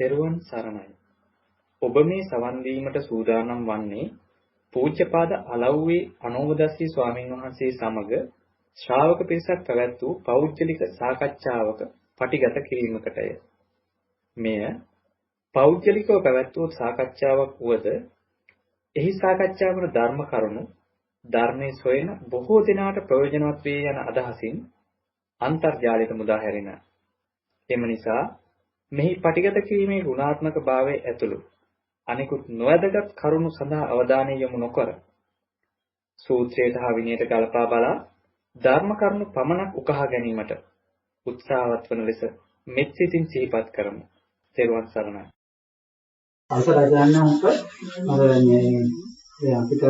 තෙරුවන් සරණයි. ඔබ මේ සවන් දීමට සූදානම් වන්නේ පූජ්‍යපාද අලව්වේ අනෝමදස්සී ස්වාමීන් වහන්සේ සමග ශ්‍රාවක පිරිසක් පැවැත් වූ පෞද්ගලික සාකච්ඡාවක පටිගත කිරීමකටය. මෙය පෞද්ගලිකව පැවැත් වූ සාකච්ඡාවක් වුවද එහි සාකච්ඡා වන ධර්ම කරුණු ධර්මයේ සොයන බොහෝ දෙනාට ප්‍රයෝජනවත් වේ යන අදහසින් අන්තර්ජාලයට මුදා හැරෙන. එම නිසා මෙහි පටිගත කිරීමේ ගුණාත්මක භාවය ඇතුළු අනිකුත් නොවැදගත් කරුණු සඳහා අවධානය යොමු නොකර සූත්‍රයට හා විනයට ගලපා බලා ධර්ම කරුණු පමණක් උකහා ගැනීමට උත්සාහවත් වන ලෙස මෙත් සිතින් සිහිපත් කරමු. තෙරුවන් සරණයි. අවසරයි ගන්නවන්ට මේ අපිට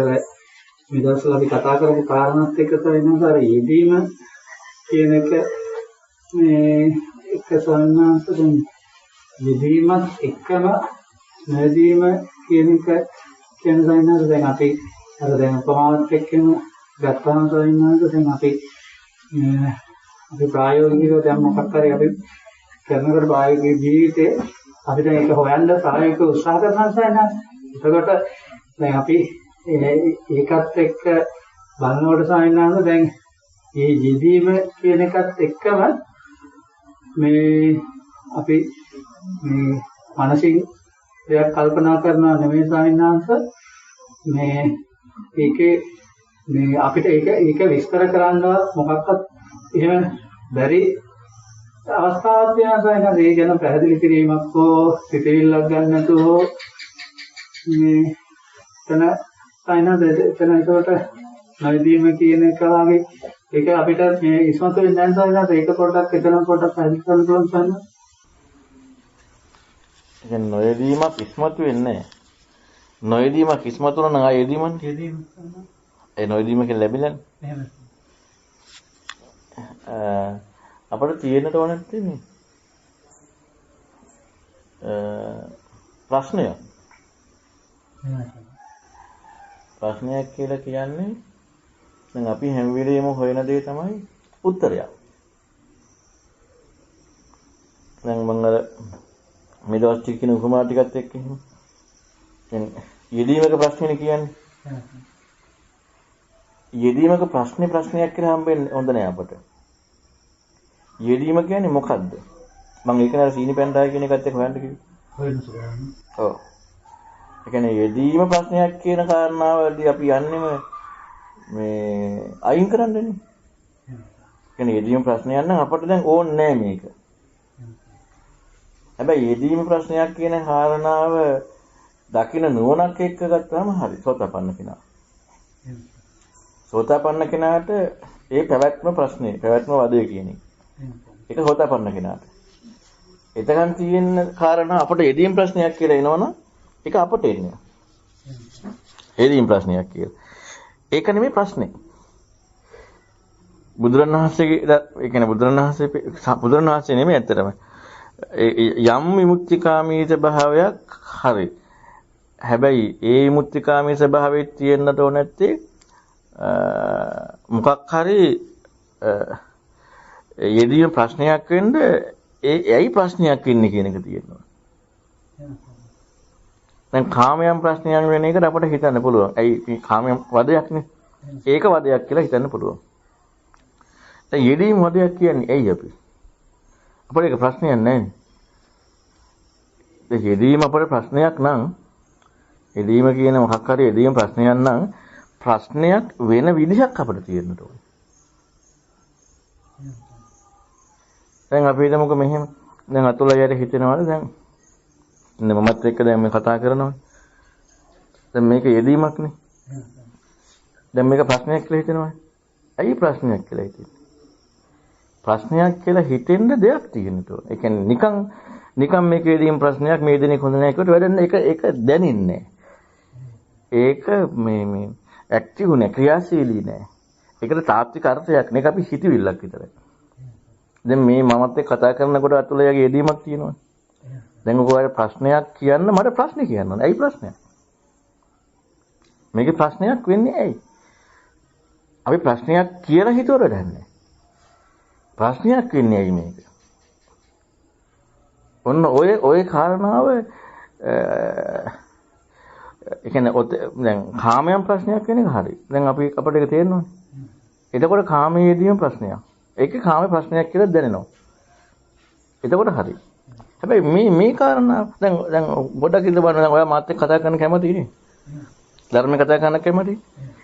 මේ දවස්වල අපි කතා කරපු කාරණාත් එක්ක වෙනස අර යෙදීම කියන එක මේ එක සම්මාස දෙන්න. යෙදීමත් එක්කම නැදීම කියන එක කියන සයින්ස් දැන් අපි අර දැන් උපමාවත් එක්කම ගත්තාම සයින්ස් දැන් අපි ප්‍රායෝගිකව දැන් මොකක් හරි අපි කරනකොට ප්‍රායෝගික ජීවිතේ අපිට ඒක හොයන්න ප්‍රායෝගික උත්සාහ කරනවා සයින්ස්. එතකොට දැන් අපි ඒකත් එක්ක බලනකොට සයින්ස් දැන් මේ යෙදීම කියන එකත් එක්කම මේ අපි මේ මානසික දෙයක් කල්පනා කරනවා නෙමෙයි සාහිණාංශ මේ ඒකේ මේ අපිට ඒක විස්තර කරන්නවත් මොකක්වත් එහෙම බැරි අවස්ථාවක් තියෙනවා සාහිණාංශ. ඒ ගැන පැහැදිලි කිරීමක් හෝ සිතවිල්ලක් ගන්න නැතුව මේ තන සාහිණාංශ එතන ඒකට නැදීම කියන එක වගේ ඒක අපිට මේ ඉස්මතු වෙන්නේ නැහැ සාහිණාංශ. ඒක පොඩ්ඩක් එතන පොඩ්ඩක් පැහැදිලි කරන්න පුළුවන් සාහිණාංශ. දැන් නොයදීමක් ඉස්මතු වෙන්නේ නැහැ. නොයදීමක් ඉස්මතු වුණා නම් ආ යෙදීමක් යෙදීම. ඒ නොයදීමක ලැබිලානේ. එහෙම. අපිට තියෙන්නට ඕන නැත්තේ ප්‍රශ්නයක්. ප්‍රශ්නයක් කියලා කියන්නේ දැන් අපි හැම වෙලේම හොයන දේ තමයි උත්තරයක්. දැන් මම අර මේ දවස් ටික කියන උපමා ටිකත් එක්ක එහෙම. දැන් යෙදීමක ප්‍රශ්නේ කියන්නේ. යෙදීමක ප්‍රශ්නයක් කියලා හම්බෙන්නේ හොඳ නෑ අපට. යෙදීම කියන්නේ මොකද්ද? මම ඒක නේද සීනි පැන්ඩාය කියන එකත් එක්ක හොයන්න කිව්වේ. හොයන්න සුදුසුයි. ඔව්. ඒ කියන්නේ යෙදීම ප්‍රශ්නයක් කියන කාරණාවදී අපි යන්නේම මේ අයින් කරන්නනේ. ඒ කියන්නේ යෙදීම ප්‍රශ්නයක් නම් අපට දැන් ඕනේ නෑ මේක. හැබැයි යෙදීම ප්‍රශ්නයක් කියන කාරණාව දකින්න නුවණක් එක්ක ගත්තාම හරි සෝතාපන්න කෙනා. සෝතාපන්න කෙනාට ඒ පැවැත්ම ප්‍රශ්නේ පැවැත්ම වදේ කියන එක. ඒක සෝතාපන්න කෙනාට. එතකන් තියෙන කාරණා අපට යෙදීම ප්‍රශ්නයක් කියලා එනවනම් ඒක අපට එන්නේ. යෙදීම ප්‍රශ්නයක් කියලා. ඒක නෙමෙයි ප්‍රශ්නේ. බුදුරණවහන්සේගේ ඒ කියන්නේ බුදුරණවහන්සේ නෙමෙයි ඇත්තටම. යම් විමුක්තිකාමී ස්වභාවයක් හරි. හැබැයි ඒ විමුක්තිකාමී ස්වභාවයේ තියෙන්නට ඕන නැත්තේ මොකක් හරි යෙදීම ප්‍රශ්නයක් වෙන්න ඇයි ප්‍රශ්නයක් වෙන්නේ කියන එක තියෙනවා. දැන් කාමයන් ප්‍රශ්නයක් වෙන එකට අපිට හිතන්න පුළුවන්. ඇයි මේ කාමයන් වදයක්නේ. ඒක වදයක් කියලා හිතන්න පුළුවන්. දැන් යෙදීම වදයක් කියන්නේ ඇයි අපි? අපිට ඒක ප්‍රශ්නයක් නැහැ. ඒ යෙදීම අපේ ප්‍රශ්නයක් නම් යෙදීම කියන මොකක් හරි යෙදීම ප්‍රශ්නයක් නම් ප්‍රශ්නයක් වෙන විදිහක් අපිට තියෙන්න ඕනේ. දැන් අපි හිතමුකෝ මෙහෙම දැන් අතුලයට හිතෙනවද දැන් මමත් එක්ක දැන් මේ කතා කරනවා. දැන් මේක යෙදීමක්නේ. දැන් මේක ප්‍රශ්නයක් කියලා හිතෙනවා. ඇයි ප්‍රශ්නයක් කියලා හිතෙන්නේ? ප්‍රශ්නයක් කියලා හිතෙන්න දෙයක් තියෙන්න ඕන. ඒ කියන්නේ නිකන් මේක යෙදීම ප්‍රශ්නයක් මේ දෙනෙක් හොඳ නැහැ කියවට වැඩන්නේ ඒක දැනින්නේ. ඒක මේ ඇක්ටිව් නෑ ක්‍රියාශීලී නෑ. ඒකට තාත්වික අර්ථයක් නේ අපි හිතවිල්ලක් විතරයි. දැන් මේ මමත් එක්ක කතා කරනකොට අතුලයගේ යෙදීමක් තියෙනවා. දැන් ඔයාලට ප්‍රශ්නයක් කියන්න මට ප්‍රශ්නේ කියන්න ඕනේ. ඇයි ප්‍රශ්නයක්? මේකේ ප්‍රශ්නයක් වෙන්නේ ඇයි? අපි ප්‍රශ්නයක් කියලා හිතුවර දැන්නේ. ප්‍රශ්නයක් වෙන්නේ ඇයි මේක? ඔන්න ඔය කාරණාව ඒ කියන්නේ දැන් කාමයන් ප්‍රශ්නයක් වෙන එක හරි. දැන් අපිට ඒක තේරෙනවනේ. එතකොට කාමයේදීම ප්‍රශ්නයක්. ඒකේ කාම ප්‍රශ්නයක් කියලා දැනෙනවා. එතකොට හරි. හැබැයි මේ කාරණා දැන් ගොඩක් ඉඳ බලන්න ඔයා මාත් එක්ක කතා කරන්න කැමතියි නේ. ධර්ම කතා කරන්න කැමතියි.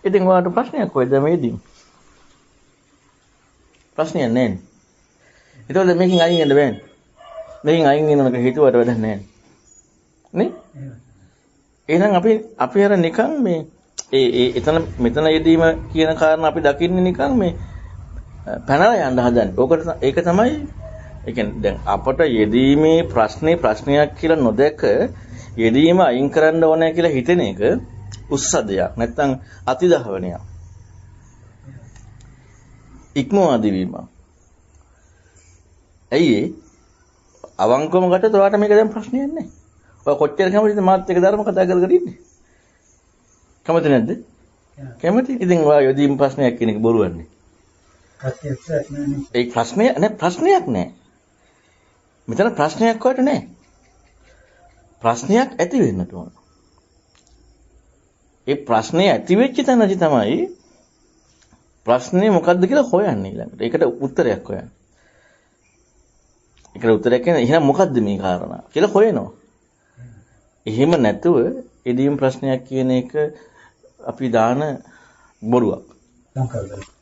ඉතින් ඔයාලට ප්‍රශ්නයක් කොයිද මේදී? ප්‍රශ්නයක් නැහැ. ඒතකොට මේකෙන් අයින් වෙන්න බෑනේ. මේකෙන් අයින් වෙනවක හිතුවට වැඩක් නැහැ. නේ? එහෙනම් අපි අර නිකන් මේ එතන මෙතන යෙදීම කියන කාරණා අපි දකින්නේ නිකන් මේ පැනලා යන්න හදන්නේ. ඒක තමයි ඒ කියන්නේ දැන් අපට යෙදීමේ ප්‍රශ්නයක් කියලා නොදැක යෙදීම අයින් කරන්න ඕනේ කියලා හිතෙන එක උස්සදයක්. නැත්තම් අතිදහවණයක්. ඉක්මවා දිවීම. ඇයි අවංකවම ගත්තොත් ඔයාලට මේක දැන් ප්‍රශ්නයක් නැහැ. ඔය කොච්චර කැමතිද මාත් එක්ක ධර්ම කතා කර ඉන්නේ? කැමති නැද්ද? කැමති. ඉතින් ඔයා යොදීම් ප්‍රශ්නයක් කියන එක බොරුවන්නේ. ඒ ප්‍රශ්නයක් නෑ. මෙතන ප්‍රශ්නයක් වට නෑ. ප්‍රශ්නයක් ඇති වෙන්න ඕන. ඒ ප්‍රශ්නේ ඇති වෙච්ච තැනදී තමයි ප්‍රශ්නේ මොකද්ද කියලා හොයන්නේ ඊළඟට. ඒකට උත්තරයක් හොයන්නේ. ඒකට උත්තරයක් කියන්නේ එහෙනම් මොකද්ද මේ කාරණා කියලා හොයනවා. එහෙම නැතුව එදීම් ප්‍රශ්නයක් කියන එක අපි දාන බොරුවක්.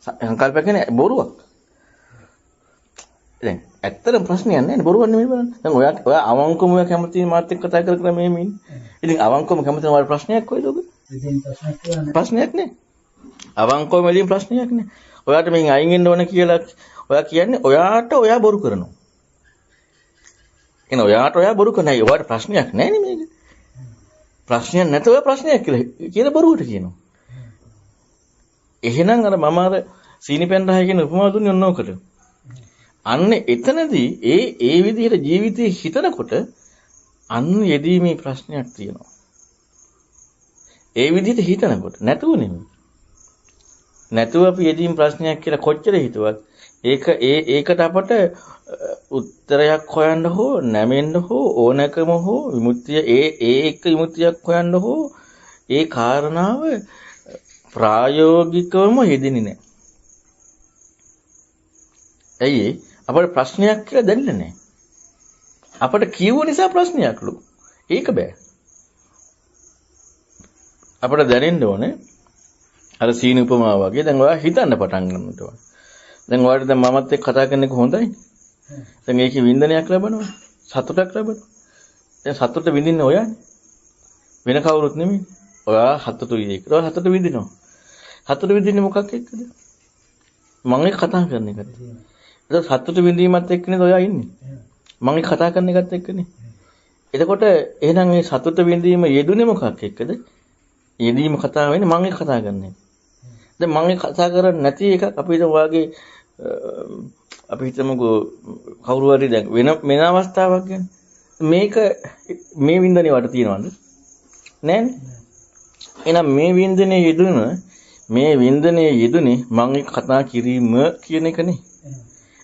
සංකල්ප කියන්නේ බොරුවක්. දැන් ඇත්තටම ප්‍රශ්නයක් නැහැ නේ බොරුවක් නෙමෙයි බලන්න. දැන් ඔයා අවංකවම කැමති මාත් එක්ක කතා කර මේ ඉන්නේ. ඉතින් අවංකවම කැමති වල ප්‍රශ්නයක් කොයිද ඔබ? ඉතින් ප්‍රශ්නයක් නෑ. අවංකවම ඉතින් ප්‍රශ්නයක් නෑ. ඔයාට මෙන් අයින් වෙන්න ඕන කියලා ඔයා කියන්නේ ඔයා බොරු කරනවා. එන ඔයා බොරු කරනයි. ඔයාට ප්‍රශ්නයක් නෑ නේ මේක. ප්‍රශ්නයක් නැතව ප්‍රශ්නයක් කියලා බොරුවට කියනවා. එහෙනම් අර මම අර සීනිපෙන් රහය කියන උපමාව දුන්නේ ඔන්න ඔකට. අන්න එතනදී ඒ විදිහට ජීවිතේ හිතනකොට අන්න යෙදීමේ ප්‍රශ්නයක් තියෙනවා. ඒ විදිහට හිතනකොට නැතුව නෙමෙයි. නැතුව අපි යෙදීම් ප්‍රශ්නයක් කියලා කොච්චර හිතුවත් ඒකට අපට උත්තරයක් හොයන්න හෝ නැමෙන්න හෝ ඕනකම හෝ විමුක්තිය ඒක විමුක්තියක් හොයන්න හෝ ඒ කාරණාව ප්‍රායෝගිකවම යෙදෙන්නේ නැහැ. ඇයි අපට ප්‍රශ්නයක් කියලා දැනෙන්නේ නැහැ. අපට කියව නිසා ප්‍රශ්නයක්ලු. ඒක බෑ. අපට දැනෙන්න ඕනේ අර සීන උපමාව වගේ දැන් ඔයා හිතන්න පටන් ගන්නට ඕනේ. දැන් ඔයාලට දැන් මමත් එක්ක කතා කරන එක හොඳයි. දැන් ඒකේ වින්දනයක් ලැබෙනවා. සතුටක් ලැබෙනවා. දැන් සතුට විඳින්නේ ඔයානේ. වෙන කවුරුත් නෙමෙයි. ඔයා සතුටුයි ඒක. ඔයා සතුට විඳිනවා. සතුට විඳින්නේ මොකක් එක්කද? මම එක්ක කතා කරන එකට. ඒක සතුට විඳීමත් එක්කනේ ඔයා ඉන්නේ. මම එක්ක කතා කරන එකත් එක්කනේ. එතකොට එහෙනම් මේ සතුට විඳීම යෙදුනේ මොකක් එක්කද? යෙදීම කතා වෙන්නේ මම එක්ක කතා කරන්නේ. දැන් මම එක්ක කතා කරන්නේ නැති එකක් අපි හිතමු ඔයාගේ අපි හිතමුකෝ කවුරු හරි දැන් වෙන අවස්ථාවක් ගැන මේක මේ වින්දනේ වට තියනවද? නෑනේ. එහෙනම් මේ වින්දනේ යෙදුනේ මම එක්ක කතා කිරීම කියන එකනේ.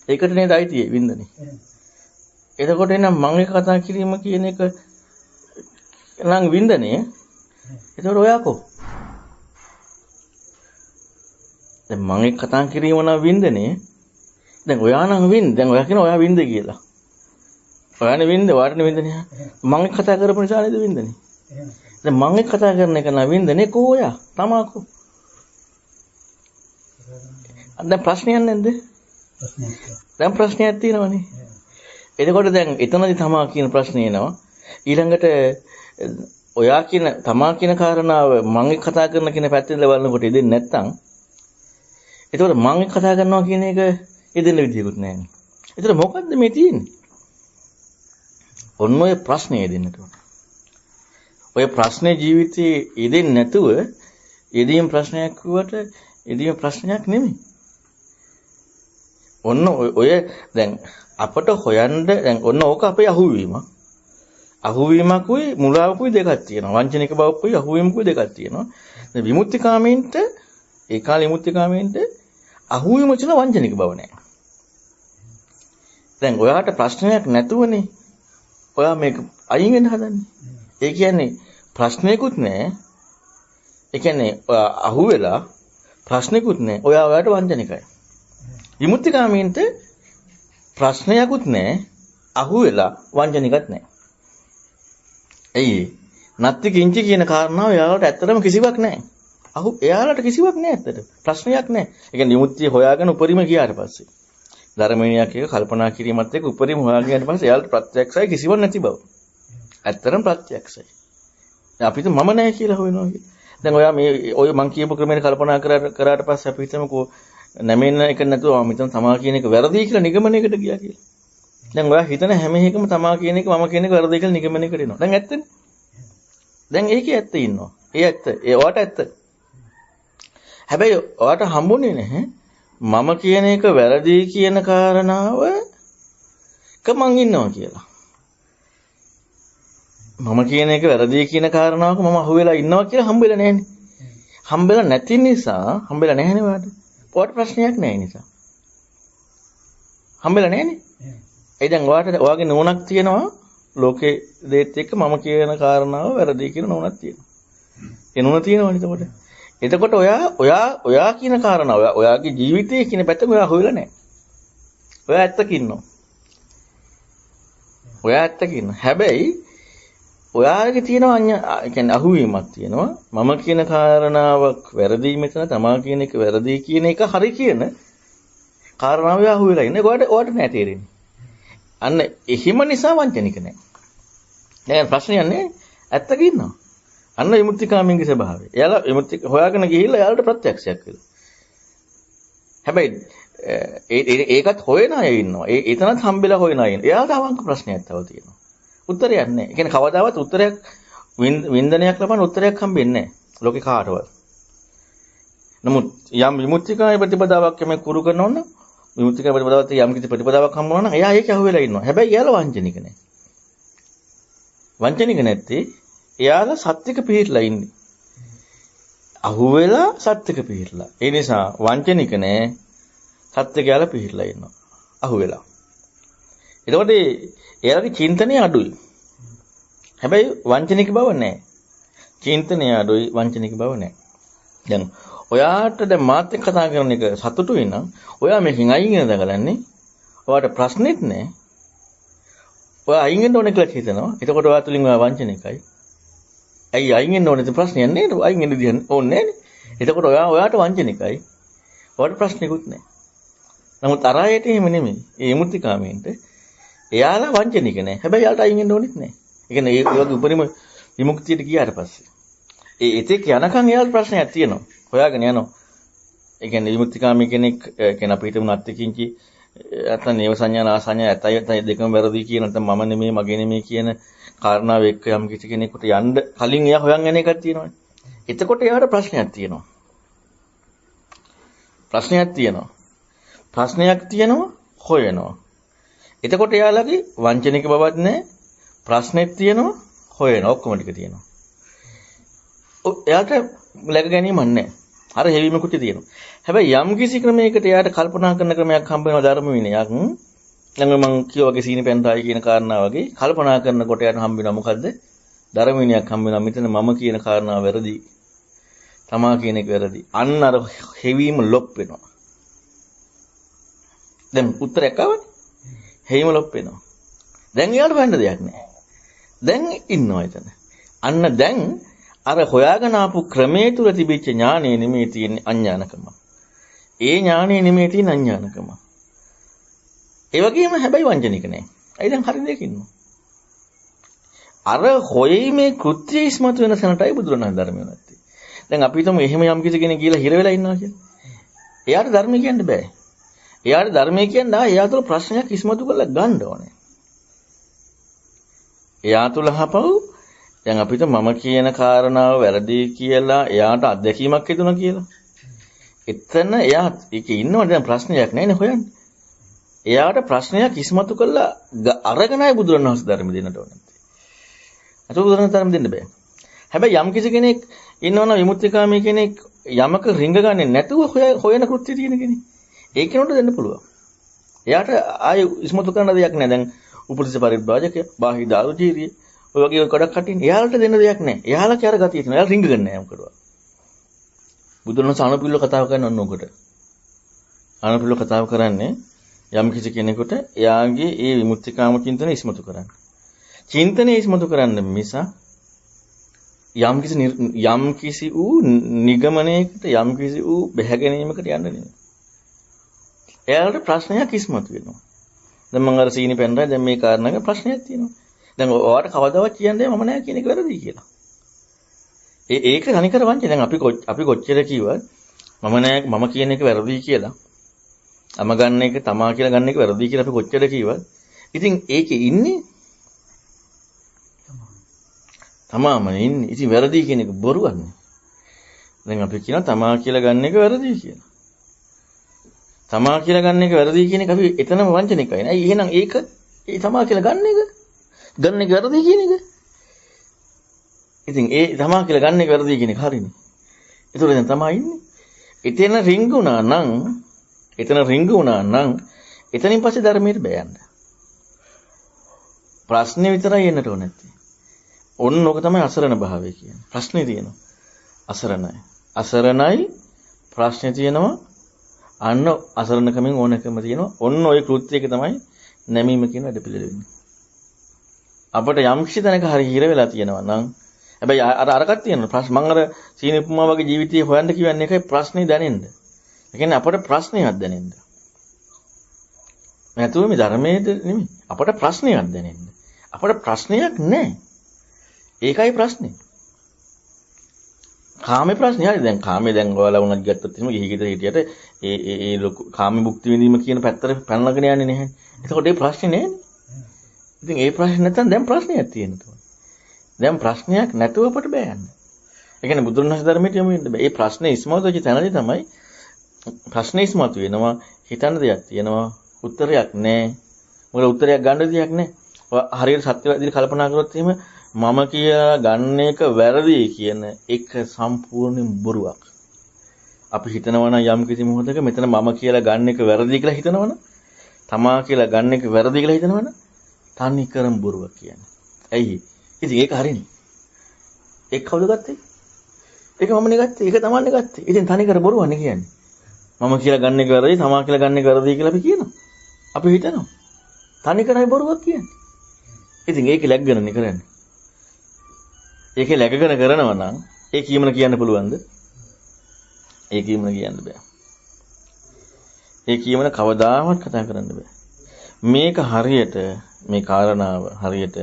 ඒකට නේද අයිතියි වින්දනේ. එතකොට එහෙනම් මම එක්ක කතා කිරීම කියන එක නම් වින්දනේ. එතකොට ඔයාකෝ දැන් මම එක්ක කතා කිරීම නම් වින්දනේ. දැන් ඔයා නම් දැන් ඔයා කියන ඔයා වින්ද කියලා. ඔයානේ වින්ද වාටනේ වින්දනේ. මම එක්ක කතා කරපු නිසා නේද වින්දනේ. දැන් මම එක්ක කතා කරන එක නම් වින්දනේ කෝ ඔයා තමාකෝ. දැන් ප්‍රශ්නයක් නැද්ද? දැන් ප්‍රශ්නයක් තියෙනවනේ. එතකොට දැන් එතනදී තමා කියන ප්‍රශ්නේ එනවා. ඊළඟට ඔයා කියන තමා කියන කාරණාව මම එක්ක කතා කරන කෙන පැත්තෙන්ද බලනකොට ඉදෙන්නේ නැත්තම් එතකොට මම එක්ක කතා කරනවා කියන එක ඉදෙන්න විදියකුත් නැහැ. එතකොට මොකද්ද මේ තියෙන්නේ? ඔන්න ඔය ප්‍රශ්නේ ඉදෙන්නට ඕන. ඔය ප්‍රශ්නේ ජීවිතේ ඉදෙන්නේ නැතුව යෙදීම් ප්‍රශ්නයක් වුවට යෙදීම් ප්‍රශ්නයක් නෙමෙයි. ඔන්න ඔය දැන් අපට හොයන්න දැන් ඔන්න ඕක අපේ අහුවීමක්. අහුවීමකුයි මුලාවකුයි දෙකක් තියෙනවා. වංචනික බවකුයි අහුවීමකුයි දෙකක් තියෙනවා. දැන් විමුක්තිකාමීන්ට ඒ කාලේ විමුක්තිකාමීන්ට අහුවීම කියන වංචනික බව නැහැ. දැන් ඔයාට ප්‍රශ්නයක් නැතුවනේ ඔයා මේක අයින් වෙන්න හදන්නේ. ඒ කියන්නේ ප්‍රශ්නයකුත් නැහැ. ඒ කියන්නේ අහුවෙලා ප්‍රශ්නයකුත් නැහැ. ඔයාට වංචනිකයි. විමුක්තිකාමීන්ට ප්‍රශ්නයකුත් නැහැ. අහුවෙලා වංචනිකත් නැහැ. එයි නත්ති කිංචි කියන කාරණාව එයාලට ඇත්තටම කිසිවක් නැහැ. එයාලට කිසිවක් නැහැ ඇත්තට. ප්‍රශ්නයක් නැහැ. ඒ කියන්නේ විමුක්තිය හොයාගෙන උපරිම ගියාට පස්සේ ධර්මණියක් එක කල්පනා කිරීමත් එක්ක උපරිම හොයාගෙන ගියාට පස්සේ එයාලට ප්‍රත්‍යක්ෂයි කිසිවක් නැති බව. ඇත්තටම ප්‍රත්‍යක්ෂයි. අපිට මම නැහැ කියලා හොයනවා කියන්නේ. දැන් ඔයා මේ ඔය මං කියපු ක්‍රමයට කල්පනා කරාට පස්සේ අපි හිතමුකෝ නැමෙන්න එක නැතුව මෙතන තමා කියන එක වැරදි කියලා නිගමනයකට ගියා කියලා. දැන් ඔයා හිතන හැම එකම තමා කියන එක මම කියන එක වැරදි කියලා නිගමනයකට එනවා. දැන් ඇත්තනේ. දැන් ඒකේ ඇත්ත ඉන්නවා. ඒ ඇත්ත. ඒ ඔයාට ඇත්ත. හැබැයි ඔයාට හම්බුනේ නැහැ මම කියන එක වැරදි කියන කාරණාව කමං ඉන්නවා කියලා. මම කියන එක වැරදි කියන කාරණාවක මම අහුවෙලා ඉන්නවා කියලා හම්බෙලා නැහැනේ. හම්බෙලා නැති නිසා හම්බෙලා නැහැනේ ඔයාට. ඔයාට ප්‍රශ්නයක් නැහැ නිසා. හම්බෙලා නැහැනේ. ඒ දැන් ඔයාගේ නුවණක් තියෙනවා ලෝකේ දේත් එක්ක මම කියන කාරණාව වැරදි කියන නුවණක් තියෙනවා. ඒ නුවණ තියෙනවනේ එතකොට ඔයා කියන කාරණාව ඔයාගේ ජීවිතයේ කියන පැත්ත ඔයා හොයලා නැහැ. ඔයා ඇත්තක ඉන්නවා. ඔයා ඇත්තක ඉන්නවා. හැබැයි ඔයාගේ තියෙනවා ඒ කියන්නේ අහුවීමක් තියෙනවා. මම කියන කාරණාවක් වැරදි මෙතන තමා කියන එක වැරදි කියන එක හරි කියන කාරණාව අහුවෙලා ඉන්නේ. ඔයාට නෑ තේරෙන්නේ. අන්න එහිම නිසා වංචනික නෑ. දැන් ප්‍රශ්නයක් නෑ. ඇත්තක ඉන්නවා. අන්න විමුක්තිකාමීන්ගේ ස්වභාවය. එයාලා විමුක්ති හොයාගෙන ගිහිල්ලා එයාලට ප්‍රත්‍යක්ෂයක් වෙලා. හැබැයි ඒකත් හොයන අය ඉන්නවා. එතනත් හම්බෙලා හොයන අය ඉන්නවා. එයාලට අවංක ප්‍රශ්නයක් තව තියෙනවා. උත්තරයක් නැහැ. ඒ කියන්නේ කවදාවත් උත්තරයක් වින්දනයක් ලබන උත්තරයක් හම්බෙන්නේ නැහැ. ලෝකේ කාටවත්. නමුත් යම් විමුක්තිකාය ප්‍රතිපදාවක් යමෙක් කුරු කරනවා නම් විමුක්තිකාය ප්‍රතිපදාවත් යම් කිසි ප්‍රතිපදාවක් හම්බුනා නම් එයා ඒක අහුවෙලා ඉන්නවා. හැබැයි එයාලා වංචනික නැහැ. වංචනික නැත්තේ එයාලා සත්‍යක පිළිట్లా ඉන්නේ. අහුවෙලා සත්‍යක පිළිట్లా. ඒ නිසා වංචනික නැහැ. සත්‍යක යාලා පිළිట్లా ඉන්නවා. අහුවෙලා. එතකොට එයාලගේ චින්තනය අඩුයි. හැබැයි වංචනික බව නැහැ. චින්තනය අඩුයි වංචනික බව නැහැ. දැන් ඔයාට දැන් මාත් එක්ක කතා කරන එක සතුටුයි නම් ඔයා මේකෙන් අයින් වෙන දගලන්නේ. ඔයාට ප්‍රශ්නෙත් නැහැ. ඔයා අයින් වෙන්න ඕනේ කියලා හිතනවා. එතකොට ඔයා තුලින් ඔයා වංචනිකයි. ඇයි අයින් වෙන්න ඕනේ ප්‍රශ්නයක් නේද? අයින් වෙන්න දෙන්නේ ඕනේ නෑනේ. එතකොට ඔයාට වංචනිකයි. ඔයාට ප්‍රශ්නෙකුත් නැහැ. නමුත් අරායට එහෙම නෙමෙයි. ඒ මුත්‍තිකාමීන්ට එයාලා වංචනික නෑ. හැබැයි යාලට අයින් වෙන්න ඕනෙත් නෑ. ඒ කියන්නේ ඒ වගේ උපරිම විමුක්තියට ගියාට පස්සේ ඒතෙක් යනකම් එයාලට ප්‍රශ්නයක් තියෙනවා. හොයාගෙන යනවා. ඒ කියන්නේ විමුක්තිකාමී කෙනෙක් කියන අපි හිතමු නැත්තිකින්චි නැත්නම් නේව සංඥා නාසඤ්ඤා ඇතයි දෙකම වැරදි කියන නැත්නම් මම නෙමෙයි මගේ නෙමෙයි කියන කාරණාව එක්ක යම් කිසි කෙනෙකුට යන්න කලින් එයා හොයන් යන එකක් තියෙනවානේ. එතකොට එයාට ප්‍රශ්නයක් තියෙනවා. ප්‍රශ්නයක් තියෙනවා හොයනවා. එතකොට එයාලගේ වංචනික බවක් නැහැ. ප්‍රශ්නෙත් තියෙනවා හොයනවා ඔක්කොම ටික තියෙනවා. එයාට läග ගැනීමක් නැහැ. අර හැවීමකුත් තියෙනවා. හැබැයි යම් කිසි ක්‍රමයකට එයාට කල්පනා කරන ක්‍රමයක් හම්බ වෙනවා ධර්ම විනයක්. ළඟ මම කියවගේ සීනි පැන්ටායි කියන කාරණා වගේ කල්පනා කරනකොට එයාට හම්බ වෙනවා මොකද්ද? ධර්ම විනයක් හම්බ වෙනවා. මෙතන මම කියන කාරණාව වැරදි. තමා කියන එක වැරදි. අන්න අර හැවීම ලොප් වෙනවා. දැන් උත්තරයක් ආවනේ. හේම ලොප් වෙනවා. දැන් එයාට වෙන්න දෙයක් නැහැ. දැන් ඉන්නවා එතන. අන්න දැන් අර හොයාගෙන ආපු ක්‍රමයේ තුල තිබිච්ච ඥානෙ නෙමෙයි තියෙන්නේ අඥානකම. ඒ ඥානෙ නෙමෙයි තියෙන අඥානකම. ඒ වගේම හැබැයි වංචනික නැහැ. අයි දැන් හරි දෙයක් ඉන්නවා. අර හොයීමේ කෘත්‍ය ඉස්මතු වෙන සැනටයි බුදුරණන් ධර්මය නැත්තේ. දැන් අපි හිතමු එහෙම යම් කිසි කෙනෙක් ගිහලා හිර වෙලා ඉන්නවා කියලා. එයාට ධර්මය කියන්න බෑ. එයාට ධර්මය කියන්නේ එයා තුළ ප්‍රශ්නයක් ඉස්මතු කරලා ගන්න ඕනේ. එයා තුළ හපව දැන් අපිට මම කියන කාරණාව වැරදි කියලා එයාට අත්දැකීමක් හිතුණා කියලා. එතන එයා ඒකේ ඉන්නවනේ දැන් ප්‍රශ්නයක් නැහැනේ හොයන්නේ. එයාට ප්‍රශ්නයක් ඉස්මතු කරලා අරගෙනයි බුදුරණවහන්සේ ධර්ම දෙන්නට ඕනේ. අත බුදුරණන් ධර්ම දෙන්න බෑ. හැබැයි යම් කිසි කෙනෙක් ඉන්නවනම් විමුක්තිකාමී කෙනෙක් යමක රිංග ගන්නේ නැතුව හොයන කෘත්‍ය තියෙන කෙනෙක්. ඒ කෙනෙකුට දෙන්න පුළුවන්. එයාට ආයෙ ඉස්මතු කරන්න දෙයක් නැහැ. දැන් උපතිස්ස පරිබ්‍රාජක, බාහි දාරුචීරිය, ඔය වගේ ගොඩක් කටින් එයාලට දෙන්න දෙයක් නැහැ. එයාලා කර ගතිය තියෙනවා. එයාලා රිංග ගන්න නැහැ මොකටවත්. බුදුරණස් අනුපිල්ල කතාව කරන්නේ ඔන්න ඔකට. අනුපිල්ල කතාව කරන්නේ යම් කිසි කෙනෙකුට එයාගේ ඒ විමුක්තිකාම චින්තනය ඉස්මතු කරන්න. චින්තනය ඉස්මතු කරන්න මිස යම් කිසි වූ නිගමනයකට යම් කිසි වූ බැහැගැනීමකට යන්න නෙමෙයි. එයාලට ප්‍රශ්නයක් ඉස්මතු වෙනවා. දැන් මම අර සීනි පෙන්නලා දැන් මේ කාරණාවක ප්‍රශ්නයක් තියෙනවා. දැන් ඔයාලට කවදාවත් කියන්නේ මම නෑ කියන එක වැරදි කියලා. ඒක තනිකර වංචය. දැන් අපි කොච්චර කිව්වත් මම කියන එක වැරදි කියලා. අම ගන්න එක තමා කියලා ගන්න එක වැරදි කියලා අපි කොච්චර කිව්වත් ඉතින් ඒකේ ඉන්නේ තමාම ඉන්නේ. ඉතින් වැරදි කියන එක බොරුවන්නේ. දැන් අපි කියනවා තමා කියලා ගන්න එක වැරදි කියලා. තමා කියලා ගන්න එක වැරදි කියන එක අපි එතනම වංචනිකයි නෑ. එහෙනම් ඒක ඒ තමා කියලා ගන්න එක වැරදි කියන එක. ඉතින් ඒ තමා කියලා ගන්න එක වැරදි කියන එක හරිනේ. ඒතකොට දැන් තමා ඉන්නේ. එතන රිංගුණා නම් එතනින් පස්සේ ධර්මයට බයන්න. ප්‍රශ්නේ විතරයි එන්නට ඕනේ නැත්තේ. ඔන්න ඕක තමයි අසරණ භාවය කියන්නේ. ප්‍රශ්නේ තියෙනවා. අසරණයි ප්‍රශ්නේ තියෙනවා. අන්න අසරණකමින් ඕනකම තියෙනවා. ඔන්න ওই කෘත්‍යයක තමයි නැමීම කියන වැඩ පිළිවෙල වෙන්නේ. අපිට යම් කිසි තැනක හරි හිර වෙලා තියෙනවා නම් හැබැයි අරකට තියෙනවා. ප්‍රශ්න මම අර සීනි උපමා වගේ ජීවිතය හොයන්න කියන්නේ ඒකයි ප්‍රශ්නේ දැනෙන්න. ඒ කියන්නේ අපට ප්‍රශ්නයක් දැනෙන්න. නැතුව මේ ධර්මයේද නෙමෙයි. අපට ප්‍රශ්නයක් දැනෙන්න. අපට ප්‍රශ්නයක් නැහැ. ඒකයි ප්‍රශ්නේ. කාමේ ප්‍රශ්නේ හරි දැන් කාමේ දැන් ඔයාලා වුණත් ගත්තොත් එහෙම ගිහි ගෙදර හිටියට ඒ ලොකු කාමේ භුක්ති විඳීම කියන පැත්තට පැනලාගෙන යන්නේ නැහැ. එතකොට ඒ ප්‍රශ්නේ නෑනේ. ඉතින් ඒ ප්‍රශ්නේ නැත්නම් දැන් ප්‍රශ්නයක් තියෙනවා. දැන් ප්‍රශ්නයක් නැතුව අපට බෑ යන්න. ඒ කියන්නේ බුදුරණස් ධර්මයට යමු වෙන්න බෑ. ඒ ප්‍රශ්නේ ඉස්මතු වෙච්ච තැනදී තමයි ප්‍රශ්නේ ඉස්මතු වෙනවා. හිතන්න දෙයක් තියෙනවා. උත්තරයක් නැහැ. මොකද උත්තරයක් ගන්න දෙයක් නැහැ. හරියට සත්‍ය විදිහට කල්පනා කරොත් එහෙම මම කියලා ගන්න එක වැරදි කියන එක සම්පූර්ණයෙන් බොරුවක්. අපි හිතනවා නම් යම් කිසි මොහොතක මෙතන මම කියලා ගන්න එක වැරදි කියලා හිතනවනම් තමා කියලා ගන්න එක වැරදි කියලා හිතනවනම් තනි කරම බොරුවක් කියන්නේ. ඇයි? ඉතින් ඒක හරිනේ. ඒක කවුද ගත්තේ? ඒක මමනේ ගත්තේ. ඒක තමන්නේ ගත්තේ. ඉතින් තනි කර බොරුවන්නේ කියන්නේ. මම කියලා ගන්න එක වැරදි, තමා කියලා ගන්න එක වැරදි කියලා අපි කියනවා. අපි හිතනවා. තනි කරයි බොරුවක් කියන්නේ. ඉතින් ඒක läග්ගනනේ කරන්නේ. ඒකේ läගගෙන කරනවා නම් ඒ කීමන කියන්න පුළුවන්ද? ඒ කීමන කියන්න බෑ. ඒ කීමන කවදාවත් කතා කරන්න බෑ. මේක හරියට මේ කාරණාව හරියට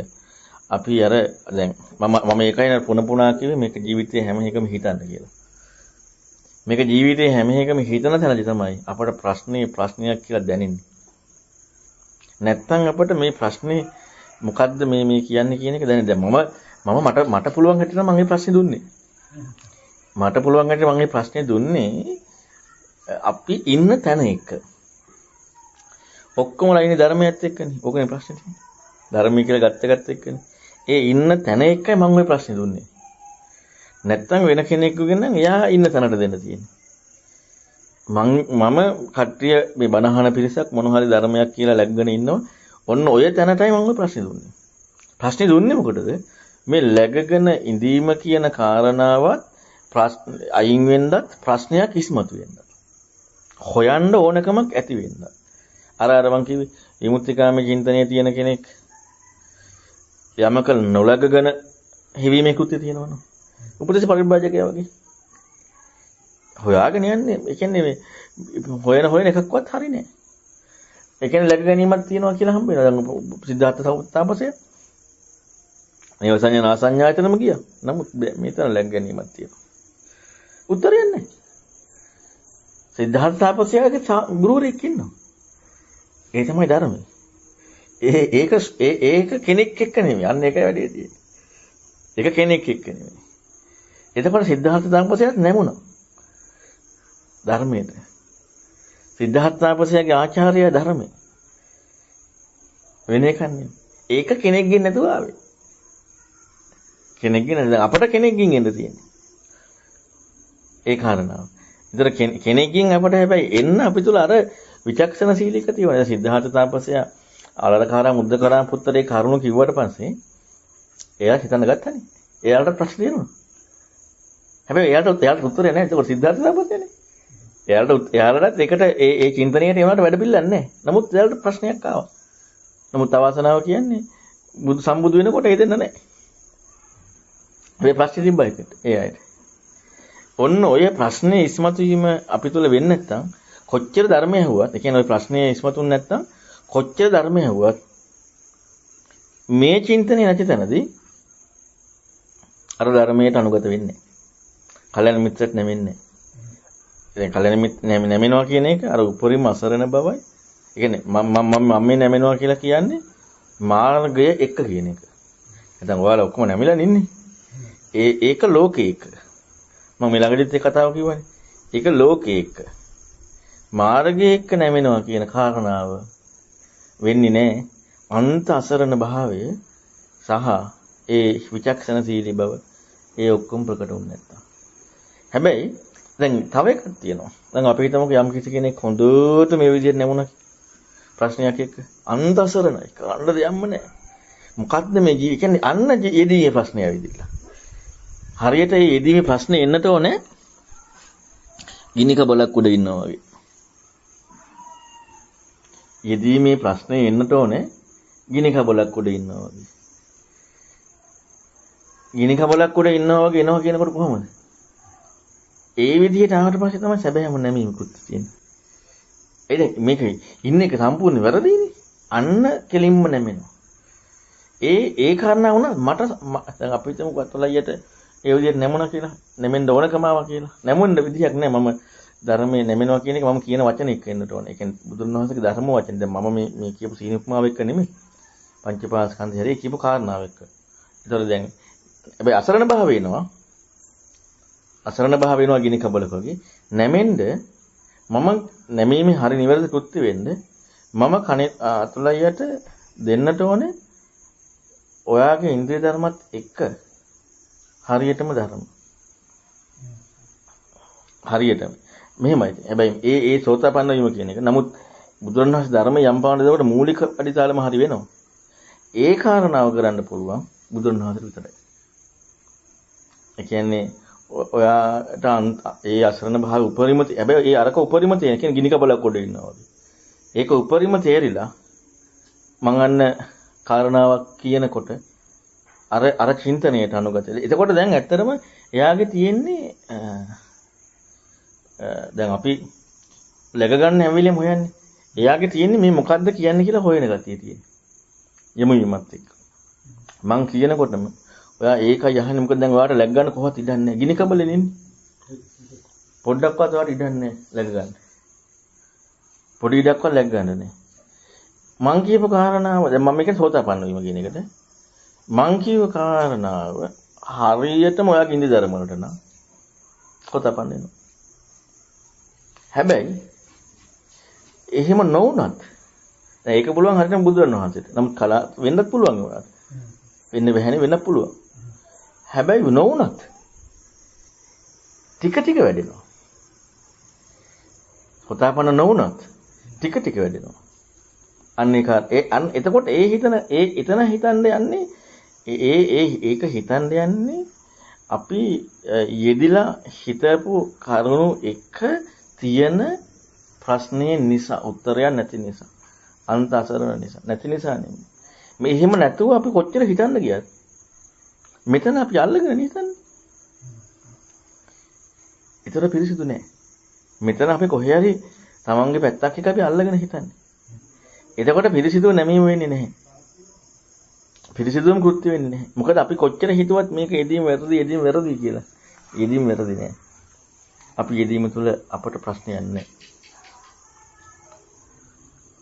අපි අර දැන් මම ඒකයි පුන කිව්වේ මේක ජීවිතේ හැම එකම හිතන්න කියලා. මේක ජීවිතේ හැම එකම හිතන තැනදී තමයි අපට ප්‍රශ්නයක් කියලා දැනෙන්නේ. නැත්තම් අපිට මේ ප්‍රශ්නේ මොකද්ද මේ කියන්නේ කියන එක දැනෙන්නේ. දැන් මට පුළුවන් හැටියට මම මේ ප්‍රශ්නේ දුන්නේ. මට පුළුවන් හැටියට මම මේ ප්‍රශ්නේ දුන්නේ අපි ඉන්න තැන එක. ඔක්කොමලා ඉන්නේ ධර්මයත් එක්කනේ. ඕකනේ ප්‍රශ්නේ තියෙන්නේ. ධර්මය කියලා ගත්ත එක්කනේ. ඒ ඉන්න තැන එකයි මම මේ ප්‍රශ්නේ දුන්නේ. නැත්තම් වෙන කෙනෙකුගෙන් නම් එයා ඉන්න තැනට දෙන්න තියෙන්නේ. මම කට්ටිය මේ බණහන පිරිසක් මොන හරි ධර්මයක් කියලා läග්ගෙන ඉන්නවා. ඔන්න ඔය තැනටයි මම ප්‍රශ්නේ දුන්නේ. ප්‍රශ්නේ දුන්නේ මොකටද? මේ läගගෙන ඉඳීම කියන කාරණාවත් අයින් වෙන්නත් ප්‍රශ්නයක් ඉස්මතු වෙන්නත්. හොයන්න ඕනකමක් ඇති වෙන්නත්. අර මං කිව්වේ විමුක්තිකාමී චින්තනයේ තියෙන කෙනෙක් යමක නොලගගෙන හිවීමේ කෘත්‍ය තියෙනවනේ. උපදේශ පරිබ්‍රාජකයා වගේ. හොයාගෙන යන්නේ. ඒ කියන්නේ මේ හොයන එකක්වත් හරි නෑ. ඒ කියන්නේ läග ගැනීමක් තියෙනවා කියලා හම්බ වෙනවා. දැන් සිද්ධාර්ථ තාපසය මේ සංඥා නාසඤ්ඤායතනම ගියා. නමුත් මෙතන läග ගැනීමක් තියෙනවා. උත්තරයක් නැහැ. සිද්ධාර්ථ තාපසයාගේ ගුරුවරයෙක් ඉන්නවා. ඒ තමයි ධර්මය. ඒක කෙනෙක් එක්ක නෙමෙයි. අන්න ඒකයි වැඩේ තියෙන්නේ. ඒක කෙනෙක් එක්ක නෙමෙයි. එතකොට සිද්ධාර්ථ තාපසයාත් නැමුණා. ධර්මයට. සිද්ධාර්ථ තාපසයාගේ ආචාර්යයා ධර්මය. වෙන එකක් නෙමෙයි. ඒක කෙනෙක්ගෙන් නැතුව ආවේ. කෙනෙක්ගෙන් දැන් අපට කෙනෙක්ගෙන් එන්න තියෙන්නේ. ඒ කාරණාව. ඒතර කෙනෙක්ගෙන් අපට හැබැයි එන්න අපි තුල අර විචක්ෂණශීලීක තියෙනවා. සිද්ධාර්ථ තාපසයා අලරකාරා මුද්දකරා පුත්‍රේ කරුණු කිව්වට පස්සේ එයා හිතන්න ගත්තනේ. එයාලට ප්‍රශ්න තියෙනවා. හැබැයි එයාට උත්තරේ නැහැ. ඒක සිද්ධාර්ථ සාපත්‍යනේ. එයාලට ඒකට ඒ චින්තනයට ඒවට වැඩ පිළිලක් නැහැ. නමුත් එයාලට ප්‍රශ්නයක් ආවා. නමුත් අවාසනාව කියන්නේ බුදු සම්බුදු වෙනකොට ඒ දෙන්න නැහැ. මේ ප්‍රශ්නේ තිබ්බා ඒකට. ඒ අයට. ඔන්න ඔය ප්‍රශ්නේ ඉස්මතු වීම අපි තුල වෙන්නේ නැත්නම් කොච්චර ධර්මය ඇහුවත්, ඒ කියන්නේ ඔය ප්‍රශ්නේ ඉස්මතුන් නැත්නම් කොච්චර ධර්මය ඇහුවත් මේ චින්තනය නැති තැනදී අර ධර්මයට අනුගත වෙන්නේ නැහැ. කල්‍යාණ මිත්‍රත් නැමෙන්නේ නැහැ. ඉතින් කල්‍යාණ මිත්‍ර නැමෙනවා කියන එක අර උපරිම අසරණ බවයි. ඒ කියන්නේ මම මේ නැමෙනවා කියලා කියන්නේ මාර්ගය එක කියන එක. නැත්නම් ඔයාලා ඔක්කොම නැමිලා ඉන්නේ. ඒක ලෝකේක. මම ළඟදිත් ඒ කතාව කිව්වනේ. ඒක ලෝකේක. මාර්ගයේ එක්ක නැමෙනවා කියන කාරණාව වෙන්නේ නැහැ. අන්ත අසරණ භාවය සහ ඒ විචක්ෂණශීලී බව ඒ ඔක්කොම ප්‍රකට වුනේ නැත්තම්. හැබැයි දැන් තව එකක් තියෙනවා. දැන් අපි හිතමුකෝ යම් කිසි කෙනෙක් හොඳට මේ විදිහට නැමුණා ප්‍රශ්නයක් එක්ක අන්ත අසරණයි. කරන්න දෙයක්ම නැහැ. මොකද්ද මේ ජීවි කියන්නේ අන්න යෙදීමේ ප්‍රශ්නය විදිහට. හරියට මේ යෙදීමේ ප්‍රශ්නේ එන්නට ඕනේ ගිනික බලක් උඩ ඉන්නවා වගේ. යෙදීමේ ප්‍රශ්නේ එන්නට ඕනේ ගිනි කබලක් උඩ ඉන්නවා වගේ. ගිනි කබලක් උඩ ඉන්නවා වගේ එනවා කියනකොට කොහොමද? ඒ විදිහට ආවට පස්සේ තමයි සැබෑම නැමීමකුත් තියෙන්නේ. මේක ඉන්න එක සම්පූර්ණ වැරදිනේ. අන්න කෙලින්ම නැමෙනවා. ඒ කාරණා වුණා මට දැන් අපි හිතමුකෝ අතලයියට ඒ විදිහට නැමුණා කියලා. නැමෙන්න ඕනකමාව කියලා. නැමුන්න විදිහක් නැහැ. මම ධර්මයේ නැමෙනවා කියන එක මම කියන වචන එක්ක එන්නට ඕනේ. ඒ කියන්නේ බුදුන් වහන්සේගේ ධර්ම වචන. දැන් මම මේ කියපු සීනි උපමාව එක්ක නෙමෙයි. පංචපාස්කන්ධය හැරේ කියපු කාරණාව එක්ක. ඒතකොට දැන් හැබැයි අසරණ භාව වෙනවා. අසරණ භාව වෙනවා ගිනි කබලක වගේ. නැමෙන්න මම නැමීමේ හරි නිවැරදි කෘත්‍ය වෙන්න මම කනේ අතුලයියට දෙන්නට ඕනේ ඔයාගේ ඉන්ද්‍රිය ධර්මත් එක්ක හරියටම ධර්ම. හරියටම. මෙහෙමයි. හැබැයි ඒ සෝතාපන්න වීම කියන එක. නමුත් බුදුරණවහන්සේ ධර්මයේ යම් පාඩ දෙවට මූලික අඩිතාලම හරි වෙනවා. ඒ කාරණාව කරන්න පුළුවන් බුදුරණවහන්සේ විතරයි. ඒ කියන්නේ ඔයාට ඒ අසරණ භාවය උපරිම හැබැයි ඒ අරක උපරිම තියෙන කියන්නේ ගිනි කබලක් උඩ ඉන්නවා වගේ. ඒක උපරිම තේරිලා මං අන්න කාරණාවක් කියනකොට අර චින්තනයට අනුගත. එතකොට දැන් ඇත්තටම එයාගේ තියෙන්නේ දැන් අපි läග ගන්න හැම වෙලෙම හොයන්නේ. එයාගේ තියෙන්නේ මේ මොකද්ද කියන්නේ කියලා හොයන ගතිය තියෙන්නේ. යමු විමත් එක්ක. මං කියනකොටම ඔයා ඒකයි අහන්නේ මොකද දැන් ඔයාට läග ගන්න කොහොමද ඉඩන්නේ නැහැ. ගිනි කබලේ නෙන්නේ. පොඩ්ඩක්වත් ඔයාට ඉඩන්නේ නැහැ läග ගන්න. පොඩි ඉඩක්වත් läග ගන්න නැහැ. මං කියපු කාරණාව දැන් මම මේක සෝතාපන්න වීම කියන එකට මං කියව කාරණාව හරියටම ඔයාගේ ඉන්ද්‍රිය ධර්ම වලට නම් සෝතාපන්න වෙනවා. හැබැයි එහෙම නොවුනත් දැන් ඒක පුළුවන් හරියටම බුදුරණවහන්සේට. නමුත් කලා වෙන්නත් පුළුවන් ඔයාලට. වෙන්න බැහැනේ වෙන්නත් පුළුවන්. හැබැයි නොවුනත් ටික ටික වැඩෙනවා. සෝතාපන්න නොවුනත් ටික ටික වැඩෙනවා. අන්න එතකොට එතන හිතන්න යන්නේ ඒක හිතන්න යන්නේ අපි යෙදිලා හිතපු කරුණු එක තියෙන ප්‍රශ්නේ නිසා උත්තරයක් නැති නිසා අන්ත අසරණ නිසා නැති නිසා නෙමෙයි. මේ එහෙම නැතුව අපි කොච්චර හිතන්න ගියත් මෙතන අපි අල්ලගෙන හිතන්නේ. ඒතර පිරිසිදු නෑ. මෙතන අපි කොහේ හරි තමන්ගේ පැත්තක් එක අපි අල්ලගෙන හිතන්නේ. එතකොට පිරිසිදුව නැමීම වෙන්නේ නැහැ. පිරිසිදුවම කෘත්‍ය වෙන්නේ නැහැ. මොකද අපි කොච්චර හිතුවත් මේක යෙදීම වැරදි කියලා. යෙදීම වැරදි නෑ. අපි යෙදීම තුළ අපට ප්‍රශ්නයක් නැහැ.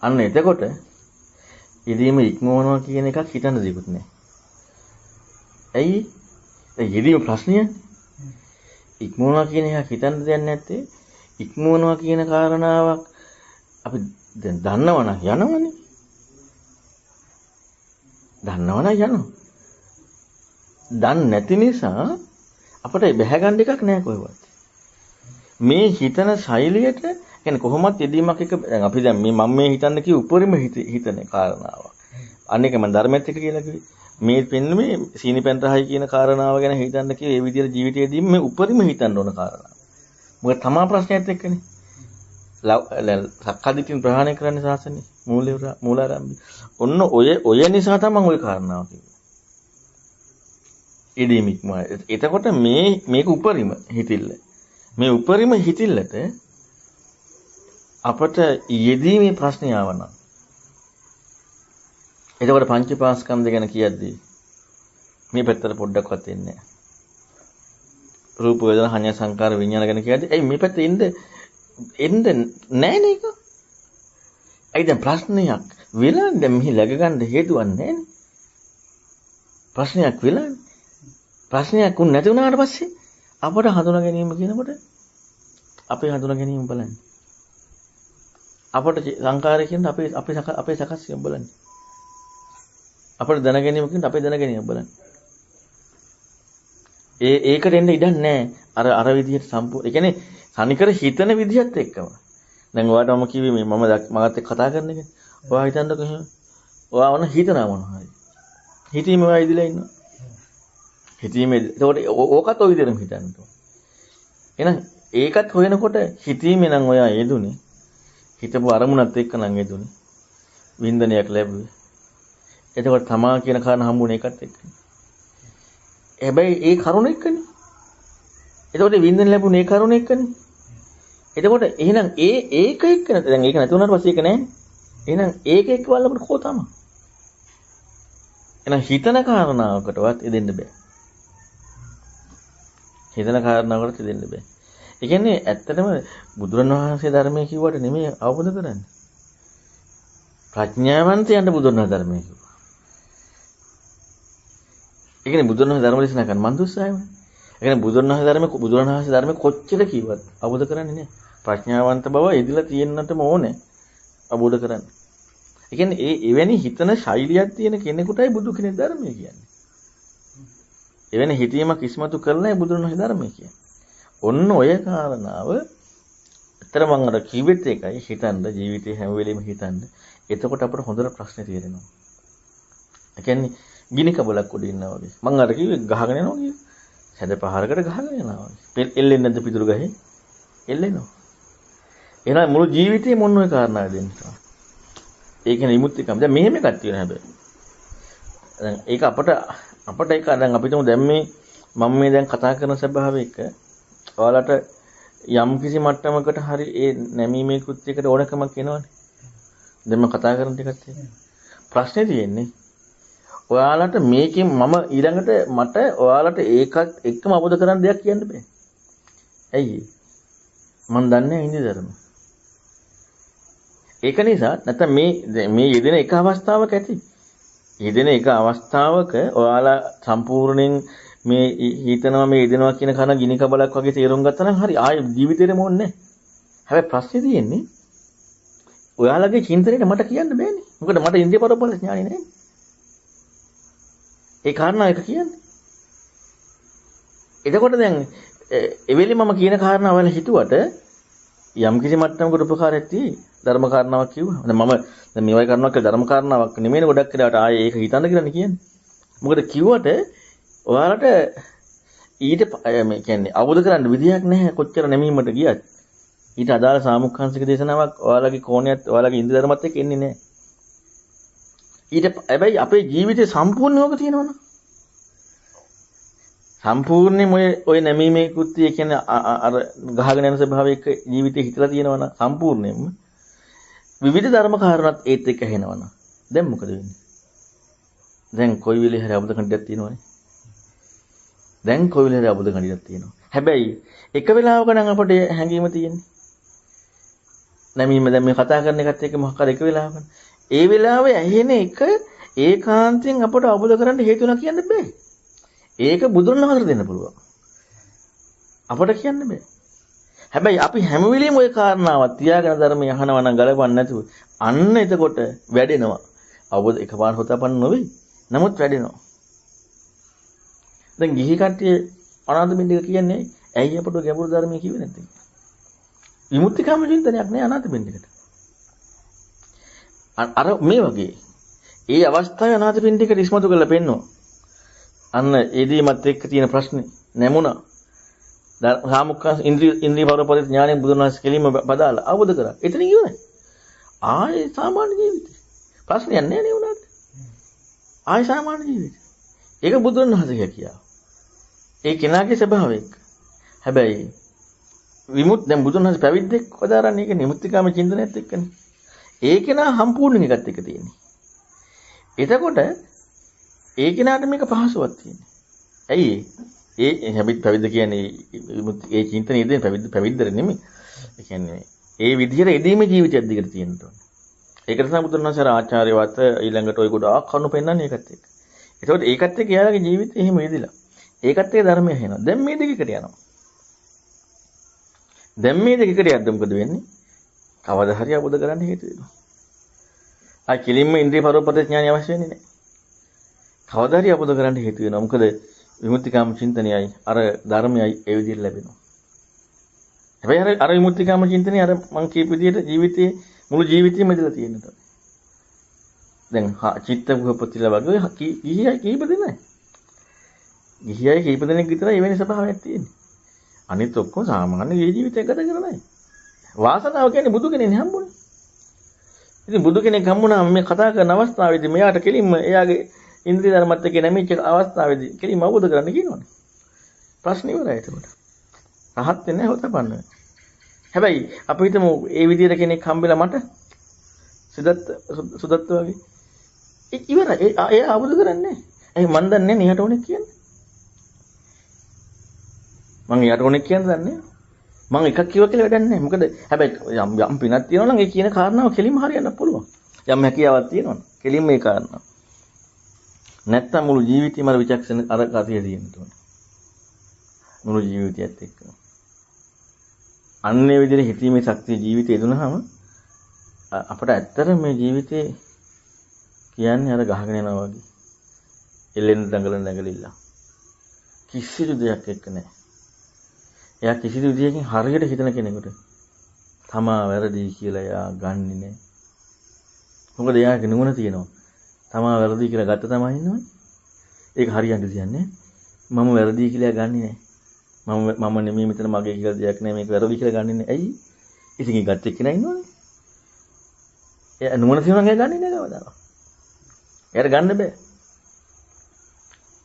අන්න එතකොට යෙදීම ඉක්මවනවා කියන එකක් හිතන්න දෙයක් නැහැ. ඇයි? යෙදීම ප්‍රශ්නය ඉක්මවනවා කියන එක හිතන්න දෙයක් නැත්තේ ඉක්මවනවා කියන කාරණාවක් අපි දැන් දන්නවනම් යනවනේ. දන්නවනම් යනවා. දන්නේ නැති නිසා අපිට බැහැ ගන්න එකක් නැහැ කොහෙවත්. මේ හිතන ශෛලියට කියන්නේ කොහොමත් යෙදීමක් එක දැන් අපි දැන් මම මේ හිතන්න කිව්ව උපරිම හිතන කාරණාවක්. අන්න ඒක මම ධර්මයත් එක කියලා කිව්වේ. මේ පෙන්නුමේ සීනි පැන් රහයි කියන කාරණාව ගැන හිතන්න කිව්වේ ඒ විදිහට ජීවිතයේදී මේ උපරිම හිතන්න ඕන කාරණාව. මොකද තමා ප්‍රශ්නයත් එක්කනේ. සක්කාදිටින් ප්‍රහාණය කරන්න සාසනේ මූලාරම්භය. ඔන්න ඔය නිසා තමයි ওই කාරණාව කිව්වේ. යෙදීමික්ම. එතකොට මේක උපරිම හිතිල්ල. මේ උපරිම හිතිල්ලට අපට යෙදීමේ ප්‍රශ්නය ආවනම් එතකොට පංචපාස්කන්ධ ගැන කියද්දී මේ පැත්තට පොඩ්ඩක්වත් එන්නේ නැහැ. රූප වේදනා සංඥා සංකාර විඥාන ගැන කියද්දී ඇයි මේ පැත්තේ එන්න නැහැ නේක? ඇයි දැන් ප්‍රශ්නයක් වෙලා දැන් මෙහි läග ගන්න හේතුවක් නැහැ නේ. ප්‍රශ්නයක් වෙලානේ. ප්‍රශ්නයක් උන් නැති වුණාට පස්සේ අපට හඳුනා ගැනීම කියනකොට අපේ හඳුනා ගැනීම බලන්න. අපට සංකාරය කියන්නේ අපේ සකස් වීම බලන්න. අපට දැන ගැනීම කියන්නේ අපේ දැන ගැනීම බලන්න. ඒකට එන්න ඉඩක් නැහැ. අර විදිහට සම්පූර්ණ. ඒ කියන්නේ සනිකර හිතන විදිහත් එක්කම. දැන් ඔයාලට මම කිව්වේ මේ මමත් එක්ක කතා කරන එක. ඔයා හිතන්නකො එහෙම. ඔයා වුණ හිතනවා මොනවා හරි. හිතීම ඔයා ඉදිලා ඉන්නවා. හිතීමේ ඒකට ඕකත් ඔය විදිහටම හිතන්න ඕන. එහෙනම් ඒකත් හොයනකොට හිතීමේ නම් ඔයා යෙදුනේ. හිතපු අරමුණත් එක්ක නම් යෙදුනේ. වින්දනයක් ලැබුවේ. එතකොට තමා කියන කාරණා හම්බුනේ ඒකත් එක්ක. හැබැයි ඒ කරුණ එක්කනේ. එතකොට වින්දන ලැබුණේ ඒ කරුණ එක්කනේ. එතකොට එහෙනම් ඒක එක්ක නැත්නම් දැන් ඒක නැති වුණාට පස්සේ ඒක නැහැ. එහෙනම් ඒක එක්ක බලනකොට කොහොම තමයි? එහෙනම් හිතන කාරණාවකටවත් එදෙන්න බෑ. හිතන කාරණාවකට දෙන්න බෑ. ඒ කියන්නේ ඇත්තටම බුදුරණවහන්සේ ධර්මයේ කිව්වට නෙමෙයි අවබෝධ කරන්නේ. ප්‍රඥාවන්තයන්ට බුදුරණවහන්සේ ධර්මයේ කිව්වා. ඒ කියන්නේ බුදුරණවහන්සේ ධර්ම දේශනා කරන මන්දුස්සායමනේ. ඒ කියන්නේ බුදුරණවහන්සේ ධර්මයේ කොච්චර කිව්වත් අවබෝධ කරන්නේ නැහැ. ප්‍රඥාවන්ත බව එදිලා තියෙන්නටම ඕනේ අවබෝධ කරන්න. ඒ කියන්නේ එවැනි හිතන ශෛලියක් තියෙන කෙනෙකුටයි බුදු කෙනෙක් ධර්මයේ කියන්නේ. එවැනි හිතීමක් ඉස්මතු කරලායි බුදුරණවහන්සේ ධර්මයේ කියන්නේ. ඔන්න ඔය කාරණාව ඇත්තට මම අර කිව්වෙත් එකයි හිතන්න ජීවිතේ හැම වෙලෙම හිතන්න. එතකොට අපට හොඳට ප්‍රශ්නේ තේරෙනවා. ඒ කියන්නේ ගිනි කබලක් උඩ ඉන්නවා වගේ. මම අර කිව්වේ ගහගෙන යනවා කිව්වේ. සැද පහරකට ගහගෙන යනවා වගේ. එල්ලෙන්නේ නැද්ද පිටුරු ගහේ? එල්ලෙනවා. එහෙනම් මුළු ජීවිතේ මොන ඔය කාරණාව දෙන්නවා. ඒ කියන්නේ විමුක්තිකම්. දැන් මෙහෙම එකක් තියෙනවා හැබැයි. දැන් ඒක අපට ඒක දැන් අපිටම දැන් මම මේ දැන් කතා කරන ස්වභාවය එක ඔයාලට යම් කිසි මට්ටමකට හරි ඒ නැමීමේ කෘත්‍යයකට ඕනකමක් එනවනේ. දැන් මම කතා කරන ටිකත් ප්‍රශ්නේ තියෙන්නේ ඔයාලට මේකෙන් මම ඊළඟට මට ඔයාලට ඒකත් එක්කම අවබෝධ කරගන්න දෙයක් කියන්න බෑ. ඇයි? මම දන්නේ ඉන්දිය ධර්ම. ඒක නිසා නැත්නම් මේ යෙදෙන එක අවස්ථාවක ඇති. යෙදෙන එක අවස්ථාවක ඔයාලා සම්පූර්ණයෙන් මේ හිතනවා මේ යෙදෙනවා කියන කන ගිනි කබලක් වගේ තේරුම් ගත්තා නම් හරි ආයෙ ජීවිතේම ඕනේ නැහැ. හැබැයි ප්‍රශ්නේ තියෙන්නේ ඔයාලගේ චින්තනයට මට කියන්න බෑනේ. මොකද මට ඉන්දිය පරපල ඥානෙ නැහැ. ඒ කාරණා එක කියන්නේ. එතකොට දැන් එවෙලේ මම කියන කාරණා ඔයාලා හිතුවට යම් කිසි මට්ටමකට උපකාරයක් තියෙයි. ධර්ම කාරණාවක් කිව්වා. දැන් මම දැන් මේ වගේ කරනවා කියලා ධර්ම කාරණාවක් නෙමෙයිනේ ගොඩක් වෙලාවට ආයේ ඒක හිතන්න කියලානේ කියන්නේ. මොකද කිව්වට ඔයාලට ඊට මේ කියන්නේ අවබෝධ කරගන්න විදියක් නැහැ කොච්චර නැමීමට ගියත්. ඊට අදාළ සාමුක්ඛංශික දේශනාවක් ඔයාලගේ කෝණයත් ඔයාලගේ ඉන්ද්‍රිය ධර්මත් එක්ක එන්නේ නැහැ. ඊට හැබැයි අපේ ජීවිතේ සම්පූර්ණවක තියෙනවනේ. සම්පූර්ණයෙන්ම ඔය නැමීමේ කෘත්‍යය කියන්නේ අර ගහගෙන යන ස්වභාවයක ජීවිතේ හිතලා තියෙනවනේ සම්පූර්ණයෙන්ම. විවිධ ධර්ම කාරණාත් ඒත් එක්ක ඇහෙනවනේ. දැන් මොකද වෙන්නේ? දැන් කොයි වෙලේ හරි අවබෝධ කරගන්නක් තියෙනවනේ. දැන් කොයි වෙලේ හරි අවබෝධ කරගන්නක් තියෙනවා. හැබැයි එක වෙලාවක නම් අපිට හැඟීම තියෙන්නේ. නැමීම දැන් මේ කතා කරන එකත් එක්ක මොකක් හරි එක වෙලාවක. ඒ වෙලාවේ ඇහෙන එක ඒකාන්තයෙන් අපට අවබෝධ කරගන්න හේතු වෙනවා කියන්න බෑ. ඒක බුදුරණවහන්සේ දෙන්න පුළුවන්. අපට කියන්න බෑ. හැබැයි අපි හැම වෙලෙම ওই කාරණාවක් තියාගෙන ධර්මය අහනවා නම් ගලපන්නේ නැතුව අන්න එතකොට වැඩෙනවා. අවබෝධ එකපාර හොතපන්න නොවේ. නමුත් වැඩෙනවා. දැන් ගිහි කට්ටිය අනාථ බින්දික කියන්නේ ඇයි අපට ගැඹුරු ධර්මයේ කිව්වේ නැත්තේ? විමුක්තිකාම චින්තනයක් නෑ අනාථ පින්ඩිකට. අර මේ වගේ ඒ අවස්ථාවේ අනාථ පින්ඩිකට ඉස්මතු කරලා පෙන්නනවා. අන්න ඒදීමත් එක්ක තියෙන ප්‍රශ්නේ නැමුණා. සාමුක්ඛ ඉන්ද්‍රිය පරපරිත ඥාණය බුදුන් වහන්සේ කෙලින්ම බදාලා අවබෝධ කරා. එතන ඉවරයි. ආයේ සාමාන්‍ය ජීවිතේ. ප්‍රශ්නයක් නෑ නේ උනාට. ආයේ සාමාන්‍ය ජීවිතේ. ඒක බුදුන් වහන්සේ කියා. ඒ කෙනාගේ ස්වභාවයක්. හැබැයි දැන් බුදුන් වහන්සේ පැවිද්දෙක් වදාරන්නේ ඒක නිමුත්තිකාම චින්තනයත් එක්කනේ. ඒ කෙනා සම්පූර්ණ එකත් එක්ක තියෙන්නේ. එතකොට ඒ කෙනාට මේක පහසුවක් තියෙන්නේ. ඇයි ඒ හැබැයි පැවිද්ද කියන්නේ ඒ චින්තනයේ දෙන පැවිද්දර නෙමෙයි. ඒ කියන්නේ ඒ විදිහට එදීමේ ජීවිතයක් දිගට තියෙන්න ඕනේ. ඒකට තමයි බුදුන් වහන්සේ ආචාර්යවත් ඊළඟට ඔය ගොඩාක් කරුණු පෙන්නන්නේ ඒකත් එක්ක. ඒකෝට ඒකත් එක්ක එයාලගේ ජීවිතේ එහෙම යෙදිලා. ඒකත් එක්ක ධර්මය ඇහෙනවා. දැන් මේ දෙකකට යනවා. දැන් මේ දෙකකට යද්දී මොකද වෙන්නේ? කවදා හරි අවබෝධ කරගන්න හේතු වෙනවා. ආ කිලින්ම ඉන්ද්‍රිය පරෝපත ඥානය අවශ්‍ය වෙන්නේ නැහැ. කවදා හරි අවබෝධ කරගන්න හේතු වෙනවා. මොකද විමුක්තිකාම චින්තනයයි අර ධර්මයයි ඒ විදිහට ලැබෙනවා. හැබැයි අර විමුක්තිකාම චින්තනය අර මං කියපු විදිහට ජීවිතේ මුළු ජීවිතේම ඉඳලා තියෙනවා. දැන් චිත්ත භූපතිලා වගේ ගිහියයි කීප දෙනයි. ගිහියයි කීප දෙනෙක් විතරයි එවැනි ස්වභාවයක් තියෙන්නේ. අනිත් ඔක්කොම සාමාන්‍ය ජීවිතයක් ගත කරනයි. වාසනාව කියන්නේ බුදු කෙනෙක් හම්බුනේ. ඉතින් බුදු කෙනෙක් හම්බුනාම මේ කතා කරන අවස්ථාවේදී මෙයාට කෙලින්ම එයාගේ ඉන්ද්‍රිය ධර්මත් එක්ක නැමිච්ච අවස්ථාවේදී කෙලින්ම අවබෝධ කරගන්න කියනවනේ. ප්‍රශ්න ඉවරයි එතකොට. රහත් වෙන්නේ නැහැ හොතපන්න. හැබැයි අපි හිතමු ඒ විදිහට කෙනෙක් හම්බෙලා මට සුදත්ත වගේ. ඉවරයි. එයා අවබෝධ කරන්නේ නැහැ. ඒ මන් දන්නේ නැහැ නිහට ඕනේ කියන්නේ. මං යට ඕනේ කියන්නේ දන්නේ මං එකක් කිව්වා කියලා වැඩක් නැහැ. මොකද හැබැයි යම් පිනක් තියෙනවා නම් ඒ කියන කාරණාව කෙලින්ම හරියන්න පුළුවන්. යම් හැකියාවක් තියෙනවා නම් කෙලින්ම ඒ කාරණාව. නැත්තම් මුළු ජීවිතේම අර විචක්ෂණ අර කතිය තියෙන්න ඕනේ. මුළු ජීවිතයත් එක්ක. අන්නේ විදිහට හිතීමේ ශක්තිය ජීවිතේ දුනහම අපට ඇත්තට මේ ජීවිතේ කියන්නේ අර ගහගෙන යනවා වගේ. එල්ලෙන් දඟලන කිසිදු දෙයක් එක්ක නැහැ. එයා කිසිදු විදියකින් හරියට හිතන කෙනෙකුට තමා වැරදි කියලා එයා ගන්නෙ නෑ. මොකද එයාගේ නුවණ තියෙනවා. තමා වැරදි කියලා ගත්ත තමයි ඉන්නවනේ. ඒක හරියට කියන්නේ මම වැරදි කියලා ගන්නෙ නෑ. මම නෙමෙයි මෙතන මගේ කියලා දෙයක් නෑ මේක වැරදි කියලා ගන්නෙ නෑ. ඇයි? ඉතින් ඒ ගත්ත එක්කෙනා ඉන්නවනේ. එයා නුවණ තියෙනවා නම් එයා ගන්නෙ නෑ කවදාවත්. එයාට ගන්න බෑ.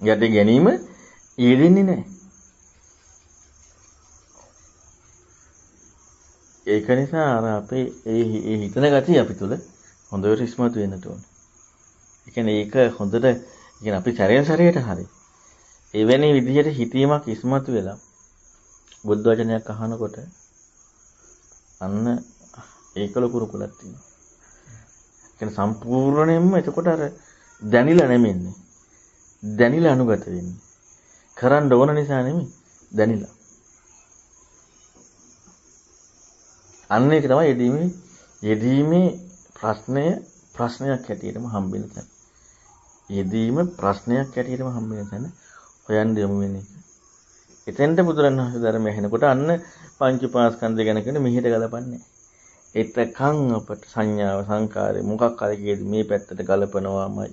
එයාට ගැනීම යෙදෙන්නේ නෑ. ඒක නිසා අර අපේ ඒ හිතන ගතිය අපි තුල හොඳට ඉස්මතු වෙන්න ඕනේ. ඒ කියන්නේ ඒක හොඳට කියන්නේ අපි ශරීරයට හරි. එවැනි විදිහට හිතීමක් ඉස්මතු වෙලා බුද්ධ වචනයක් අහනකොට අන්න ඒක ලොකු රුකුලක් තියෙනවා. ඒ කියන්නේ සම්පූර්ණයෙන්ම එතකොට අර දැනිලා නෙමෙන්නේ. දැනිලා අනුගත වෙන්නේ. කරන්න ඕන නිසා නෙමෙයි දැනිලා. අන්න ඒක තමයි යෙදීමේ ප්‍රශ්නයක් හැටියටම හම්බෙන තැන. යෙදීම ප්‍රශ්නයක් හැටියටම හම්බෙන තැන හොයන්න යමු වෙන්නේ. එතෙන්ට බුදුරණවහන්සේ ධර්මය ඇහෙනකොට අන්න පංච උපාස්කන්ධය ගැන කියන මිහිට ගලපන්නේ. එතකන් අපට සංඥාව සංකාරය මොකක් හරි කියේදී මේ පැත්තට ගලපනවාමයි.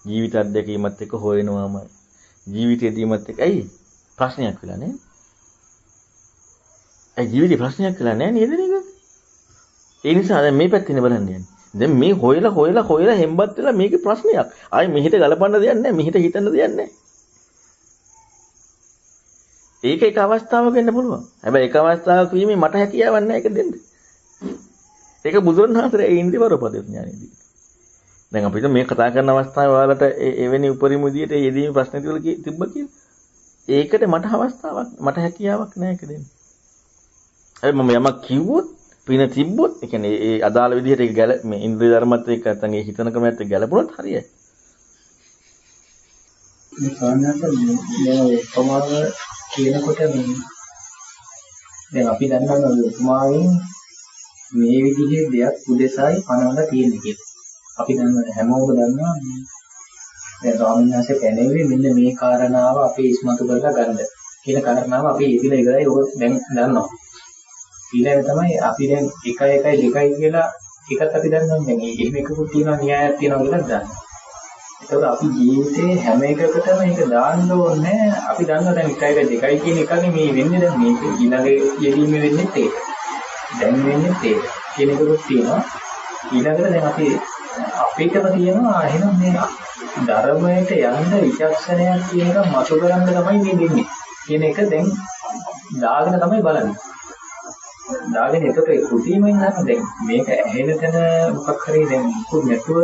ජීවිත අත්දැකීමත් එක්ක හොයනවාමයි. ජීවිතයේදීමත් එක්ක ඇයි ප්‍රශ්නයක් වෙලා නේ? ඒ ජීවිතේ ප්‍රශ්නයක් කියලා නෑ නේද නේද? ඒ නිසා දැන් මේ පැත්තේ බලන්න යන්නේ. දැන් මේ හොයලා හෙම්බත් වෙලා මේකේ ප්‍රශ්නයක්. ආයි මෙහෙට ගලපන්න දෙයක් නෑ. මෙහෙට හිතන්න දෙයක් නෑ. ඒක එක අවස්ථාවක වෙන්න පුළුවන්. හැබැයි එක අවස්ථාවක වීමේ මට හැකියාවක් නෑ ඒක දෙන්න. ඒක බුදුරණවහන්සේ ඒ ඉන්ද්‍රියවරපදේ ඥානෙදී. දැන් අපිට මේ කතා කරන අවස්ථාවේ ඔයාලට එවැනි උපරිම විදියට යෙදීමේ ප්‍රශ්න තිබ්බ කියලා. ඒකට මට හැකියාවක් නෑ ඒක දෙන්න. මම යමක් කිව්වොත් පින තිබ්බොත් ඒ කියන්නේ ඒ අදාළ විදිහට ඒක මේ ඉන්ද්‍රිය ධර්මත් එක්ක නැත්නම් ඒ හිතන ක්‍රමයත් එක්ක ගැලපුණොත් හරියයි. මේ සාමාන්‍යයෙන් මේ උපමාව කියනකොට දැන් අපි දන්නවා උපමාවෙන් මේ විදිහේ දෙයක් උදෙසායි පනවලා තියෙන්නේ කියලා. අපි දන්නවා හැමෝම දන්නවා දැන් ස්වාමීන් වහන්සේ පැනෙන්නේ මෙන්න මේ කාරණාව අපි ඉස්මතු කරලා ගන්න කියන කාරණාව අපි ඉතිලා ඉවරයි ඔය දැන් දන්නවා. ඊළඟ තමයි අපි දැන් 1 1 2 කියලා එකත් අපි දන්නවා දැන් එහෙම එකකුත් තියෙනවා න්‍යායක් තියෙනවා කියලා දන්නවා. ඒතකොට අපි ජීවිතේ හැම එකකටම ඒක දාන්න ඕනේ. අපි දන්නවා දැන් 1 1 2 කියන එකනේ මේ වෙන්නේ දැන් මේක ඊළඟ යෙදීම වෙන්නේ ඒක. දැන් වෙන්නේ ඒක. කියන එකකුත් තියෙනවා. ඊළඟට දැන් අපි අපිටම තියෙනවා එහෙනම් මේ ධර්මයට යන්න විචක්ෂණයක් කියන එක මතු කරන්න තමයි මේ දෙන්නේ. කියන එක දැන් දාගෙන තමයි බලන්නේ. දාගෙන එතකොට කුටීමෙන් නම් දැන් මේක ඇහෙන තැන මොකක් හරි දැන් මුකුත් නැතුව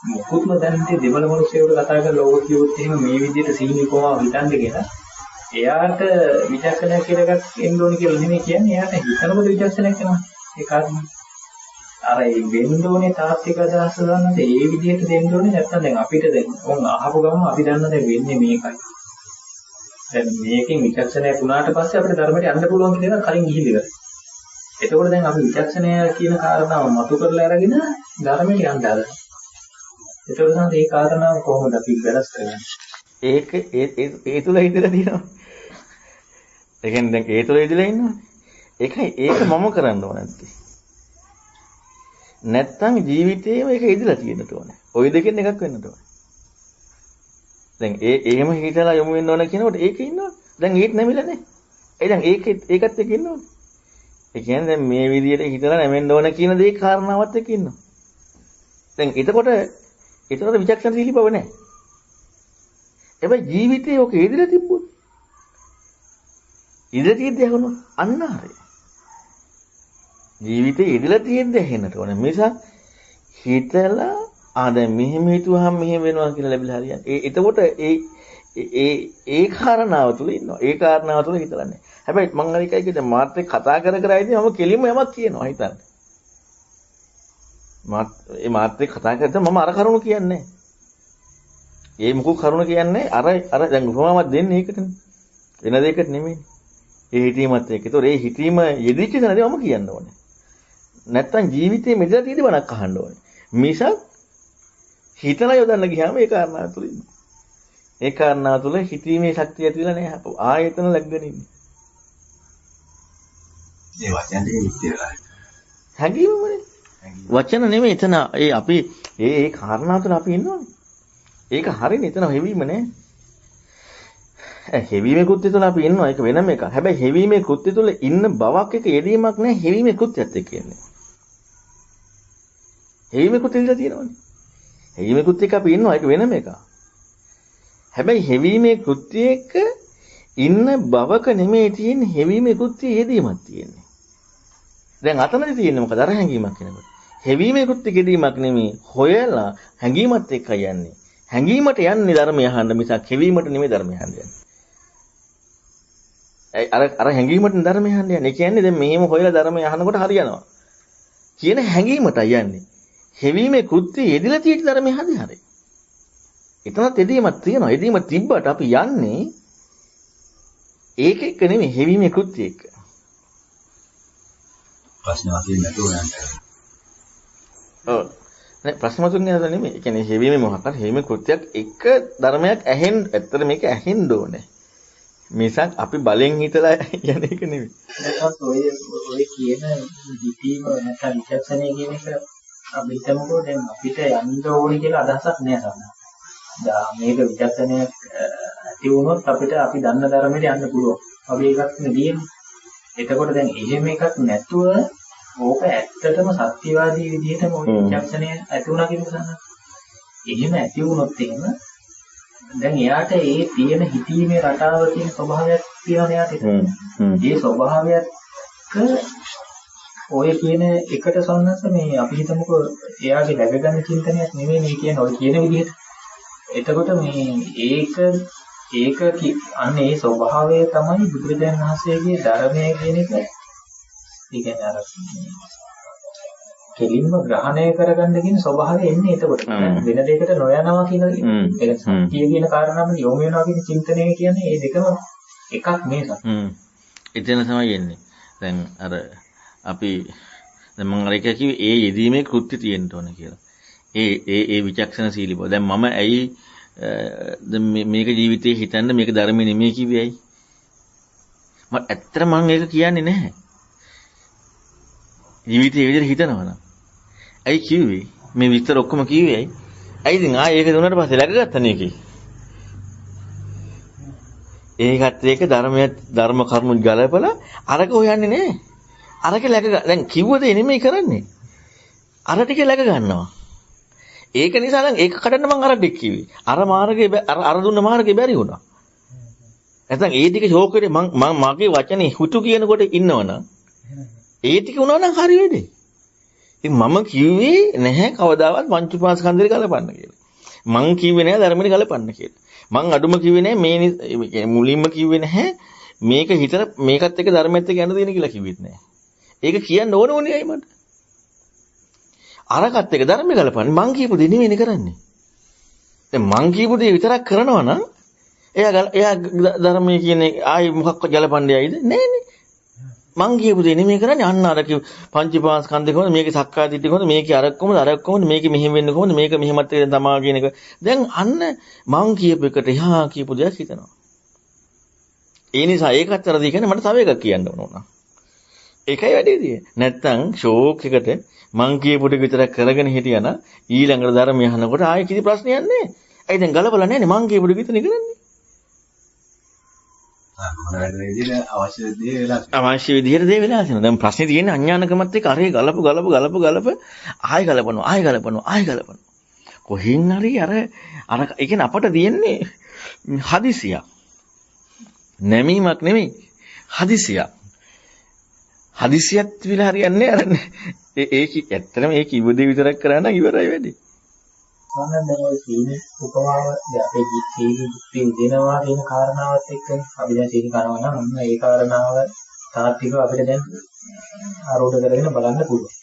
මුකුත්ම දැනන්නේ දෙමළ මිනිස්සුන්ට කතා කරලා ඕක කිව්වොත් එහෙම මේ විදිහට සීනිකෝම හිතන්නගෙන එයාට විචක්ෂණයක් කියලා එකක් එන්න ඕනේ කියලා නෙමෙයි කියන්නේ. එයාට හිතනකොට විචක්ෂණයක් එනවා. ඒකත් අර ඒ වෙන්න ඕනේ තාත්වික අදහස ගන්නද ඒ විදිහට දෙන්න ඕනේ නැත්නම් දැන් අපිට දැන් ඕන් අහපු ගමන් අපි දන්න දැන් වෙන්නේ මේකයි. දැන් මේකෙන් විචක්ෂණයක් වුණාට පස්සේ අපිට ධර්මයට යන්න පුළුවන් කියන එක කලින් ගිහින් ඉවරයි. එතකොට දැන් අපි විචක්ෂණය කියන කාරණාව මතු කරලා අරගෙන ධර්මයට යන්න හදනවා. එතකොට තමයි මේ කාරණාව කොහොමද අපි බැලන්ස් කරන්නේ? ඒක ඒ තුල ඉඳලා තියෙනවා. ඒ කියන්නේ දැන් ඒ තුල ඉඳලා ඉන්නවනේ. ඒකයි ඒක මම කරන්න ඕන නැත්තේ. නැත්තම් ජීවිතේම ඒක ඉඳලා තියෙන්නට ඕනේ. ওই දෙකෙන් එකක් වෙන්නට ඕනේ. දැන් එහෙම හිතලා යමු වෙන්න ඕන කියනකොට ඒකේ ඉන්නවනේ. දැන් ඒත් නැමිලා නේ. දැන් ඒකත් එක්ක ඉන්නවනේ. ඒ කියන්නේ දැන් මේ විදියට හිතලා නැමෙන්න ඕන කියන දේ කාරණාවත් එක්ක ඉන්නවා. දැන් එතකොට විචක්ෂණශීලී බව නැහැ. හැබැයි ජීවිතේ ඔක ඉදිරිය තිබ්බොත් ඉදිරිය තියෙද්දී අහනවා අන්න හරිය. ජීවිතේ ඉදිරිය තියෙද්දී ඇහෙන්නට ඕනේ. මිසක් හිතලා දැන් මෙහෙම හිතුවාම මෙහෙම වෙනවා කියලා ලැබිලා හරියන්නේ. එතකොට ඒ කාරණාව තුල ඉන්නවා. ඒ කාරණාව තුල හිතලා නැහැ. හැබැයි මම අර එකයි කිව්වේ මාත් එක්ක කතා කර ඉඳි මම කෙලින්ම යමක් කියනවා හිතන්න. මාත් එක්ක කතා කරද්දී මම අර කරුණු කියන්නේ ඒ මොකක් කරුණ කියන්නේ අර දැන් උපමාවක් දෙන්නේ ඒකටනේ. වෙන දෙයකට නෙමෙයි. ඒ හිතීමත් එක්ක. ඒතොර ඒ හිතීම යෙදිච්ච තැනදී මම කියන්න ඕනේ. නැත්තම් ජීවිතේ මෙදලා තියෙදි බණක් අහන්න ඕනේ. මිසක් හිතලා යොදන්න ගියාම ඒ කාරණාව තුල ඉන්නේ. ඒ කාරණාව තුල හිතීමේ ශක්තිය ඇතිලා නැහැ. ආයතන ලැබගෙන ඉන්නේ. ඒ වචන දෙක විස්තරලා. හැඟීමනේ. වචන නෙමෙයි එතන අපි ඒ කාරණාව තුල අපි ඉන්නෝනේ. ඒක හරිනේ එතන හෙවීම නේ. හෙවීමේ කෘත්‍ය තුල අපි ඉන්නවා ඒක වෙනම එකක්. හැබැයි හෙවීමේ කෘත්‍ය තුල ඉන්න බවක් එක යෙදීමක් නැහැ හෙවීමේ කෘත්‍යත් එක්ක කියන්නේ. හෙවීමේ කෘත්‍ය ඉඳලා තියෙනවනේ. හෙවීමේ කෘත්‍ය එක අපි ඉන්නවා ඒක වෙනම එකක්. හැබැයි හෙවීමේ කෘත්‍ය එක්ක ඉන්න බවක නෙමෙයි තියෙන්නේ හෙවීමේ කෘත්‍ය යෙදීමක් තියෙන්නේ. දැන් අතනදී තියෙන්නේ මොකද අර හැඟීමක් කෙනෙකුට. හෙවීමේ කෘත්‍ය යෙදීමක් නෙමෙයි හොයලා හැඟීමත් එක්ක යන්නේ. හැඟීමට යන්නේ ධර්මය අහන්න මිසක් හෙවීමට නෙමෙයි ධර්මය අහන්න යන්නේ. අර හැඟීමට ධර්මය අහන්න යන්නේ. ඒ කියන්නේ දැන් මෙහෙම හොයලා ධර්මය අහනකොට හරියනවා. කියන හැඟීමටයි යන්නේ. හෙවීමේ කෘත්‍ය යෙදিলা තියෙච්ච ධර්මය හරි. එතනත් යෙදීමක් තියෙනවා. යෙදීම තිබ්බට අපි යන්නේ ඒක එක්ක නෙමෙයි හෙවීමේ කෘත්‍ය එක්ක. ප්‍රශ්න වශයෙන් නැතුව යන්න. ඔව්. නෑ ප්‍රශ්න වතුන් නේද නෙමෙයි. ඒ කියන්නේ හෙවීමේ මොකක්ද හෙවීමේ කෘත්‍යයක් එක ධර්මයක් ඇත්තට මේක ඇහෙන්න ඕනේ. මිසක් අපි බලෙන් හිතලා යන එක නෙමෙයි. නැත්නම් ඔය කියන හිතීම නැත්නම් විචක්ෂණය කියන එක අපි හිතමුකෝ දැන් අපිට යන්න ඕනේ කියලා අදහසක් නෑ සම්මත. දැන් මේක විචක්ෂණයක් ඇති වුණොත් අපිට අපි දන්න ධර්මයට යන්න පුළුවන්. අපි ඒකත් නෙදීන්නේ. එතකොට දැන් එහෙම එකක් නැතුව ඕක ඇත්තටම සත්‍යවාදී විදිහටම ওই විචක්ෂණය ඇති වුණා කියන එක. එහෙම ඇති වුණොත් එහෙම දැන් එයාට ඒ තියෙන හිතීමේ රටාව තියෙන ස්වභාවයක් තියෙනවා එයාට. ඒ ස්වභාවයක් ඔය කියන එකට සම්නස මේ අපි හිතමුකෝ එයාගේ läගගන්න චින්තනයක් නෙමෙයි මේ කියන ඔය කියන විදිහට. එතකොට මේ ඒක අන්න ඒ ස්වභාවය තමයි බුදුරජාණන් වහන්සේගේ ධර්මය කියන එක. ඒ කියන්නේ අර කෙලින්ම ග්‍රහණය කරගන්න කියන ස්වභාවය එන්නේ එතකොට. වෙන දෙයකට නොයනවා කියන එක සත්‍ය කියන කාරණාවම යොමු වෙනවා කියන චින්තනය කියන්නේ මේ දෙකම එකක් මේ සත්‍ය. එතන තමයි එන්නේ. දැන් අර අපි දැන් මම අර එක කිව්වේ ඒ යෙදීමේ කෘත්‍ය තියෙන්න ඕන කියලා. ඒ විචක්ෂණශීලී බව. දැන් මම ඇයි මේක ජීවිතේ හිතන්න මේක ධර්මෙ නෙමෙයි කිව්වේ ඇයි? මම ඇත්තට මම ඒක කියන්නේ නැහැ. ජීවිතේ විදිහට හිතනවා නම්. ඇයි කිව්වේ? මේ විස්තර ඔක්කොම කිව්වේ ඇයි? ඇයි ඉතින් ඒක දුන්නාට පස්සේ läගගත්තනේ කි. ඒකත් ඒක ධර්ම කරුණු ගලපලා අරක හොයන්නේ නැහැ. අරක දැන් කිව්වද නෙමෙයි කරන්නේ. අර ටික läග ගන්නවා. ඒක නිසා නම් ඒක කඩන්න මං අර ටික කිව්වේ. අර මාර්ගේ අර දුන්න මාර්ගේ බැරි වුණා. නැත්නම් ඒ ටික ෂෝක් වෙන්නේ මං මගේ වචනේ හුතු කියනකොට ඉන්නවනම් ඒ ටික වුණා නම් හරි වෙන්නේ. ඉතින් මම කිව්වේ නැහැ කවදාවත් පංච උපාස්කන්ධය ගලපන්න කියලා. මං කිව්වේ නැහැ ධර්මෙට ගලපන්න කියලා. මං අඩුම කිව්වේ නැහැ මේ මුලින්ම කිව්වේ නැහැ මේක හිතර මේකත් එක්ක ධර්මයත් එක්ක යන්න දෙන්න කියලා කිව්වෙත් නැහැ. ඒක කියන්න ඕනේ අය මට. අරකට එක ධර්මෙ ගලපන්නේ මං කියපු දේ නෙවෙයි කරන්නේ. දැන් මං කියපු දේ විතරක් කරනවා නම් එයා ධර්මයේ කියන්නේ ආයි මොකක්ද ගලපන්නේ ආයිද? නෑනේ. මං කියපු දේ නෙමෙයි කරන්නේ අන්න අර පංචපාස්කන්ධේ කොහොමද මේකේ සක්කාය දිට්ඨිය කොහොමද මේකේ අරක් කොහොමද මේකේ මෙහෙම වෙන්නේ කොහොමද මේක මෙහෙමත් වෙන තමා කියන එක. දැන් අන්න මං කියපු එකට එහා කියපු දෙයක් හිතනවා. ඒ නිසා ඒකත් අර දී කියන්නේ මට තව එකක් කියන්න ඕන උනා. ඒකයි වැඩේ තියෙන්නේ. නැත්තම් ෂෝක් එකට මං කියපු ටික විතරක් කරගෙන හිටියනම් ඊළඟට ධර්මය අහනකොට ආයෙ කිසි ප්‍රශ්නයක් නැහැ. ඇයි දැන් ගලපලා නැන්නේ මං කියපු ටික විතරනේ කරන්නේ. අවශ්‍ය විදිහට දේ වෙලා තියෙනවා. දැන් ප්‍රශ්නේ තියෙන්නේ අඥානකමත් එක්ක අරේ ගලප ආයෙ ගලපනවා. කොහෙන් හරි අර ඒ කියන්නේ අපට තියෙන්නේ හදිසියක්. නැමීමක් නෙමෙයි. හදිසියක්. හදිසියත් විලා හරියන්නේ අර ඒක ඇත්තටම ඒ කිව්ව දේ විතරක් කරා නම් ඉවරයි වැඩේ. මොනවාද දැන් ඔය සීනි උපමාව අපේ ජීවිතේ දෙනවා කියන කාරණාවත් එක්ක අපි දැන් සීනි කරනවා නම් අන්න ඒ කාරණාව තාත්විකව අපිට දැන් ආරෝධ කරගෙන බලන්න පුළුවන්.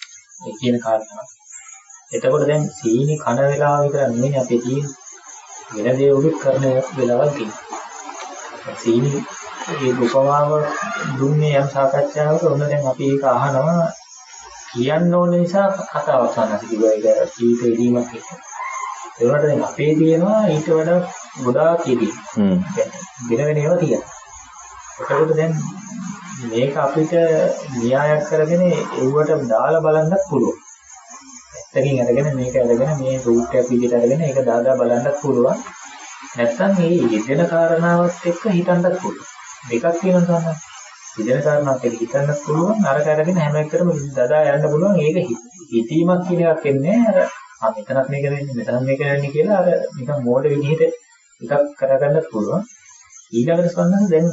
ඒ කියන කාරණාව. එතකොට දැන් සීනි කන වෙලාව විතර නෙමෙයි අපේ තියෙන්නේ වෙන දේ උඩ කරන වෙලාවක් තියෙනවා. සීනි ඒ උපමාව දුන්නේ යම් සාකච්ඡාවක ඔන්න දැන් අපි ඒක අහනවා කියන්න ඕන නිසා කතාවක් ගන්න කිව්වා ඒක ජීවිතේ දීමක් එක්ක. ඒකට දැන් අපේ තියෙනවා ඊට වඩා ගොඩාක් ඉදී. වෙන ඒවා තියෙනවා. ඒකට දැන් මේක අපිට න්‍යායක් කරගෙන ඒවට දාලා බලන්නත් පුළුවන්. ඇත්තකින් අරගෙන මේක අරගෙන මේ රූට් එක විදිහට අරගෙන ඒක දාලා බලන්නත් පුළුවන්. නැත්තම් මේ යෙදෙන කාරණාවත් එක්ක හිතන්නත් පුළුවන්. දෙකක් තියෙනවා තමයි. යෙදෙන කාරණාවත් එක්ක හිතන්නත් පුළුවන්. අරක අරගෙන හැම එකටම දදා යන්න පුළුවන්. ඒක හිතීමක් කියන එකක් එන්නේ අර මෙතනත් මේක වෙන්නේ මෙතනත් මේක වෙන්නේ කියලා අර නිකන් මෝඩ විදිහට එකක් කරගන්නත් පුළුවන්. ඊළඟට සම්බන්ධ දැන්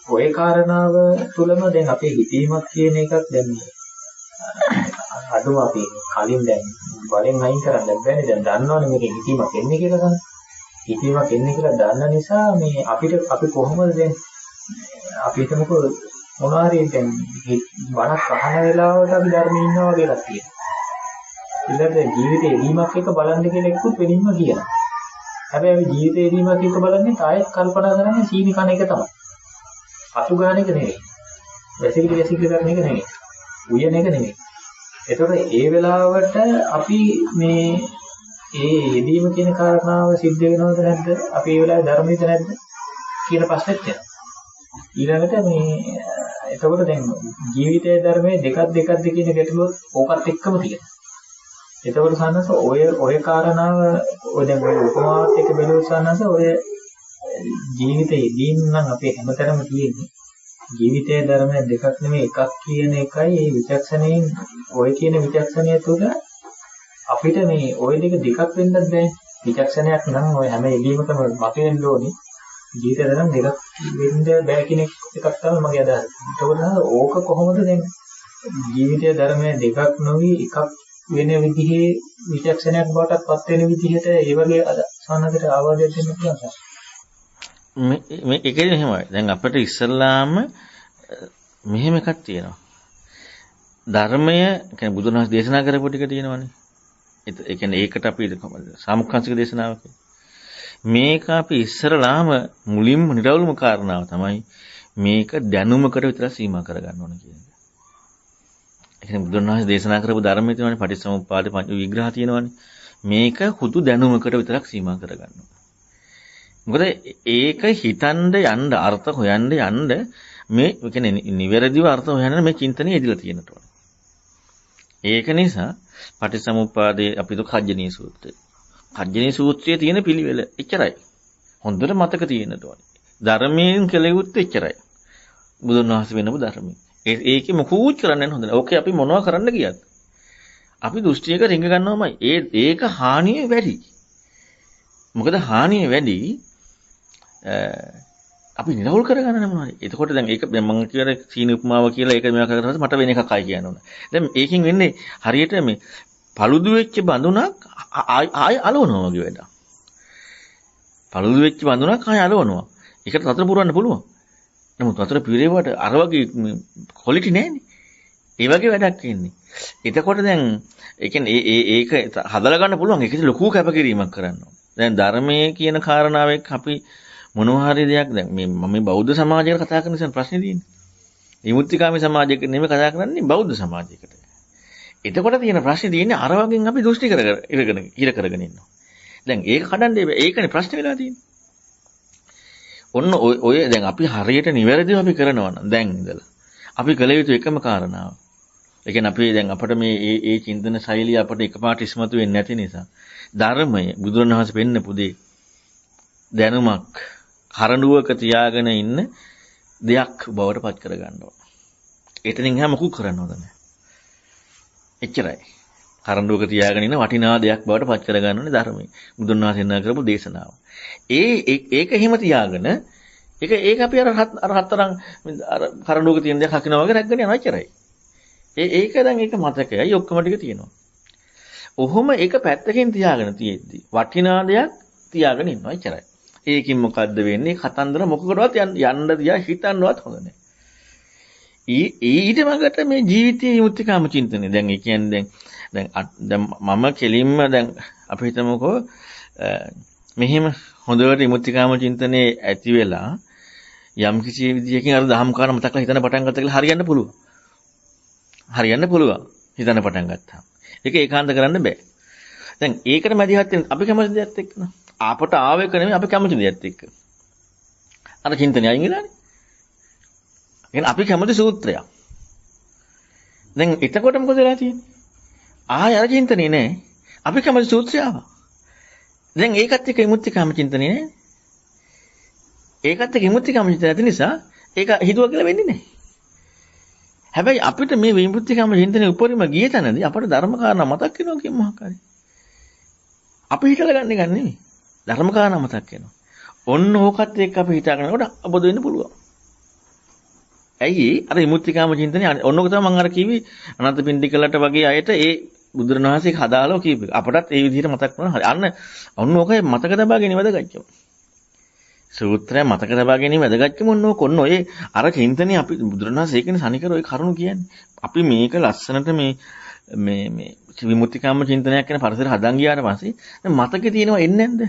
ඔය කාරණාව තුලම දැන් අපේ හිතීමක් කියන එකක් දැන් අඩුම අපි කලින් දැන් වලින් අයින් කරන්න බැන්නේ දැන් දන්නවනේ මේක හිතීමක් එන්නේ කියලා ගන්න. හිතීමක් එන්නේ කියලා දන්න නිසා මේ අපි කොහොමද දැන් අපි හිතමුකෝ මොනවා හරි දැන් වණක් අහන වෙලාවට අපි ධර්මයේ ඉන්නවා වගේ එකක් තියෙනවා. ඊළඟට ජීවිතේ එදීමක් එක බලන්න කියලා එක්කුත් වෙනින්ම කියනවා. හැබැයි අපි ජීවිතේ එදීමක් එක බලන්නේ තායෙත් කල්පනා කරන්නේ සීනි කන එක තමයි. අතු ගන්න එක නෙවෙයි. වැසිකිලි කරන එක නෙවෙයි. උයන එක නෙවෙයි. ඒතකොට ඒ වෙලාවට අපි මේ ඒ යෙදීම කියන කාරණාව සිද්ධ වෙනවද නැද්ද? අපි ඒ වෙලාවේ ධර්මයේද නැද්ද කියන ප්‍රශ්නෙත් තියෙනවා. ඊළඟට මේ එතකොට දැන් ජීවිතයේ ධර්මයේ දෙකක්ද කියන ගැටලුව ඕකත් එක්කම තියෙනවා. එතකොට සන්නස ඔය කාරණාව ඔය දැන් ඔය උපමාවත් එක්ක බැලුවොත් සන්නස ඔය ජීවිතයේදී නම් අපේ හැමතැනම තියෙන්නේ ජීවිතයේ ධර්මය දෙකක් නෙමෙයි එකක් කියන එකයි ඒ විචක්ෂණයෙන් ඔය කියන විචක්ෂණය තුළ අපිට මේ ওই දෙක දෙකක් වෙන්නත් බෑ. විචක්ෂණයක් නම් ඔය හැම එළීමකම මතුවෙන්න ඕනේ. ජීවිතේ නම් දෙකක් වෙන්න බෑ කියන එකක් තමයි මගේ අදහස. ඒකෝට ඕක කොහොමද දැන් ජීවිතයේ ධර්මය දෙකක් නොවි එකක් වෙන විදිහේ විචක්ෂණයක් බවටත් පත් වෙන විදිහට ඒ වගේ සානකට ආවාදයක් දෙන්න පුළුවන්. මේ ඒකේ එහෙමයි. දැන් අපිට ඉස්සල්ලාම මෙහෙම එකක් තියෙනවා. ධර්මය කියන්නේ බුදුන් වහන්සේ දේශනා කරපු ටික තියෙනවනේ. ඒ කියන්නේ ඒකට අපි සාමුක්ඛංශික දේශනාවක්. මේක අපි ඉස්සරලාම මුලින්ම නිරවුල්ම කාරණාව තමයි මේක දැනුමකට විතර සීමා කරගන්න ඕන කියන එක. ඒ කියන්නේ බුදුන් වහන්සේ දේශනා කරපු ධර්මයේ තියෙනවනේ පටිච්චසමුප්පාද පංච විග්‍රහ තියෙනවනේ. මේක හුදු දැනුමකට විතරක් සීමා කරගන්න ඕන. මොකද ඒක හිතන්න යන්න අර්ථ හොයන්න යන්න මේ කියන්නේ නිවැරදිව අර්ථ හොයන්න මේ චින්තනය ඉදලා තියෙනට ඕනේ. ඒක නිසා පටිච්චසමුප්පාදේ අපිට කජ්ජනීය සූත්‍රය. කජ්ජනීය සූත්‍රයේ තියෙන පිළිවෙල එච්චරයි. හොඳට මතක තියෙන්නට ඕනේ. ධර්මයෙන් කෙලෙවුත් එච්චරයි. බුදුන් වහන්සේ වෙනම ධර්මයෙන්. ඒකේ මොකුත් කරන්න හොඳ නැහැ. ඕකේ අපි මොනවා කරන්න ගියත් අපි දෘෂ්ටියක රිංග ගන්නවමයි. ඒක හානිය වැඩි. මොකද හානිය වැඩි අපි නිරවුල් කරගන්න නෑ. එතකොට දැන් ඒක මම කියන සීනි උපමාව කියලා ඒක මේවා කරලා මට වෙන එකක් ආයි කියන්න ඕන. දැන් ඒකෙන් වෙන්නේ හරියට මේ paludu වෙච්ච බඳුනක් ආය අලවනවා වගේ වැඩක්. paludu වෙච්ච බඳුනක් ආය අලවනවා. ඒකට වතුර පුරවන්න පුළුවන්. නමුත් වතුර පිරෙවට අර වගේ ක්වොලිටි නෑනේ. ඒ වගේ වැඩක් ඉන්නේ. එතකොට දැන් ඒ කියන්නේ ඒක හදලා ගන්න පුළුවන්. ඒකේ ලොකු කැපකිරීමක් කරන්න ඕන. දැන් ධර්මයේ කියන කාරණාවෙක් අපි මොනවා හරි දෙයක් දැන් මම බෞද්ධ සමාජයකට කතා කරන නිසා ප්‍රශ්නේ තියෙන්නේ. විමුක්තිකාමී සමාජයක නෙමෙයි කතා කරන්නේ බෞද්ධ සමාජයකට. එතකොට තියෙන ප්‍රශ්නේ තියෙන්නේ අර වගේ අපි දෘෂ්ටි ඉර කරගෙන ඉන්නවා. දැන් ඒක කඩන්න ඒකනේ ප්‍රශ්නේ වෙලා තියෙන්නේ. ඔන්න ඔය දැන් අපි හරියට නිවැරදිව අපි කරනවා නම් දැන් ඉඳලා අපි කළ යුතු එකම කාරණාව. ඒ කියන්නේ අපි දැන් අපිට මේ චින්තන ශෛලිය අපිට එකපාරට ඉස්මතු වෙන්නේ නැති නිසා ධර්මය බුදුරණවහන්සේ පෙන්නපු දේ දැනුමක් කරඬුවක තියාගෙන ඉන්න දෙයක් බවට පත් කර ගන්න ඕන. එතනින් හැම මොකුත් කරන්න හොඳ නැහැ. එච්චරයි. කරඬුවක තියාගෙන ඉන්න වටිනා දෙයක් බවට පත් කර ගන්න ඕනේ ධර්මය. බුදුන් වහන්සේ නා කරපු දේශනාව. ඒක එහෙම තියාගෙන ඒක අපි අර හතරන් අර කරඬුවක තියෙන දෙයක් හකිනවා වගේ රැක්ගෙන යනවා එච්චරයි. ඒක දැන් ඒක මතකයි ඔක්කොම ටික තියෙනවා. ඔහොම ඒක පැත්තකින් තියාගෙන තියෙද්දි වටිනා දෙයක් තියාගෙන ඉන්නවා එච්චරයි. ඒකින් මොකද්ද වෙන්නේ? කතන්දර මොකකටවත් යන්න තියා හිතන්නවත් හොඳ නැහැ. ඊට මගට මේ ජීවිතයේ විමුක්තිකාම චින්තනය. දැන් ඒ කියන්නේ දැන් මම කෙලින්ම දැන් අපි හිතමුකෝ මෙහෙම හොඳට විමුක්තිකාම චින්තනයේ ඇති වෙලා යම් කිසි විදියකින් අර දහම් කාරණා මතකලා හිතන්න පටන් ගත්තා කියලා හරියන්න පුළුවන්. හරියන්න පුළුවන්. හිතන්න පටන් ගත්තා. ඒක ඒකාන්ත කරන්න බෑ. දැන් ඒකට මැදිහත් වෙන අපි කැමති දෙයක් එක්ක න ะ. අපට ආව එක නෙමෙයි අපි කැමති දෙයක් එක්ක. අර චින්තනය අයින් වෙලානේ. එහෙනම් අපි කැමති සූත්‍රයක්. දැන් එතකොට මොකද වෙලා තියෙන්නේ? ආය අර චින්තනේ නෑ. අපි කැමති සූත්‍රය ආවා. දැන් ඒකත් එක්ක විමුක්තිකාම චින්තනේ නෑ. ඒකත් එක්ක විමුක්තිකාම චින්තනය නැති නිසා ඒක හිතුවා කියලා වෙන්නේ නෑ. හැබැයි අපිට මේ විමුක්තිකාම චින්තනේ උපරිම ගිය තැනදී අපට ධර්ම කාරණා මතක් වෙනවා කියන මොහක් හරි. අපි හිතලා ගන්න එක නෙමෙයි. ධර්ම කාරණා මතක් වෙනවා. ඔන්න ඕකත් එක්ක අපි හිතාගෙනකොට අබොද වෙන්න පුළුවන්. ඇයි අර විමුක්තිකාම චින්තනේ ඔන්නෝක තමයි මම අර කිව්වේ අනන්තපිණ්ඩිකලට වගේ අයට ඒ බුදුරණවහන්සේ හදාලා කීප එක. අපටත් ඒ විදිහට මතක් වෙනවා. හරි. ඔන්න ඕකයි මතක තබා ගැනීම වැදගත්කම. සූත්‍රය මතක තබා ගැනීම වැදගත්කම ඔන්න ඔය අර චින්තනේ අපි බුදුරණවහන්සේ කියන්නේ සනිකර ඔය කරුණු කියන්නේ. අපි මේක ලස්සනට මේ විමුක්තිකාම චින්තනයක් කියන පරිසර හදන් ගියාට පස්සේ දැන් මතකේ තියෙනවා එන්නේ නැද්ද?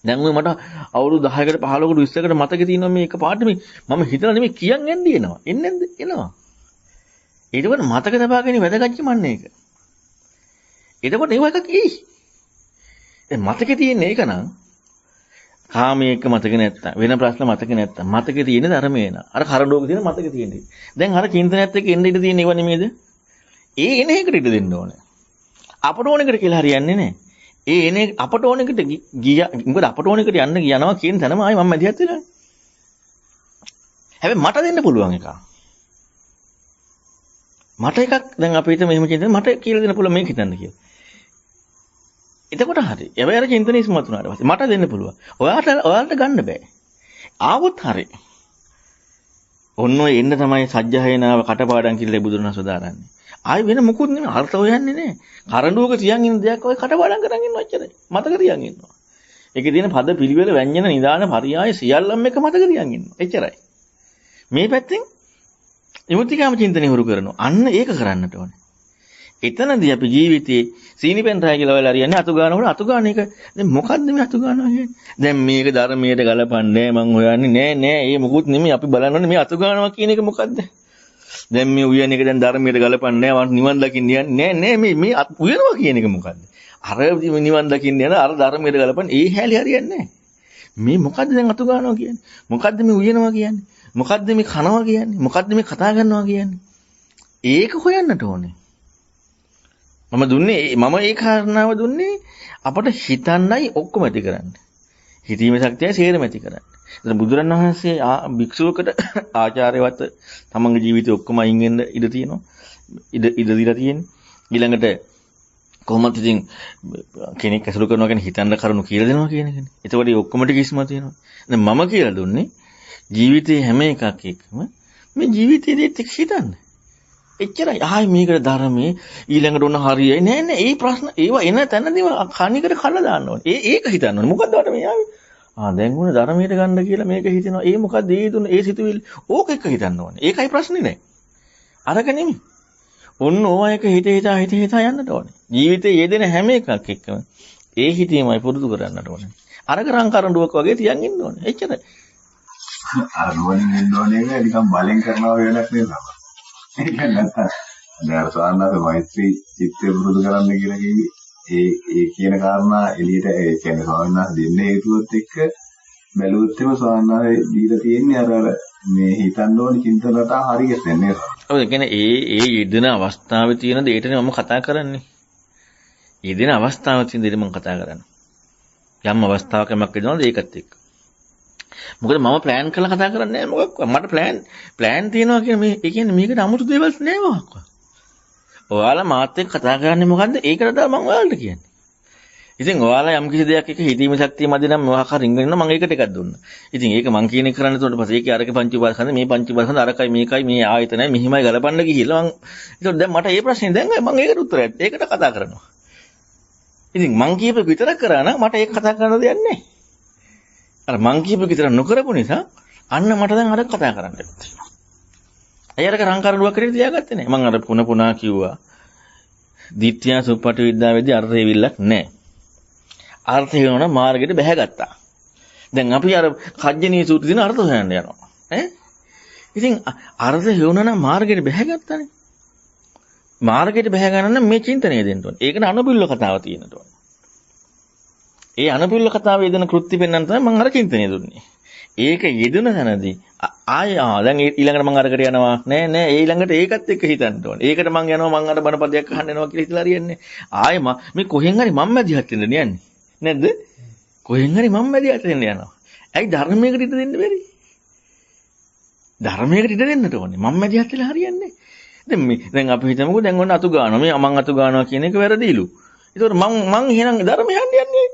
දැන් ඔය මට අවුරුදු 10කට 15කට 20කට මතකේ තියෙනවා මේ එක පාට මම හිතලා නෙමෙයි කියන් යන්නේ එනවා. එන්නේ නැද්ද? එනවා. ඒකවල මතක තබා ගැනීම වැදගත්කම අන්න ඒක. එතකොට ඒව එකක් එයි. දැන් මතකේ තියෙන එක නම් කාමයේක මතක නැත්තම් වෙන ප්‍රශ්න මතක නැත්තම් මතකේ තියෙන ධර්මේ න ะ. අර කරඬුවක තියෙන මතකේ තියෙන්නේ. දැන් අර චින්තනයත් එක්ක එන්න ඉඩ තියෙන ඒව නෙමෙයිද? ඒ එන එකට ඉඩ දෙන්න ඕනේ. අපට ඕන එකට කියලා හරියන්නේ නැහැ. ඒ එනේ අපට ඕන එකට ගියා. මොකද අපට ඕන එකට යනවා කියන තැනම ආයි මම මැදිහත් වෙනවා. හැබැයි මට දෙන්න පුළුවන් එකක්. මට එකක් දැන් අපි හිතමු මෙහෙම චින්තන මට කියලා දෙන්න පුළුවන් මේක හිතන්න කියලා. එතකොට හරි. හැබැයි අර චින්තන ඉස්මතු වුණාට පස්සේ මට දෙන්න පුළුවන්. ඔයාලට ගන්න බෑ. ආවොත් හරි. ඔන්න ඔය එන්න තමයි සජ්ජහයනාව කටපාඩම් කියලා බුදුරණස් වදාරන්නේ. ආයි වෙන මොකුත් නෙමෙයි අර්ථ හොයන්නේ නැහැ. කරඬුවක තියන් ඉන්න දෙයක් ඔය කටපාඩම් කරන් ඉන්නවා එච්චරයි. මතක තියන් ඉන්නවා. ඒකේ තියෙන පද පිළිවෙල ව්‍යංජන නිදාන පරියාය සියල්ලම එක මතක තියන් ඉන්නවා. එච්චරයි. මේ පැත්තෙන් විමුක්තිකාම චින්තනය හුරු කරනවා. අන්න ඒක කරන්නට ඕනේ. එතනදී අපි ජීවිතේ සීනිපෙන් රාය කියලා වෙලා හරියන්නේ අතු ගන්නකොට අතු ගන්න එක. දැන් මොකද්ද මේ අතු ගන්නවා කියන්නේ? දැන් මේක ධර්මයට ගලපන්නේ මං හොයන්නේ නෑ. ඒ මොකුත් නෙමෙයි අපි බලන්නේ මේ අතු ගන්නවා කියන එක මොකද්ද? දැන් මේ උයන එක දැන් ධර්මයට ගලපන්නේ නෑ. නිවන් දකින්න යන්නේ නෑ මේ උයනවා කියන එක මොකද්ද? අර නිවන් දකින්න යන අර ධර්මයට ගලපන්නේ ඒ හැලි හරියන්නේ නෑ. මේ මොකද්ද දැන් අතු ගන්නවා කියන්නේ? මොකද්ද මේ උයනවා කියන්නේ? මොකද්ද මේ කනවා කියන්නේ? මොකද්ද මේ කතා කරනවා කියන්නේ? ඒක හොයන්නට ඕනේ. මම දුන්නේ මම ඒ කාරණාව දුන්නේ අපට හිතන්නයි ඔක්කොම ඇති කරන්නේ. හිතීමේ ශක්තිය සේරම ඇති කරන්නේ. එතන බුදුරණවහන්සේ භික්ෂුවකට ආචාර්යවත් තමන්ගේ ජීවිතේ ඔක්කොම අයින් වෙන්න ඉඩ තියෙනවා. ඉඩ දීලා තියෙන්නේ. ඊළඟට කොහොමද ඉතින් කෙනෙක් ඇසුරු කරනවා කියන්නේ හිතන්න කරුණු කියලා දෙනවා කියන එකනේ. එතකොට මේ ඔක්කොම ටික ඉස්මතු වෙනවා. දැන් මම කියලා දුන්නේ ජීවිතේ හැම එකක් එක්කම මේ ජීවිතේ දෙත් එක්ක හිතන්න. එච්චරයි. ආයි මේකට ධර්මයේ ඊළඟට උන හරියයි නෑ නෑ. ඒ ප්‍රශ්න ඒවා එන තැනදී කණිකට කඩලා දාන්න ඕනේ. ඒක හිතන්න ඕනේ. මොකද්ද වට මේ ආවේ? දැන් උන ධර්මයට ගන්න කියලා මේක හිතෙනවා. ඒ මොකද්ද ඒ දුන්න ඒ සිතුවිලි? ඕක එක්ක හිතන්න ඕනේ. ඒකයි ප්‍රශ්නේ නෑ. අරක නෙමෙයි. ඔන්න ඕවා එක හිත යන්නට ඕනේ. ජීවිතේ යෙදෙන හැම එකක් එක්කම ඒ හිතීමයි පුරුදු කරන්නට ඕනේ. අරක රං කරඬුවක් වගේ තියන් ඉන්න ඕනේ. එච්චරයි. අර නුවණින් ඉන්න ඕනේ එක නිකන් බලෙන් කරනවා වෙනක් නෙවෙයි. ඒක නැත්නම් දැන් සාන්නත මෛත්‍රී චිත්තය පුරුදු කරන්න කියලා කිව්වේ ඒ කියන කාරණා එළියට ඒ කියන්නේ ස්වාමීන් වහන්සේ දෙන්නේ හේතුවත් එක්ක බැලුවොත් එම ස්වාමීන් වහන්සේ දීලා තියෙන්නේ අර මේ හිතන්න ඕනේ චින්තනට හරියට නේද? ඔව් ඒ කියන්නේ ඒ යෙදෙන අවස්ථාවේ තියෙන දෙයටනේ මම කතා කරන්නේ. යෙදෙන අවස්ථාවේ තියෙන දෙයට මම කතා කරන්නේ. යම් අවස්ථාවක යමක් වෙනවද ඒකත් එක්ක. මොකද මම ප්ලෑන් කරලා කතා කරන්නේ නැහැ මොකක් මට ප්ලෑන් තියෙනවා කියන මේ ඒ කියන්නේ මේකට අමුතු දේවල් නෑ මොකක්. ඔයාලා මාත් එක්ක කතා කරන්නේ මොකද්ද? ඒකට තමයි මම ඔයාලට කියන්නේ. ඉතින් ඔයාලා යම් කිසි දෙයක් එක හිතීමේ ශක්තිය මැද නම් මොකක් හරි රින්ගන මම ඒකට එකක් දුන්නා. ඉතින් ඒක මං කියන එක කරන්න උඩ පස්සේ ඒකේ අරක පංච උපාදාන මේ පංච උපාදාන අරකයි මේකයි මේ ආයතනයි මෙහිමයි ගලපන්න ගිහිල්ලා මං ඒකට දැන් මට මේ ප්‍රශ්නේ දැන් මං ඒකට උත්තරයක් ඒකට කතා කරනවා. ඉතින් මං කියපේක විතරක් කරා නම් මට ඒක කතා කරන්න දෙයක් නැහැ. අර මං කියපේක විතර නොකරපු නිසා අන්න මට දැන් අර කතා කරන්න බැහැ. අයරක රංකරණුවක් කරේ තියාගත්තේ නැහැ. මං අර පුනා කිව්වා. දිට්ඨිය සුප්පටි විද්‍යාවේදී අර්ථය විල්ලක් නැහැ. අර්ථය වෙනවනම් මාර්ගයට බැහැගත්තා. දැන් අපි අර කජ්ජනී සූත්‍රයේ දින අර්ථ හොයන්න යනවා. ඉතින් අර්ථය වෙනවනම් මාර්ගයට බැහැගත්තානේ. මාර්ගයට බැහැ ගන්න නම් මේ චින්තනය දෙන්න ඕනේ. ඒකනේ අනුපිල්ල කතාව තියෙනට ඕනේ. ඒ අනුපිල්ල කතාවේ යෙදෙන කෘත්‍ය පෙන්වන්න තමයි මම අර චින්තනය දුන්නේ. ඒක යෙදුන තැනදී දැන් ඊළඟට මම අරකට යනවා නෑ ඊළඟට ඒකත් එක්ක හිතන්න ඕනේ. ඒකට මම යනවා මම අර බණපදයක් අහන්න යනවා කියලා හිතලා හරියන්නේ. ආයේ මේ කොහෙන් හරි මම මැදිහත් වෙන්න යන්නේ. නැද්ද? කොහෙන් හරි මම මැදිහත් වෙන්න යනවා. ඇයි ධර්මයකට ඉඩ දෙන්න බැරි? ධර්මයකට ඉඩ දෙන්නට ඕනේ. මම මැදිහත් වෙලා හරියන්නේ. දැන් අපි හිතමුකෝ දැන් ඔන්න අතු ගන්නවා. මේ මං අතු ගන්නවා කියන එක වැරදිලු. ඒතකොට මං එහෙනම් ධර්මය යන්නේ.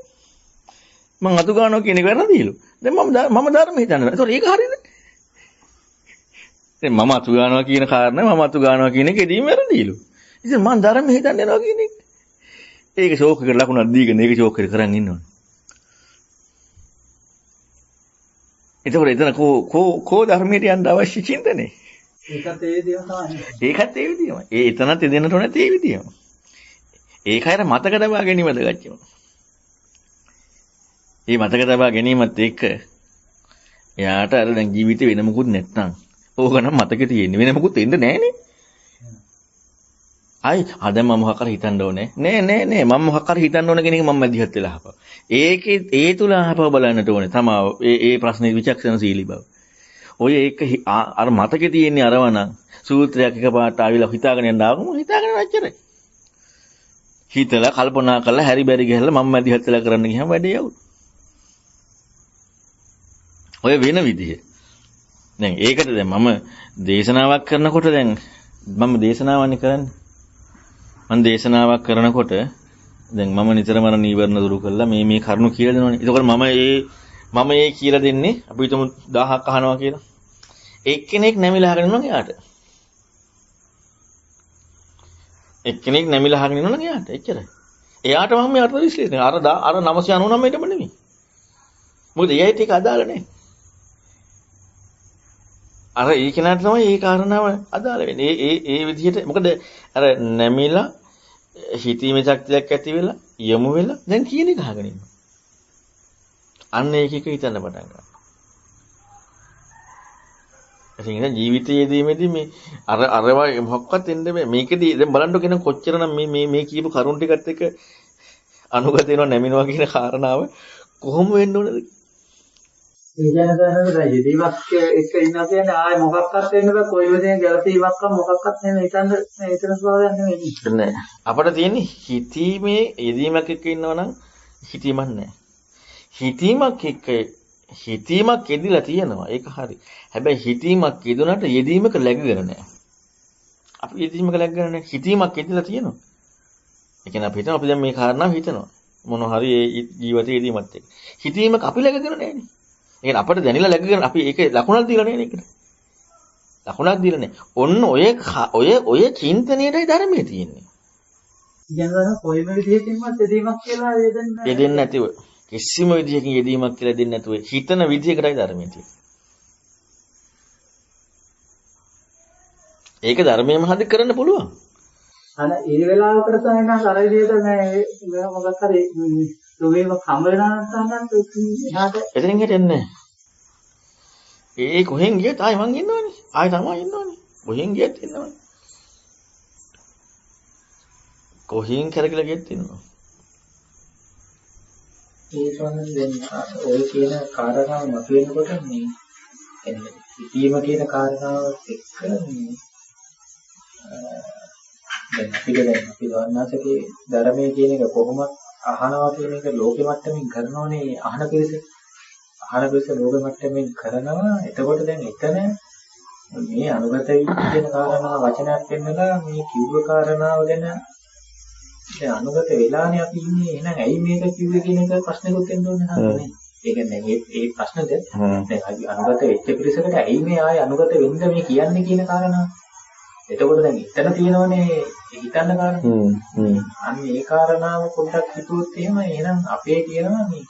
මං අතු ගන්නවා කියන එක වැරදිලු. දැන් මම ධර්ම හිතන්නේ. ඒතකොට ඒක හරියද? දැන් මම අතු ගන්නවා කියන කාරණා මම අතු ගන්නවා කියන එක එදීම වැරදිලු. ඉතින් මං ධර්ම හිතන්නේ යනවා කියන එක. ඒක ෂෝක් එකට ලකුණක් දීගෙන ඒක ෂෝක් එකට කරන් ඉන්නවනේ. ඒතකොට එතන කෝ ධර්මයට යන්න අවශ්‍ය චින්තනේ. ඒකත් ඒ විදිහම තමයි. ඒකත් ඒ විදිහම. එතනත් එදෙන්නට ඕනේ ඒ විදිහම. ඒකයි අර මතක තබා ගැනීමද ගච්චම. මේ මතක තබා ගැනීමත් එක්ක එයාට අර දැන් ජීවිතේ වෙන මොකුත් නැත්නම් ඕක නම් මතකේ තියෙන්නේ වෙන මොකුත් එන්න නැහනේ. අද මම මොකක් හරි හිතන්න ඕනේ. නෑ මම මොකක් හරි හිතන්න ඕන කෙනෙක් මම මැදිහත් වෙලා අහපව. ඒකේ ඒ තුල අහපව බලන්නට ඕනේ. තමා ඒ ප්‍රශ්නේ විචක්ෂණශීලී බව. ඔය ඒක අර මතකේ තියෙන්නේ අරවනම් සූත්‍රයක් එකපාරට ආවිලා හිතාගෙන යන්න ආවම හිතාගෙන නැච්චරයි. හිතලා කල්පනා කරලා හැරි බැරි ගහලා මම මැදිහත් වෙලා කරන්න ගියාම වැඩේ යවුල්. ඔය වෙන විදිය. දැන් ඒකට දැන් මම දේශනාවක් කරනකොට දැන් මම දේශනාවන්නේ කරන්නේ. මම දේශනාවක් කරනකොට දැන් මම නිතරම නීවරණ දුරු කරලා මේ කරුණු කියලා දෙනවනේ. ඒකෝර මම ඒ කියලා දෙන්නේ අපි හිතමු 1000ක් අහනවා කියලා. එක්කෙනෙක් නැමිලා අහගෙන ඉන්නවා එයාට. එක්කෙනෙක් නැමිලා අහගෙන ඉන්නවා එයාට. එච්චරයි. එයාට මම මේ අර්ථ විශ්ලේෂණය අර 999ටම නෙමෙයි. මොකද එයාට ඒක අදාළ නැහැ. අර ඒ කෙනාට තමයි ඒ කාරණාව අදාළ වෙන්නේ. ඒ විදිහට මොකද අර නැමිලා හිතීමේ ශක්තියක් ඇති වෙලා යමු වෙලා දැන් කියන එක අහගෙන ඉන්නවා. අන්න ඒක එක හිතන්න පටන් ගන්නවා. ඉතින් ජීවිතයේදීමේදී මේ අරවා මොකක්වත් එන්න බෑ. මේකදී දැන් බලන්න කෙනෙක් කොච්චරනම් මේ කියපු කරුණ ටිකත් එක්ක අනුගත වෙනවා නැමිනවා කියන කාරණාව කොහොම වෙන්න ඕනද? ඒ කියන්නේ දැන් යෙදීමක් එක ඉන්නවා කියන්නේ ආයේ මොකක්වත් වෙන්න බෑ කොයි විදිහේ ගැළපීමක් මොකක්වත් නෙමෙයි එතන ස්වභාවයක් නෙමෙයි. නෑ. අපිට තියෙන්නේ හිතීමේ යෙදීමක් එක්ක ඉන්නවනම් හිතීමක් නෑ. හිතීමක් යෙදිලා තියෙනවා. ඒක හරි. හැබැයි හිතීමක් යෙදුනට යෙදීමක läගගෙන නෑ. අපි යෙදීමක läගගෙන නෑ. හිතීමක් යෙදිලා තියෙනවා. ඒ කියන්නේ අපි හිතනවා අපි දැන් මේ කාරණාව හිතනවා. මොන හරි ඒ ජීවිතයේ යෙදීමත් එක්ක. හිතීමක අපි läගගෙන නෑනේ. ඒ කියන්නේ අපිට දැනෙලා läගගෙන අපි ඒක ලකුණක් දීලා නෑනේ ඒකට. ලකුණක් දීලා නෑ. ඔන්න ඔය චින්තනයේයි ධර්මයේ තියෙන්නේ. කියනවා කොයිම විදිහකින්වත් යෙදීමක් කියලා යෙදෙන්නේ නැතිව. කිසිම විදිහකින් යෙදීමක් කියලා දෙන්නේ නැතුව හිතන විදිහකටයි ධර්මයේ තියෙන්නේ. ඒක ධර්මයේම හද කරන්න පුළුවන්. අර ඒ වෙලාවකට තමයි නම් අර විදිහට මේ මොකක් හරි ලෝකේම කම වෙනා නැත්නම් එහාට එතනින් හිටින්නේ නැහැ. ඒ කොහෙන් ගියත් ආයි මං ඉන්නවනේ. ආයි තමයි ඉන්නවනේ. කොහෙන් ගියත් ඉන්නවනේ. කොහෙන් කරකලා ගියත් ඉන්නවා. ඒ කියන්නේ දැන් ඔය කියන කාරණාව මතුවෙනකොට මේ එන්නේ ඉතීම කියන කාරණාවත් එක්ක මේ දැන් අපි වර්ණාසකේ ධර්මයේ කියන එක කොහොමද අහනවා කියන එක ලෝකෙ මට්ටමින් කරනෝනේ අහන පිළිස ලෝකෙ මට්ටමින් කරනවා. එතකොට දැන් එතන මේ අනුගත වීම කියන කාරණාව වචනයක් වෙන්නලා මේ කිව්ව කාරණාව ගැන දැන් අනුගත වෙලානේ අපි ඉන්නේ. එහෙනම් ඇයි මේක කිව්වේ කියන එක ප්‍රශ්නෙකුත් එන්න ඕනේ නේද? ඒ කියන්නේ මේ ප්‍රශ්නද දැන් අනුගත වෙච්ච පිරිසකට ඇයි මේ ආයේ අනුගත වෙන්න මේ කියන්නේ කියන කාරණාව. එතකොට දැන් එතන තියෙනවනේ හිතන්න කාරණා. අන්න ඒ කාරණාව පොඩ්ඩක් හිතුවොත් එහෙනම් අපේ කියනවා මේ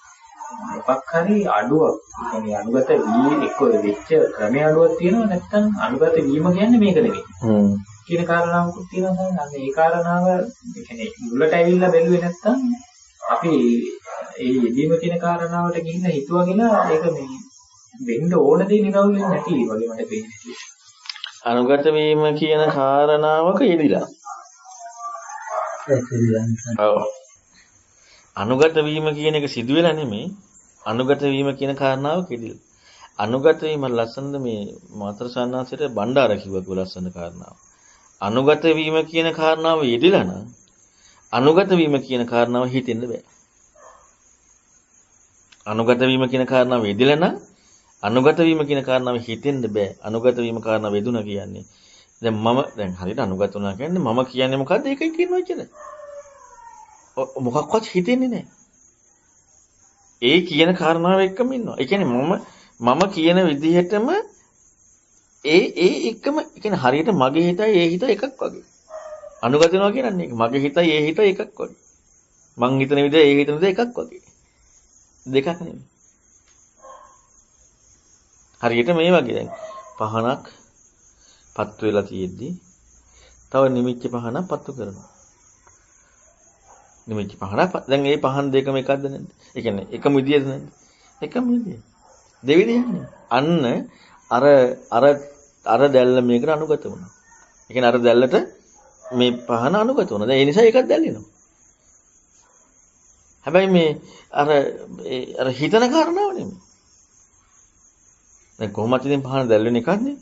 මොකක් හරි අඩුවක්. يعني අනුගත වී එක්ක වෙච්ච ක්‍රමයේ අඩුවක් තියෙනවා නැත්නම් අනුගත වීම කියන්නේ මේක නෙවෙයි. කියන කාරණාවකුත් තියෙනවා. අන්න ඒ කාරණාව يعني මුලට ඇවිල්ලා බැලුවේ නැත්නම් අපි ඒ යෙදීම කියන කාරණාවට ගිහින් හිතුවා කියලා ඒක මේ වෙන්න ඕන දේ නිරවුල් වෙන්නේ නැති වගේ මට පේන්නේ. අනුගත වීම කියන කාරණාවක යෙදිලා. ඔව්. අනුගත වීම කියන එක සිදු වෙලා නෙමෙයි. අනුගත වීම කියන කාරණාවක යෙදිලා. අනුගත වීම ලස්සනද මේ මාතර සන්නාසයට බණ්ඩාර කිව්වා ලස්සන කාරණාව. අනුගත වීම කියන කාරණාව යෙදිලා නම් අනුගත වීම කියන කාරණාව හිතෙන්න බෑ. අනුගත වීම කියන කාරණාව යෙදිලා නම් අනුගත වීම කියන කාරණාව හිතෙන්න බෑ. අනුගත වීම කාරණාව වේදුනා කියන්නේ. දැන් හරියට අනුගත වුණා කියන්නේ මම කියන්නේ මොකද්ද ඒකයි කියනවා කියන්නේ. මොකක්වත් හිතෙන්නේ නැහැ. ඒ කියන කාරණාව එක්කම ඉන්නවා. ඒ කියන්නේ මම කියන විදිහටම ඒ එකම කියන්නේ හරියට මගේ හිතයි ඒ හිතයි එකක් වගේ. අනුගත වෙනවා කියන්නේ ඒක. මගේ හිතයි ඒ හිතයි එකක් වගේ. මං හිතන විදිහ ඒ හිතන විදිහ එකක් වගේ. දෙකක් නෙමෙයි. හරියට මේ වගේ දැන් පහනක් පත්තු වෙලා තියෙද්දි තව නිමිච්ච පහනක් පත්තු කරනවා. නිමිච්ච පහනක් දැන් මේ පහන් දෙකම එකක්ද නැද්ද? ඒ කියන්නේ එකම විදියද නැද්ද? එකම විදිය. දෙවිදියන්නේ. අන්න අර දැල්ල මේකට අනුගත වුණා. ඒ කියන්නේ අර දැල්ලට මේ පහන අනුගත වුණා. දැන් ඒ නිසා එකක් දැල්ලෙනවා. හැබැයි මේ අර හිතන කාරණාව නෙමෙයි. දැන් කොහොමද ඉතින් පහන දැල් වෙන එකක්නේ?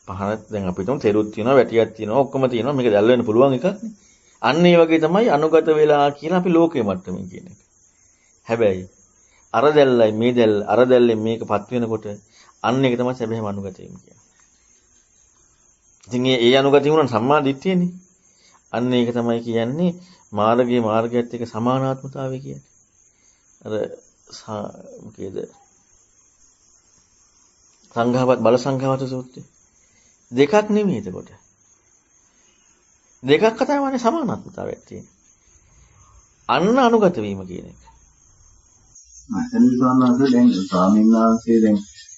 පහන දැන් අපිටම තෙරුත් තියෙනවා, වැටියක් තියෙනවා, ඔක්කොම තියෙනවා. මේක දැල් වෙන්න පුළුවන් එකක්නේ. අන්න ඒ වගේ තමයි අනුගත වෙලා කියලා අපි ලෝකේ මට්ටමින් කියන එක. හැබැයි අර දැල්ලයි මේ දැල්ල අර දැල්ලෙන් මේකපත් වෙනකොට අන්න ඒක තමයි සැබෑම අනුගත වීම කියන්නේ. ඉතින් ඒ අනුගත වීම සම්මා දිට්ඨියනේ. අන්න ඒක තමයි කියන්නේ මාර්ගයත් එක්ක සමානාත්මතාවය කියන්නේ. අර මොකේද? සංඝාවත් බල සංඝාවත් සූත්‍රය. දෙකක් නෙමෙයි එතකොට. දෙකක් කතා වන්නේ සමානාත්මතාවයක් තියෙනවා. අන්න අනුගත වීම කියන එක. මම හිතන්නේ දැන් ස්වාමීන් වහන්සේ දැන්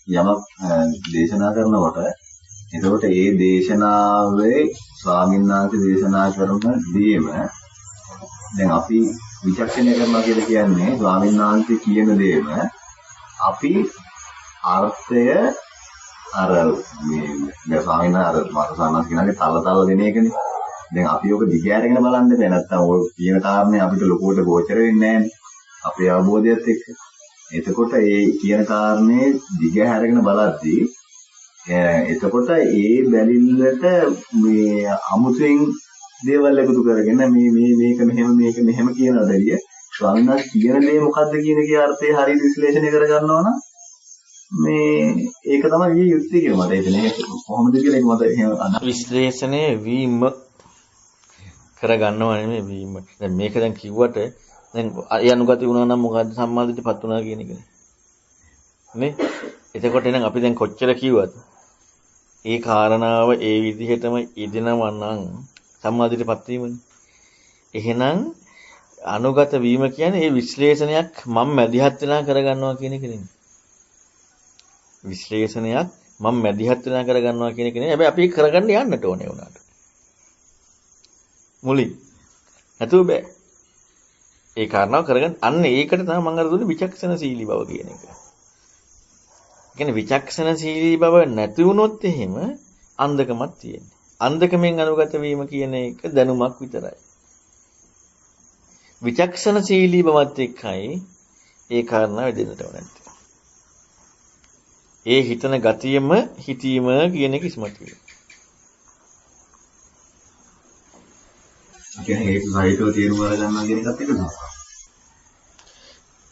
යමක් දේශනා කරනකොට එතකොට ඒ දේශනාවේ ස්වාමීන් වහන්සේ දේශනා කරන දේම දැන් අපි විචක්ෂණය කරනවා කියලා කියන්නේ ස්වාමීන් වහන්සේ කියන දේම අපි අර්ථය අර මේ ස්වාමීන් වහන්සේ මාතසානස් කියනගේ තල දෙන එකනේ. දැන් අපි ඔක දිගෑරගෙන බලන්න බෑ. නැත්තම් ඔය කියන කාරණේ අපිට ලොකුවට ගෝචර වෙන්නේ නැහැ. අපේ අවබෝධයත් එක්ක. එතකොට ඒ කියන කාරණේ දිගහැරගෙන බලද්දී එතකොට ඒ බැලිල්ලට මේ අමුතුවෙන් දේවල් එකතු කරගෙන මේක මෙහෙම කියනවා දැරිය ස්වාමීන් වහන්සේ කියන දේ මොකද්ද කියන කී අර්ථය හරියට විශ්ලේෂණය කරගන්නවා නම් මේ ඒක තමයි විය යුත්තේ කියලා මට හිතෙනවා. කොහොමද කියලා ඒක මට එහෙම විශ්ලේෂණය වීම කරගන්නව නෙමෙයි වීම. දැන් මේක දැන් කිව්වට දැන් ඒ අනුගත වුණා නම් මොකද්ද සම්මාදිටපත් වුණා කියන එක නේ. එතකොට එහෙනම් අපි දැන් කොච්චර කිව්වද ඒ කාරණාව ඒ විදිහටම යෙදෙනවා නම් සම්මාදිටපත් වීමනේ. එහෙනම් අනුගත වීම කියන්නේ ඒ විශ්ලේෂණයක් මම මැදිහත් වෙලා කරගන්නවා කියන එක නෙමෙයි. විශ්ලේෂණයක් මම මැදිහත් වෙලා කරගන්නවා කියන එක නෙමෙයි. හැබැයි අපි කරගන්න යන්නට ඕනේ වුණාට. මුලින් නැතුව බෑ. ඒ කාරණාව කරගන්න අන්න ඒකට තමයි මම අර දුන්නේ විචක්ෂණශීලී බව කියන එක. කියන්නේ විචක්ෂණශීලී බව නැති වුණොත් එහෙම අන්ධකමක් තියෙන්නේ. අන්ධකමෙන් අනුගත වීම කියන එක දැනුමක් විතරයි. විචක්ෂණශීලී බවත් එක්කයි ඒ කාරණාව දෙන්නට ඕනේ. ඒ හිතන ගතියම හිතීම කියන එක ඉස්මතු වෙනවා. කියන්නේ ඒක සාහිත්‍යව තේරුම් ගන්නවා කියන එකත් එකද?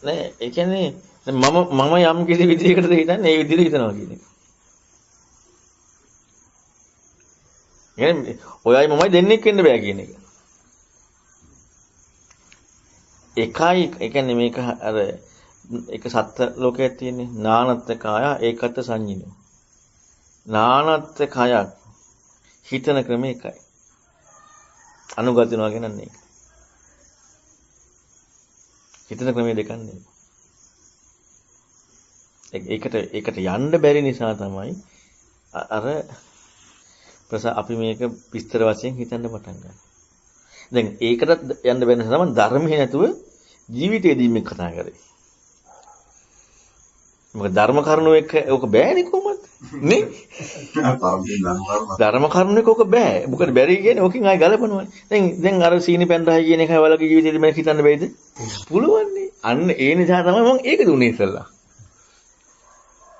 නෑ ඒ කියන්නේ මම යම් කිසි විදිහකටද හිතන්නේ ඒ විදිහට හිතනවා කියන එක. කියන්නේ ඔයයි මමයි දෙන්නෙක් වෙන්න බෑ කියන එක. එකයි ඒ කියන්නේ මේක අර එක සත්ත්ව ලෝකයක් තියෙන්නේ නානත්ත කාය ඒකත් සංඤිනෝ. නානත්ත කයක් හිතන ක්‍රම එකයි. අනුගත වෙනවා කියන්නේ ඒක. හිතන ක්‍රමයේ දෙකක් නෙමෙයි. ඒකට යන්න බැරි නිසා තමයි අර අපි මේක විස්තර වශයෙන් හිතන්න පටන් ගන්න. දැන් ඒකට යන්න බැරි නිසා තමයි ධර්මයේ නැතුව ජීවිතයේදී මේ කතා කරේ. මොකද ධර්ම කරුණු එක්ක ඔක බෑනේ කොහොමද? නේ? ධර්ම කරුණු එක්ක ඔක බෑ. මොකද බැරි කියන්නේ ඔකින් ආයි ගලපනවනේ. දැන් අර සීනි පැන් රහයි කියන එකයි වලගේ ජීවිතේදී මම හිතන්න බෑද? පුළුවන් නේ. අන්න ඒ නිසා තමයි මම ඒක දුන්නේ ඉස්සෙල්ලා.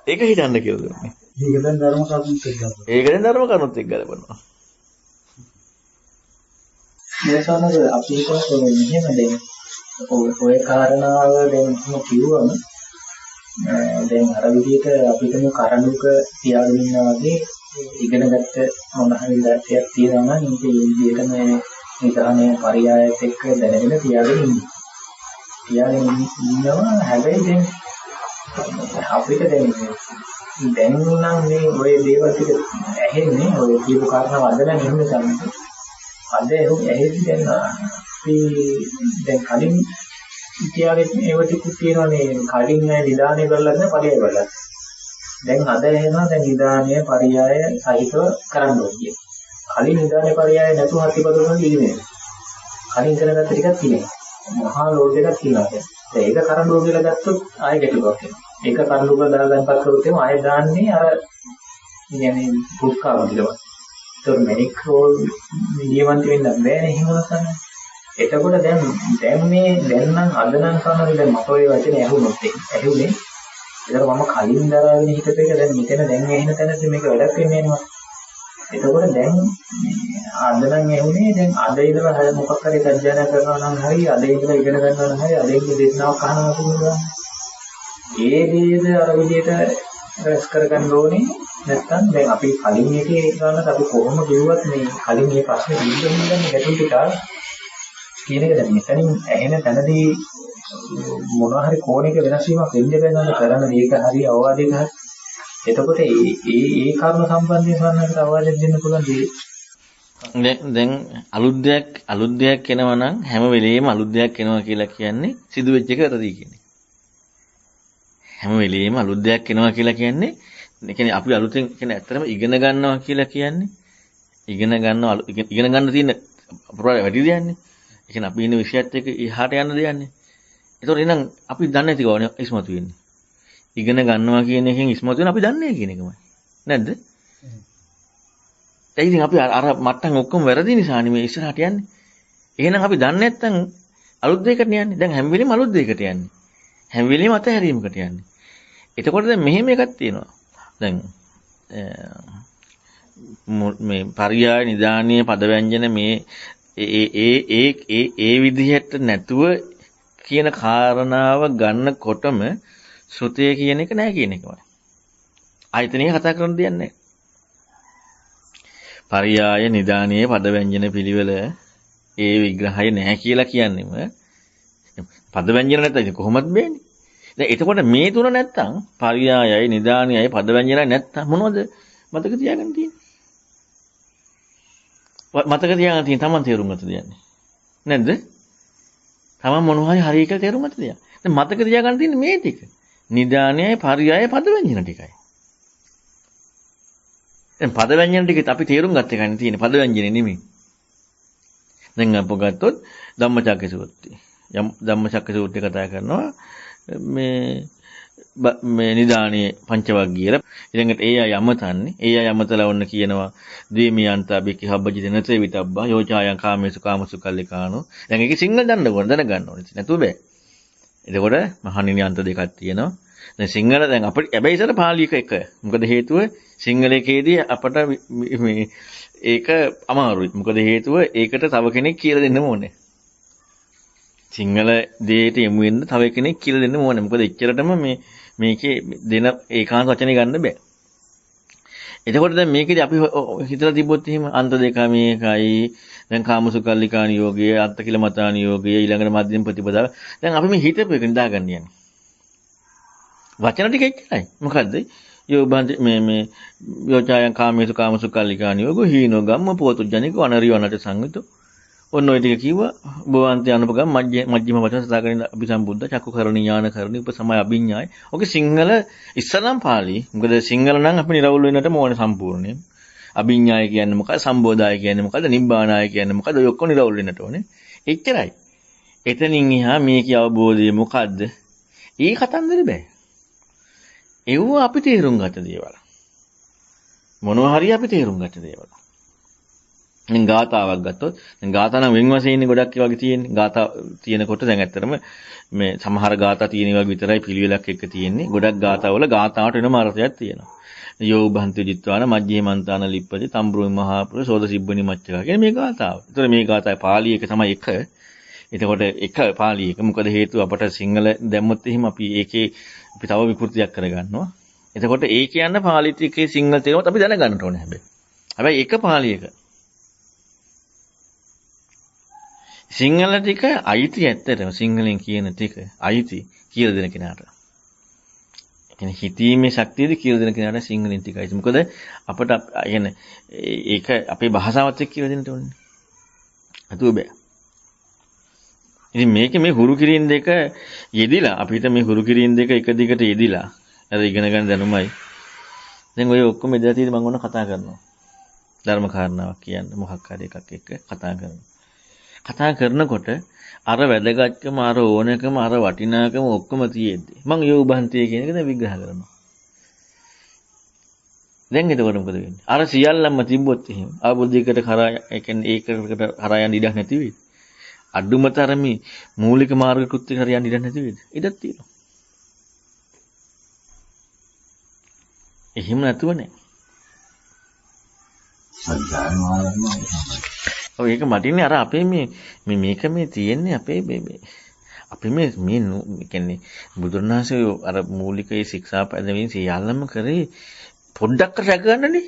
ඒක හිතන්න කියලා දුන්නේ. ඒක දැන් ධර්ම කරුණුත් එක්ක ගන්නවා. ඒක දැන් ධර්ම කරුණුත් එක්ක ගලපනවා. මේසනද අපි කොහොමද මෙහෙම දැන් ඔය කාරණාව දැන් කිව්වම දැන් අර විදිහට අපිටම කරඬුක තියාගෙන ඉන්නා වගේ ඉගෙනගත්ත මොන හරි දැක්කයක් තියෙනවා නම් ඒක ඒ විදිහටම නිදානේ පරියායත් එක්ක දැනගෙන තියාගෙන ඉන්නවා. හැබැයි දැන් අපිට දැන් නම් මේ ඔය දේවල් ටික ඇහෙන්නේ ඔය කියපු කාරණාව අද නම් එහෙම තමයි. අද ඇහෙද්දි දැන් අපි දැන් කලින් ඉතියාගේ ඒව ටික තියෙනවානේ කලින් නිදානේ කරලා නැහැ පරියාය කරලා. දැන් අද එහෙනවා දැන් නිදානේ පරියාය සහිතව කරන්න ඕනේ. කලින් නිදානේ පරියාය නැතුව හතිපදවන ඉන්නේ. කලින් කරගත්ත ටිකක් තියෙනවා. මහා ලෝඩ් එකක් තියෙනවා. දැන් ඒක කරන්න ඕන කියලා ගත්තොත් ආයෙ ගැටලුවක් එනවා. ඒක කරඬු කරලා දාලා දැන්පත් කරොත් එම ආයෙ දාන්නේ අර يعني පුස්කාව විදිහට. ඒතර මෙනික් රෝල් නියමන්ත වෙන්න බෑනේ එහෙම නැත්නම්. එතකොට දැන් නම් අද නම් තමයි දැන් මට ඔය වචනේ ඇහුනොත් ඇහුනේ. ඒතර මම කලින් දරාගෙන හිටපේක දැන් මෙතන දැන් ඇහෙන තැනදී මේක වැඩක් වෙන්නේ නෑනේ. එතකොට දැන් අද නම් ඇහුනේ දැන් අද ඉඳලා මොකක් හරි සත්‍යයනා කරනවා නම් හරි අද ඉඳලා ඉගෙන ගන්නවා නම් හරි අද ඉඳලා දේශනාවක් අහනවා කියනවා. ඒ දේද අර විදිහට රැස් කරගන්න ඕනේ. නැත්නම් දැන් අපි කලින් එකේ ගන්නත් අපි කොහොම කිව්වත් මේ කලින් මේ ප්‍රශ්නේ විසඳන්න ගැටලු ටික කියන එක දැන් මෙතනින් ඇහෙන තැනදී මොනවා හරි කෝණයක වෙනස් වීමක් වෙන්න බැන්නද කරන මේක හරි අවවාදයක හරි. එතකොට ඒ කර්ම සම්බන්ධයෙන් සම්මතට අවවාදයක් දෙන්න පුළුවන් දේ. දැන් අලුත් දෙයක් එනවා නම් හැම වෙලෙම අලුත් දෙයක් එනවා කියලා කියන්නේ සිදුවෙච්ච එක වැරදි කියන්නේ. හැම වෙලෙම අලුත් දෙයක් එනවා කියලා කියන්නේ ඒ කියන්නේ අපි අලුතෙන් කියන්නේ ඇත්තටම ඉගෙන ගන්නවා කියලා කියන්නේ ඉගෙන ගන්න තියෙන අපරාධ වැඩි දෙයක්නේ. ඒ කියන්නේ අපි ඉන්න විෂයත් එක්ක එහාට යන්න දෙයක්නේ. ඒතකොට එහෙනම් අපි දන්නේ නැති කවනේ ඉස්මතු වෙන්නේ. ඉගෙන ගන්නවා කියන එකෙන් ඉස්මතු වෙන අපි දන්නේ කියන එකමයි. නැද්ද? ඒ ඉතින් අපි අර මට්ටම් ඔක්කොම වැරදි නිසානේ මේ ඉස්සරහට යන්නේ. එහෙනම් අපි දන්නේ නැත්නම් අලුත් දෙයකට යන්නේ. දැන් හැම වෙලෙම අලුත් දෙයකට යන්නේ. හැම වෙලෙම අතහැරීමකට යන්නේ. එතකොට දැන් මෙහෙම එකක් තියෙනවා. දැන් මේ පරියාය නිදානීය පදව්‍යංජන මේ ඒ විදිහට නැතුව කියන කාරණාව ගන්නකොටම ශ්‍රුතය කියන එක නෑ කියන එකමයි. ආයතනීය කතා කරන දෙයක් නෑ. පරියාය නිදානීය පදව්‍යංජන පිළිවෙල ඒ විග්‍රහය නැහැ කියලා කියන්නේම පදව්‍යංජන නැත්නම් කොහොමද වෙන්නේ? දැන් එතකොට මේ තුන නැත්තම් පරියායයි නිදානීයයි පදව්‍යංජනයි නැත්තම් මොනවද මතක තියාගන්න තියෙන්නේ? මතක තියාගන්න තියෙන තමන් තේරුම් ගත දෙයක් නැද්ද? තමන් මොනවා හරි කියලා තේරුම් ගත දෙයක්. දැන් මතක තියාගන්න තියෙන්නේ මේ ටික. නිදානීයයි පරියායයි පදව්‍යංජන ටිකයි. දැන් පදව්‍යංජන ටිකත් අපි තේරුම් ගත්ත එකනේ තියෙන්නේ පදව්‍යංජනේ නෙමෙයි. දැන් අප ගත්තොත් ධම්මචක්ක සූත්‍රය. ධම්මචක්ක සූත්‍රය කතා කරනවා මේ නිදානීය පංචවග්ගීය ඊළඟට ඒ අය යමතන්නේ ඒ අය යමතලා ඔන්න කියනවා ද්වේමියන්තා බිකි හබ්බජිත නතේ විතබ්බා යෝචායන් කාමේසු කාමසු කල්ලිකානෝ දැන් ඒක සිංහල දැනගන්න ඕනේ නැතුව බෑ. එතකොට මහණෙනි අන්ත දෙකක් තියෙනවා. දැන් සිංහල දැන් අපිට හැබැයි ඉතල පාලි එක. මොකද හේතුව සිංහල එකේදී අපට මේ ඒක අමාරුයි. මොකද හේතුව ඒකට තව කෙනෙක් කියලා දෙන්න ඕනේ. සිංහල දෙයට යමු වෙන්න තව කෙනෙක් කියලා දෙන්න ඕනේ. මොකද එච්චරටම මේකේ දෙන ඒකාන්ත වචනේ ගන්න බෑ. එතකොට දැන් මේකේදී අපි හිතලා තිබ්බොත් එහෙම අන්ත දෙක මේකයි. දැන් කාමසුකල්ලිකා නියෝගය, අත්ත කියලා මතා නියෝගය, ඊළඟට මධ්‍යම ප්‍රතිපදාව. දැන් අපි මේ හිතපු එක නිදාගන්න යන්නේ. වචන ටික එච්චරයි. මොකද්ද? යෝබන්ති මේ යෝචායන් කාමේසු කාමසුකල්ලිකා නියෝගෝ හීනෝ ගම්ම පොතු ජනිකෝ අනරියවනට සංවිතෝ ඔන්න ඔය ටික කිව්වා බෝවන්ති අනුපගම් මජ්ජිම වචන සදාගෙන අපි සම්බුද්ධ චක්කුකරණ ඥානකරණ උපසමය අභිඥාය. ඔක සිංහල ඉස්සනම් පාළි. මොකද සිංහල නම් අපි නිරවුල් වෙන්නට ඕනේ සම්පූර්ණයෙන්. අභිඥාය කියන්නේ මොකක්ද? සම්බෝධාය කියන්නේ මොකක්ද? නිබ්බානාය කියන්නේ මොකක්ද? ඔය ඔක්කොම නිරවුල් වෙන්නට ඕනේ. එච්චරයි. එතනින් එහා මේකේ අවබෝධය මොකද්ද? ඊ කතන්දර බෑ. ඒව අපි තේරුම් ගත දේවල්. මොනවා හරි අපි තේරුම් ගත දේවල්. දැන් ගාතාවක් ගත්තොත් දැන් ගාතා නම් වෙන වශයෙන් ඉන්නේ ගොඩක් ඒ වගේ තියෙන්නේ. ගාතා තියෙනකොට දැන් ඇත්තටම මේ සමහර ගාතා තියෙන ඒවා විතරයි පිළිවෙලක් එක තියෙන්නේ. ගොඩක් ගාතාවල ගාතාවට වෙනම අර්ථයක් තියෙනවා. යෝ බන්ති ජිත්වාන මජ්ජේමන්තාන ලිප්පති තම්බ්‍රුයි මහාපුර සෝද සිබ්බනි මච්චකා කියන මේ ගාතාව. ඒතර මේ ගාතාවේ පාළි එක තමයි එක. එතකොට එක පාළි එක. මොකද හේතුව අපට සිංහල දැම්මොත් එහෙම අපි ඒකේ අපි තව විකෘතියක් කරගන්නවා. එතකොට ඒ කියන්න පාළි ටිකේ සිංහල තේරුමත් අපි දැනගන්න ඕනේ හැබැයි. හැබැයි එක පාළි එක. සිංහල ටික අයිති ඇත්තටම සිංහලෙන් කියන ටික අයිති කියලා දෙන කෙනාට. කියන්නේ හිතීමේ ශක්තියද කියලා දෙන කෙනාට සිංහලෙන් ටික අයිති. මොකද අපට කියන්නේ ඒක අපේ භාෂාවත් එක්ක කියලා දෙන්න ඕනේ. අතුව බෑ. ඉතින් මේක මේ හුරු කිරීම දෙක යෙදිලා අපිට මේ හුරු කිරීම දෙක එක දිගට යෙදිලා අර ඉගෙන ගන්න දැනුමයි. දැන් ඔය ඔක්කොම එදලා තියෙදි මම ඔන්න කතා කරනවා. ධර්ම කාරණාවක් කියන්න මොකක් හරි එකක් එක්ක කතා කරනවා. කතා කරනකොට අර වැදගත්කම අර ඕනකම අර වටිනාකම ඔක්කොම තියෙද්දි මම යෝබන්තිය කියන එක දැන් විග්‍රහ කරනවා. දැන් එතකොට මොකද වෙන්නේ? අර සියල්ලම තිබ්බොත් එහෙම ආබුද්ධිකට කරා ඒ කියන්නේ ඒකකට කරා යන්න ඉඩක් නැති වෙයිද? අඩුමතරමේ මූලික මාර්ග කෘත්‍ය කරා යන්න ඉඩක් නැති වෙයිද? ඉඩක් තියෙනවා. එහෙම නැතුව නෑ. සත්‍යය මාර්ගය. ඔව් ඒක මටින්නේ අර අපේ මේක මේ තියෙන්නේ අපේ අපි මේ කියන්නේ බුදුරණාහි අර මූලික ඒ ශික්ෂා පදවීම සියල්ලම කරේ පොඩ්ඩක්කට රැක ගන්නනේ.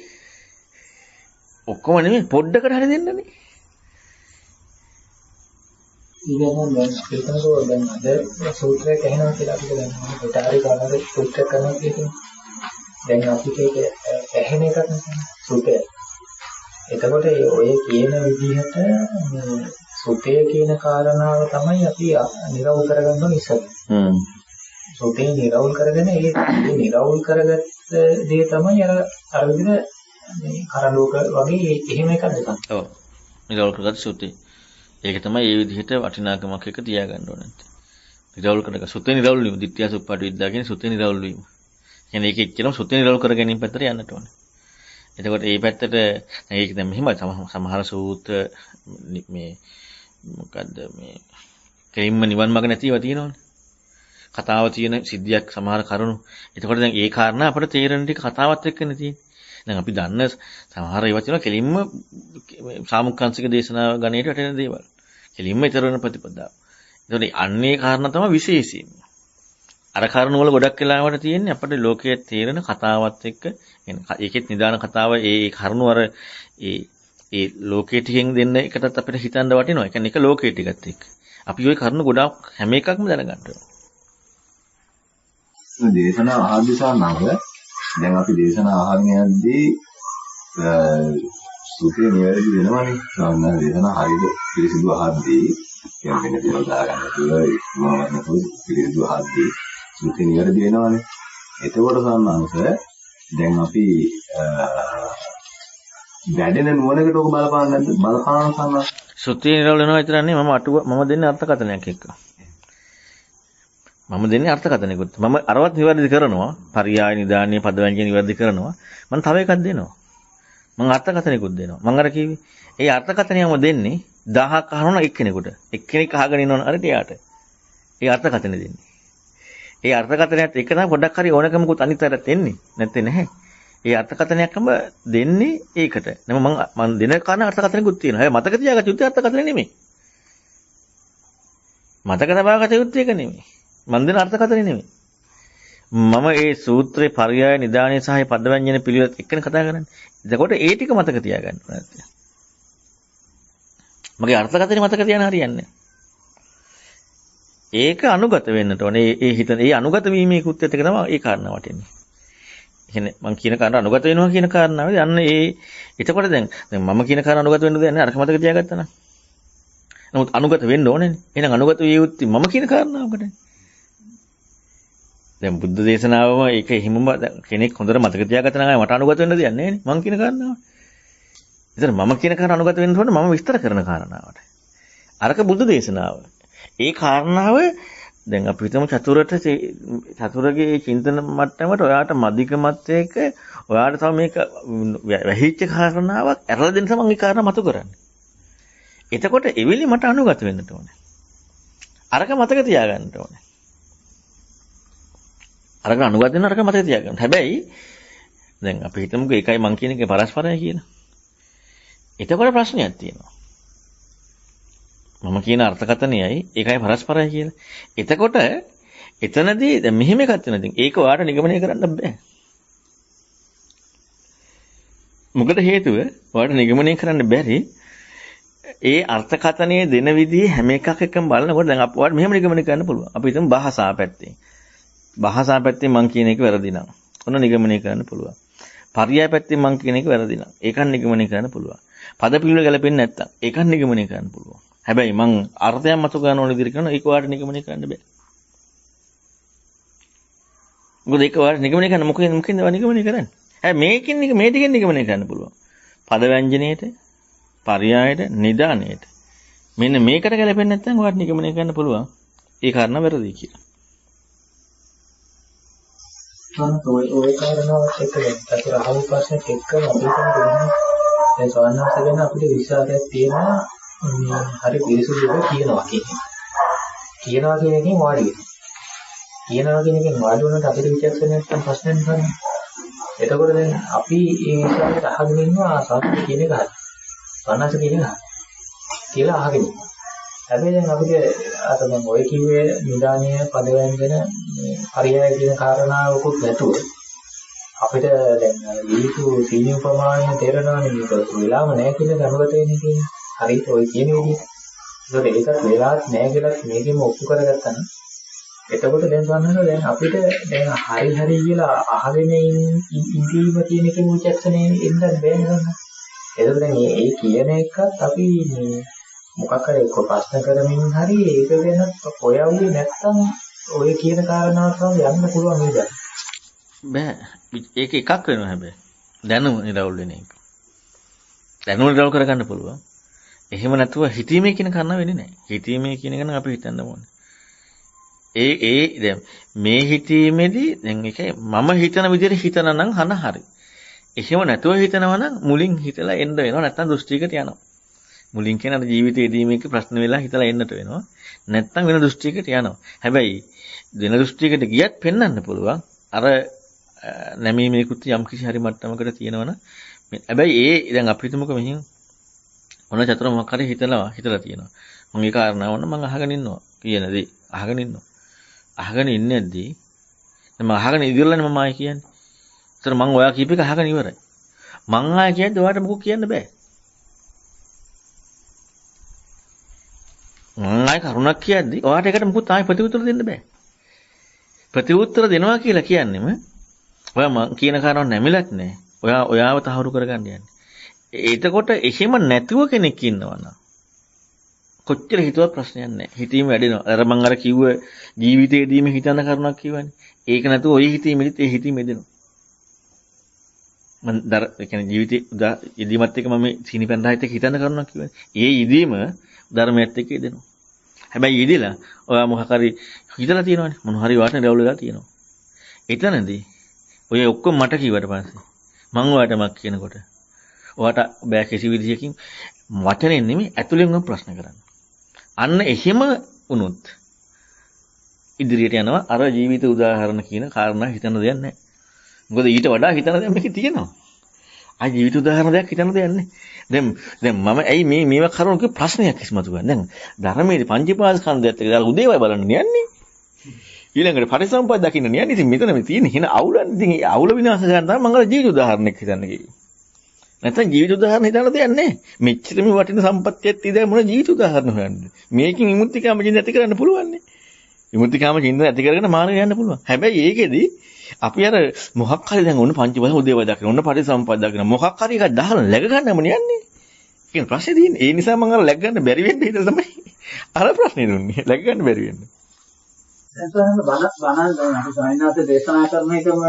ඔක්කොම නෙමෙයි පොඩ්ඩකට හරි දෙන්නනේ. ඊළඟ දැන් හිතනකො දැන් අද සූත්‍රයක් ඇහෙනවා කියලා අපිට දැන් කොටාරි ගානක සූත්‍රයක් කරනවා කියන්නේ. දැන් අපිට ඒක ඇහෙන එකක් නෙමෙයි සූත්‍රය. එතකොට ඔය කියන විදිහට මේ සුතේ කියන කාරණාව තමයි අපි නිරවුල් කරගන්න ඕනේ ඉස්සර. සුතේ නිරවුල් කරගෙන ඒ නිරවුල් කරගත්ත දේ තමයි අර විදිහට මේ කරඬුවක වගේ එහෙම එකක් දෙකක්. ඔව්. නිරවුල් කරගත්ත සුතේ. ඒක තමයි මේ විදිහට වටිනාකමක් එක තියාගන්න ඕනේ. නිරවුල් කරගත්ත සුතේ නිරවුල් වීම. ditthya suppati විද්‍යාව කියන්නේ සුතේ නිරවුල් වීම. කියන්නේ ඒක එච්චරම සුතේ නිරවුල් කර ගැනීම පැත්තට යන්නට ඕනේ. එතකොට මේ පැත්තට ඒක දැන් මෙහෙමයි සමහර සූත්‍ර මේ මොකද්ද මේ කෙලින්ම නිවන් මාර්ග නැතිව තියෙනවනේ. කතාව තියෙන සිද්ධියක් සමහර කරුණු. එතකොට දැන් ඒ කාරණා අපිට තේරෙන ටික කතාවත් එක්කනේ තියෙන්නේ. දැන් අපි දන්න සමහර ඒවා තියෙනවා කෙලින්ම සාමුක්කාංශික දේශනා ගණයට වැටෙන දේවල්. කෙලින්ම ඊතර වෙන ප්‍රතිපදාව. ඒතකොට අන්නේ කාරණා තමයි විශේෂයෙන්. අර කරුණු වල ගොඩක් වෙලාවට තියෙන්නේ අපිට ලෝකයේ තේරෙන කතාවත් එක්ක ඒකෙත් නිදාන කතාව ඒ කරුණු අර ඒ ලෝකයේ ටිකෙන් දෙන්න එකටත් අපිට හිතන්න වටිනවා. ඒ කියන්නේ එක ලෝකයේ ටිකත් එක්ක. අපි ওই කරුණු ගොඩක් හැම එකක්ම දැනගන්න ඕනේ. දේශනා අහද්දී දැන් අපි දේශනා අහගෙන යද්දී සුඛේ නිවැරදි වෙනවනේ. සාමාන්‍ය දේශනා හරියට පිළිසිදු අහද්දී කියන්නේ වෙන දේවල් දාගන්න කියලා ඉක්මවන්න පිළිසිදු අහද්දී සුඛේ නිවැරදි වෙනවනේ. එතකොට සම්මාංශ දැන් අපි වැඩෙන නුවණකට ඔක බලපාන්න නැද්ද? බලපාන සම්මාංශ සුත්‍රේ නිරවුල් වෙනවා විතර නෙවෙයි මම දෙන්නේ අර්ථකථනයක් එක්ක. මම දෙන්නේ අර්ථකථනයකුත්. මම අරවත් නිවැරදි කරනවා. පරියාය නිදානිය පදවැංජන නිවැරදි කරනවා. මම තව එකක් දෙනවා. මම අර්ථකථනයකුත් දෙනවා. මම අර කිව්වේ ඒ අර්ථකථනයම දෙන්නේ 1000ක් අහනවා එක්කෙනෙකුට. එක්කෙනෙක් අහගෙන ඉන්නවනේ අර එයාට. ඒ අර්ථකථනය දෙන්නේ. ඒ අර්ථකථනයත් එක තමයි පොඩ්ඩක් හරි ඕනකමකුත් අනිත් අයට එන්නේ. නැත්නම් නැහැ. ඒ අර්ථකථනයක්ම දෙන්නේ ඒකට. නම මම දෙන කාරණා අර්ථකථනයකුත් තියෙනවා. හැබැයි මතක තියාගත්ත යුත්තේ අර්ථකථනය නෙමෙයි. මතක තබාගත යුත්තේ ඒක නෙමෙයි. මම දෙන අර්ථකථනය නෙමෙයි. මම ඒ සූත්‍රේ පරියාය නිදානයේ සහ පදවැංජන පිළිවෙත් එක්කනේ කතා කරන්නේ. එතකොට ඒ ටික මතක තියාගන්න ඕනේ. මගේ අර්ථකථනය මතක තියාගෙන හරියන්නේ ඒක අනුගත වෙන්නට ඕනේ. ඒ හිතන ඒ අනුගත වීමේ කෘත්‍යත් එක තමයි ඒ කාරණාව වටින්නේ. කියන්නේ මම කියන කාරණා අනුගත වෙනවා කියන කාරණාවද අන්න එතකොට දැන් මම කියන කාරණා අනුගත වෙන්න දෙන්නේ අරක මතක තියාගත්තා නම්. නමුත් අනුගත වෙන්න ඕනේනේ. එහෙනම් අනුගත විය යුත්තේ මම කියන කාරණාවකට. දැන් බුද්ධ දේශනාවම ඒක හිමම කෙනෙක් හොඳට මතක තියාගත්තා නම් මට අනුගත වෙන්න දෙයක් නැහැ නේ. මම කියන කාරණාව. ඒතර මම කියන කාරණා අනුගත වෙන්න ඕනේ මම විස්තර කරන කාරණාවට. අරක බුද්ධ දේශනාව. ඒ කාරණාව දැන් අපි හිතමු චතුරගේ චින්තන මට්ටමට ඔයාට මදිකමත් එක්ක ඔයාට තව මේක වැහිච්ච කාරණාවක් ඇරලා දෙන්න තමයි මේ කාරණා මතු කරන්නේ. එතකොට එවිලි මට අනුගත වෙන්න ඕනේ. අරක මතක තියාගන්න ඕනේ. අරක අනුගත වෙන අරක මතක තියාගන්න. හැබැයි දැන් අපි හිතමුකෝ ඒකයි මං කියන එකේ පරස්පරයි කියලා. එතකොට ප්‍රශ්නයක් තියෙනවා. මම කියන අර්ථකථනයයි ඒකයි පරස්පරයි කියලා. එතකොට එතනදී දැන් මෙහෙම එකක් තියෙනවා. ඉතින් ඒක ඔයාලට නිගමනය කරන්න බෑ. මොකද හේතුව ඔයාලට නිගමනය කරන්න බැරි ඒ අර්ථකථනයේ දෙන විදිහේ හැම එකක් එක්කම බලනකොට දැන් අපි ඔයාලට මෙහෙම නිගමනය කරන්න පුළුවන්. අපි හිතමු භාෂා පැත්තේ. භාෂා පැත්තේ මං කියන එක වැරදි නම් ඔන්න නිගමනය කරන්න පුළුවන්. පරියාය පැත්තේ මං කියන එක වැරදි නම් ඒකත් නිගමනය කරන්න පුළුවන්. පද පිළිවෙල ගැලපෙන්නේ නැත්තම් ඒකත් නිගමනය කරන්න පුළුවන්. හැබැයි මං අර්ථයක් මතු ගන්න ඕන විදිහට කරනවා ඒක ඔයාලට නිගමනය කරන්න බෑ. මොකද ඒක ඔයාලට නිගමනය කරන්න මොකෙන්ද නිගමනය කරන්නේ? හැබැයි මේ ටිකෙන් නිගමනය කරන්න පුළුවන්. පද ව්‍යංජනයේට, පරියායට, නිදානයේට. මෙන්න මේකට ගැලපෙන්නේ නැත්නම් ඔයාලට නිගමනය කරන්න පුළුවන්. ඒ කාරණා වැරදි කියලා. ඔය කාරණාවත් එක්ක අතර අහපු ප්‍රශ්නෙත් එක්කම අපි කියන්නේ දැන් සවන්නාස ගැන අපිට විශ්වාසයක් තියෙනවා හරි පිරිසුදුව කියනවා කියනවා කියන එකෙන් වාඩි වෙනවා. කියනවා කියන එකෙන් වාඩි වුණාට අපිට විචක්ෂණයක් නැත්නම් ප්‍රශ්නයක් නෑ. එතකොට දැන් අපි මේ විශ්වාසයට අහගෙන ඉන්නවා සවන්නාස කියන එක හරි. සවන්නාස කියන එක හරි කියලා අහගෙන ඉන්නවා. හැබැයි දැන් අපිට අර දැන් ඔය කිව්වේ නිදානීය පදවැන්දන පරියාය කියන කාරණාවකුත් නැතුව අපිට දැන් දීපු සීනිය ප්‍රමාණය තේරෙනවානේ මේක වෙලාම නැහැ කියන දැනුගත වෙන්නේ කියන්නේ. හරියට ඔය කියන විදිහට. ඒකට ඒකත් වෙලාවක් නැහැ කියලා මේකෙම ඔප්පු කරගත්තා නම් එතකොට දැන් ගන්නකොට දැන් අපිට දැන් හරි කියලා අහගෙන ඉඳීම කියන එකේ මුචක්ෂණේ එන්නත් බෑ නේද? ඒකද දැන් මේ කියන එකත් අපි මේ මොකක් හරි එක්ක ප්‍රශ්න කරමින් හරි ඒක ගැන හොයවුවේ නැත්තම් ඔය කියන කාරණාව තමයි යන්න පුළුවන් නේද? බෑ. ඒක එකක් වෙනවා හැබැයි. දැනුම නිරවුල් වෙන එක. දැනුම නිරවුල් කරගන්න පුළුවන්. එහෙම නැතුව හිතීමේ කියන කාරණා වෙන්නේ නැහැ. හිතීමේ කියන එක නම් අපි හිතන්න ඕනේ. දැන් මේ හිතීමේදී දැන් ඒකයි මම හිතන විදිහට හිතන නම් හරි. එහෙම නැතුව හිතනවා නම් මුලින් හිතලා එන්න වෙනවා නැත්නම් දෘෂ්ටියකට යනවා. මුලින් කියන අර ජීවිතයේදී මේක ප්‍රශ්න වෙලා හිතලා එන්නට වෙනවා. නැත්තම් වෙන දෘෂ්ටියකට යනවා. හැබැයි වෙන දෘෂ්ටියකට ගියත් පෙන්වන්න පුළුවන්. අර නැමීමේ කෘත්‍ය යම් කිසි හරි මට්ටමකට තියෙනවනම් හැබැයි ඒ දැන් අපි හිතමුකෝ මෙහින් මොන චතුර මොකක් හරි හිතලා තියෙනවා. මම ඒ කාරණාව වුණා මම අහගෙන ඉන්නවා කියන දේ අහගෙන ඉන්නවා. අහගෙන ඉන්නේදී මම අහගෙන ඉදිරියලානේ මම ආයි කියන්නේ. ඒතර මම ඔයා කීප එක අහගෙන ඉවරයි. මං ආයි කියන්නේ ඔයාට මොකක් කියන්න බෑ. මං ආයි කරුණක් කියද්දි ඔයාට ඒකට මොකුත් ආයි ප්‍රතිඋත්තර දෙන්න බෑ. ප්‍රතිඋත්තර දෙනවා කියලා කියන්නේම ඔයා මං කියන කාරණාව නැමිලක් නෑ. ඔයාව තහවුරු කරගන්න යන්නේ. එතකොට එහෙම නැතුව කෙනෙක් ඉන්නවනම් කොච්චර හිතුවත් ප්‍රශ්නයක් නැහැ. හිතීම වැඩෙනවා. අර මං අර කිව්ව ජීවිතේදීම හිතන කරුණක් කිව්වනේ. ඒක නැතුව ඔය හිතීමෙදිත් ඒ හිතීම එදෙනවා. මං ඒ කියන්නේ ජීවිතේ යෙදීමත් එක්ක මම සීනිපැන්දායත් එක්ක හිතන කරුණක් කිව්වනේ. ඒ යෙදීම ධර්මයත් එක්ක එදෙනවා. හැබැයි යෙදිලා ඔයා මොකක් හරි හිතලා තියෙනවනේ. මොන හරි වාටනේ රැවුල වෙලා තියෙනවා. එතනදී ඔය ඔක්කොම මට කිව්වට පස්සේ මං ඔයාට මක් කියනකොට ඔයාට බෑ කිසි විදිහකින් වචනෙන් නෙමෙයි ඇතුලෙන්ම ප්‍රශ්න කරන්න. අන්න එහෙම වුණොත් ඉදිරියට යනවා අර ජීවිත උදාහරණ කියන කාරණා හිතන දෙයක් නැහැ. මොකද ඊට වඩා හිතන දෙයක් මේකේ තියෙනවා. ආ ජීවිත උදාහරණ දෙයක් හිතන දෙයක් නැහැ. දැන් මම ඇයි මේවා කරන කි ප්‍රශ්නයක් ඉස්මතු ගන්න. දැන් ධර්මයේ පංචීපාස්කන්ධයත් එක්ක දාලා උදේවයි බලන්න යන්නේ. ඊළඟට පරිසම්පද දකින්න යන්නේ. ඉතින් මෙතන මේ තියෙන හින අවුලන්නේ. ඉතින් ඒ අවුල විනාශ කරන්න තමයි මම අර ජීවිත උදාහරණයක් හිතන්න ගියේ. නැත්නම් ජීවිත උදාහරණ හිතන්න දෙයක් නැහැ. මෙච්චර මේ වටින සම්පත්තියක් තියෙද්දි මොන ජීවිත උදාහරණ හොයන්නේ? මේකෙන් විමුක්තිකාම චින්තන ඇති කරන්න පුළුවන් නේ. විමුක්තිකාම චින්තන ඇති කරගෙන මානෙ යන්න පුළුවන්. හැබැයි ඒකෙදි අපි අර මොකක් හරි දැන් ඔන්න පංචවද උදේවයි දකින්න ඔන්න පරිසම්පද දකින්න මොකක් හරි එකක් දාලා läග ගන්නම යන්නේ. කියන ප්‍රශ්නේ තියෙන්නේ. ඒ නිසා මම අර läග ගන්න බැරි වෙන්නේ හිතලා තමයි අර ප්‍රශ්නේ දුන්නේ. läග ගන්න බැරි වෙන්නේ. එතන බණ දැන් අපි සායනාත දේශනා කරන එකම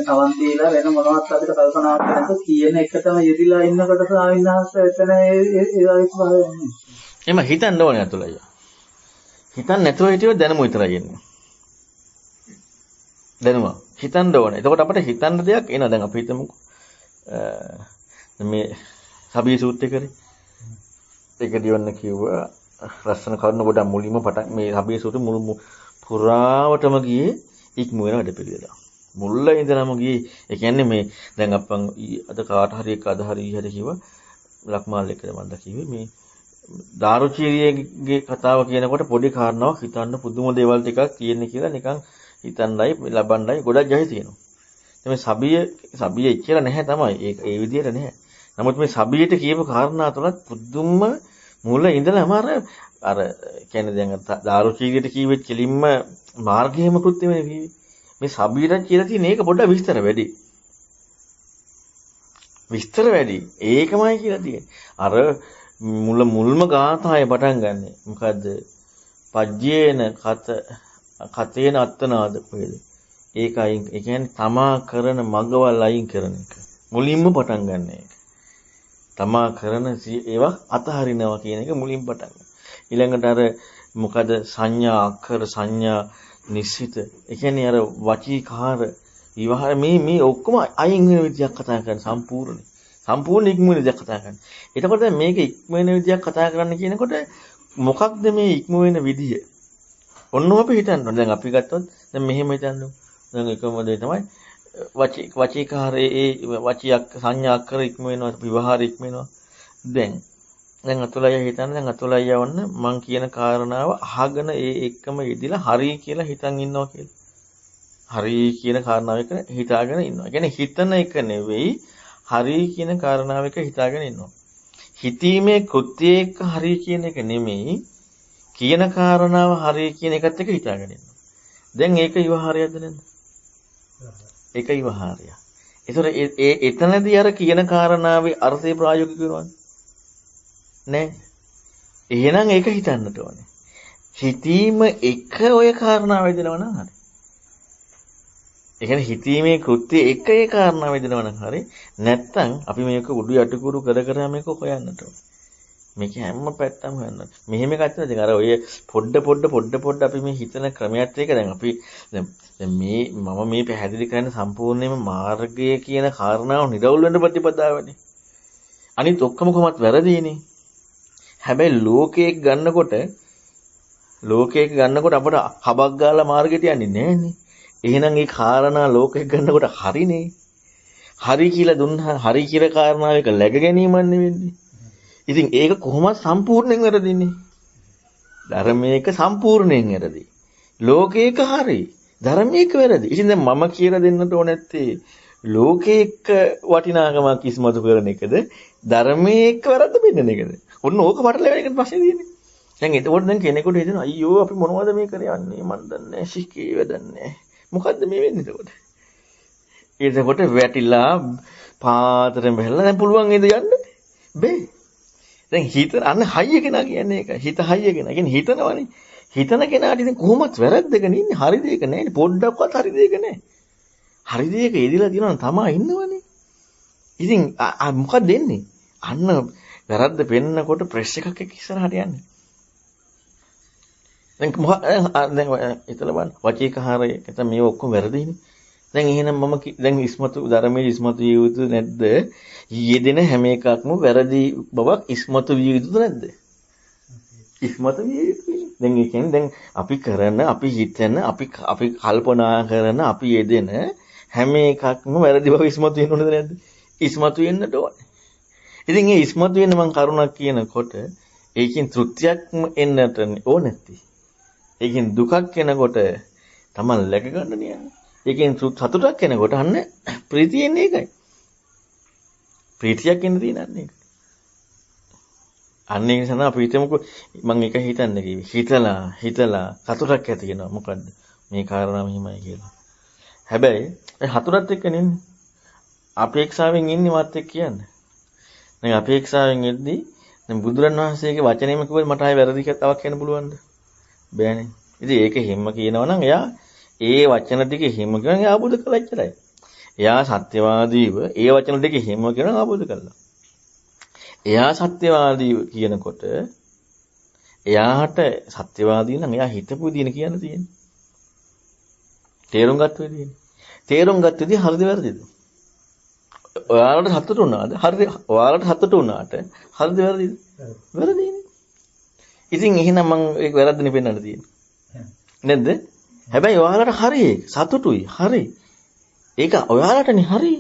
තවන් දීලා වෙන මොනවත් අපිට කල්පනාවක් නැතුව කියන එකටම යෙදිලා ඉන්නකොට සායනාත එතන ඒ වගේ ස්වභාවයක් එම හිතන්න ඕනේ අතුලයි. හිතන්න නැතුව හිටියොත් දැනුම විතරයි එන්නේ. දැනුම හිතන්න ඕනේ. එතකොට අපිට හිතන්න දෙයක් එනවා. දැන් අපි හිතමුකෝ මේ සබී සූත්‍රය කරේ. ඒක දිවන්න කිව්වා රස්සන කරුණ ගොඩක් මුලින්ම පටන් මේ සබී සූත්‍රය මුළු පුරාවටම ගියේ ඉක්ම වෙන වැඩ පිළිවෙල. මුල්ල ඉඳලම ගියේ. ඒ කියන්නේ මේ දැන් අපන් අද කාට හරි එක අද හරි ඉහට කිව්වා ලක්මාල් එක්කද මන්ද කිව්වේ මේ දාරුචීරියගේ කතාව කියනකොට පොඩි කාරණාවක් හිතන්න පුදුම දේවල් ටිකක් තියෙන්නේ කියලා නිකන් හිතන්නයි ලබන්නයි ගොඩක් ජහි තියෙනවා. මේ සබිය ඉච්චර නැහැ තමයි. ඒ විදිහට නැහැ. නමුත් මේ සබියට කියපු කාරණා තුනත් පුදුම මුල ඉඳලම අර කියන්නේ දැන් දාරුචීරියට කියවෙත් කෙලින්ම මාර්ගයේම කෘත්‍ය වෙන්නේ. මේ සබියට කියලා තියෙන ඒක පොඩ්ඩක් විස්තර වැඩි. ඒකමයි කියලා තියෙන්නේ. අර මුල්ම ගාථාවේ පටන් ගන්නෙ. මොකද්ද? පජ්ජේන කතේන අත්තනාද කොහෙද? ඒකයි ඒ කියන්නේ තමා කරන මගවල් අයින් කරන එක. මුලින්ම පටන් ගන්න එක. තමා කරන ඒවා අතහරිනවා කියන එක මුලින් පටන් ගන්න. ඊළඟට අර මොකද සංඥා අක්ෂර සංඥා නිශ්චිත. ඒ කියන්නේ අර වචීකාර විවහාර මේ ඔක්කොම අයින් වෙන විදියක් කතා කරන සම්පූර්ණ ඉක්ම වෙන විදියක් කතා කරන. එතකොට මේක ඉක්ම වෙන විදියක් කතා කරන්න කියනකොට මොකක්ද මේ ඉක්ම වෙන විදිය? ඔන්න අපි හිතන්න. දැන් අපි ගත්තොත් දැන් මෙහෙම හිතන්න. දැන් එකම දේ තමයි වචීකාරයේ ඒ වචියක් සංඥා අක්ෂර ඉක්ම වෙනවා විවහාර ඉක්ම වෙනවා. දැන් අතුලය හිතන්න දැන් අතුලය වන්න මං කියන කාරණාව අහගෙන ඒ එක්කම යෙදිලා හරි කියලා හිතන් ඉන්නවා කියලා. හරි කියන කාරණාව එක හිතාගෙන ඉන්නවා. කියන්නේ හිතන එක නෙවෙයි හරි කියන කාරණාව එක හිතාගෙන ඉන්නවා. හිතීමේ කෘත්‍ය එක්ක හරි කියන එක නෙමෙයි කියන කාරණාව හරි කියන එකත් එක්ක හිතාගෙන ඉන්නවා. දැන් ඒක විවහාරයක්ද නැද්ද? ඒක විවහාරය. ඒතර එතනදී අර කියන කාරණාවේ අර්ථය ප්‍රායෝගික වෙනවද? නෑ. එහෙනම් ඒක හිතන්නට ඕනේ. හිතීම එක ඔය කාරණාව වෙදෙනවා නම් හරි. ඒ කියන්නේ හිතීමේ කෘත්‍ය එක ඒ කාරණාව වෙදෙනවා නම් හරි. නැත්තම් අපි මේක උඩු යටිකුරු කර කර මේක හොයන්නට ඕනේ. මේක හැම පැත්තම හොයන්න. මෙහෙම එකක් තියෙනවා. අර ඔය පොඩ අපි මේ හිතන ක්‍රමයක් එක දැන් අපි දැන් මම මේ පැහැදිලි කරන සම්පූර්ණයෙන්ම මාර්ගය කියන කාරණාව නිරවුල් වෙන ප්‍රතිපදාවනේ. අනිත් ඔක්කොම කොහොමත් වැරදීනේ. හැබැයි ලෝකයක් ගන්නකොට අපට හබක් ගාලා මාර්ගයට යන්නේ නැහනේ. එහෙනම් ඒ කාරණා ලෝකයක් ගන්නකොට හරිනේ. හරි කියලා දුන්නා හරි කියලා කාරණාව එක läග ගැනීමක් නෙවෙන්නේ. ඉතින් ඒක කොහොමද සම්පූර්ණයෙන් වැරදින්නේ? ධර්මයක සම්පූර්ණයෙන් වැරදි. ලෝකයක හරි. ධර්මයක වැරදි. ඉතින් දැන් මම කියලා දෙන්නට ඕන නැත්තේ ලෝකයක වටිනාකමක් ඉස්මතු කරන එකද ධර්මයක වැරද්ද පෙන්නන එකද? ඔන්න ඕක පටලැවෙන එකට ප්‍රශ්නේ තියෙන්නේ. දැන් එතකොට දැන් කෙනෙකුට හිතෙනවා අයියෝ අපි මොනවද මේ කරන්නේ මන් දන්නේ ශිකේ වැදන්නේ. මොකද්ද මේ වෙන්නේ එතකොට? එතකොට වැටිලා පාතරෙන් බහැලා දැන් පුළුවන් නේද යන්න? බෑ. දැන් හිත අන්න හයිය කෙනා කියන්නේ ඒක. හිත හයිය කෙනා. කියන්නේ හිතනවනේ. හිතන කෙනාට ඉතින් කොහොමත් වැරද්දගෙන ඉන්නේ. හරි දෙයක නැහැ. පොඩ්ඩක්වත් හරි දෙයක නැහැ. හරි දෙයක ඉදිලා දිනන තමා ඉන්නවනේ. ඉතින් මොකක්ද දෙන්නේ? අන්න වැරද්ද පෙන්නකොට ප්‍රෙස් එකක් එක්ක ඉස්සරහට යන්නේ. දැන් එතන බලන්න වචීකහාරය නැත්නම් මේ ඔක්කොම වැරදිනේ. දැන් එහෙනම් මම දැන් ඉස්මතු ධර්මයේ ඉස්මතු විය යුතු නැද්ද? යෙදෙන හැම එකක්ම වැරදි බවක් ඉස්මතු විය යුතුද නැද්ද? ඉස්මතු විය යුතුයි. දැන් ඒ කියන්නේ දැන් අපි කරන, අපි හිතන, අපි කල්පනා කරන, අපි යෙදෙන හැම එකක්ම වැරදි බව ඉස්මතු වෙන්න ඕනද නැද්ද? ඉස්මතු වෙන්නට ඕනේ. ඉතින් මේ ඉස්මතු වෙන්න මම කරුණක් කියනකොට ඒකෙන් තෘප්තියක්ම එන්නට ඕන නැති. ඒකෙන් දුකක් එනකොට තමන් läග ගන්න නෑ. ඒකෙන් සතුටක් එනකොට අන්න ප්‍රීතිය එන්නේ ඒකයි. ප්‍රීතියක් එන්න තියෙනන්නේ ඒක. අන්න ඒ නිසා අපි හිතමුකෝ මම එක හිතන්න කිව්වේ. හිතලා සතුටක් ඇති වෙනවා. මොකද්ද? මේ කාරණා මෙහිමයි කියලා. හැබැයි ඒ හතුරත් එක්ක නෙන්නේ. අපේක්ෂාවෙන් ඉන්නේ මාත් එක්ක කියන්නේ. දැන් අපේක්ෂාවෙන් ඉද්දී දැන් බුදුරණවහන්සේගේ වචනේම කිව්වොත් මට ආයෙ වැරදි කතාවක් කියන්න පුළුවන්ද? බෑනේ. ඉතින් ඒක හිම්ම කියනවා නම් එයා ඒ වචන ටික හිම්ම කියනවා එයා ආબોධ කළා ඉච්චරයි. එයා සත්‍යවාදීව ඒ වචන ටික හිම්ම කියනවා ආબોධ කළා. එයා සත්‍යවාදීව කියනකොට එයාට සත්‍යවාදී නම් එයා හිතපු විදිහට කියන්න තියෙන්නේ. තේරුම් ගත්ත විදිහට. තේරුම් ගත්ත විදිහ හරිද වැරදිද? ඔයාලට සතුටු වුණාද? හරිද? ඔයාලට සතුටු වුණාට හරිද වැරදිද? වැරදිනේ. ඉතින් එහෙනම් මම ඒක වැරද්දනේ පෙන්වන්න තියෙන්නේ. නැද්ද? හැබැයි ඔයාලට හරි ඒක සතුටුයි. හරි. ඒක ඔයාලටනේ හරි.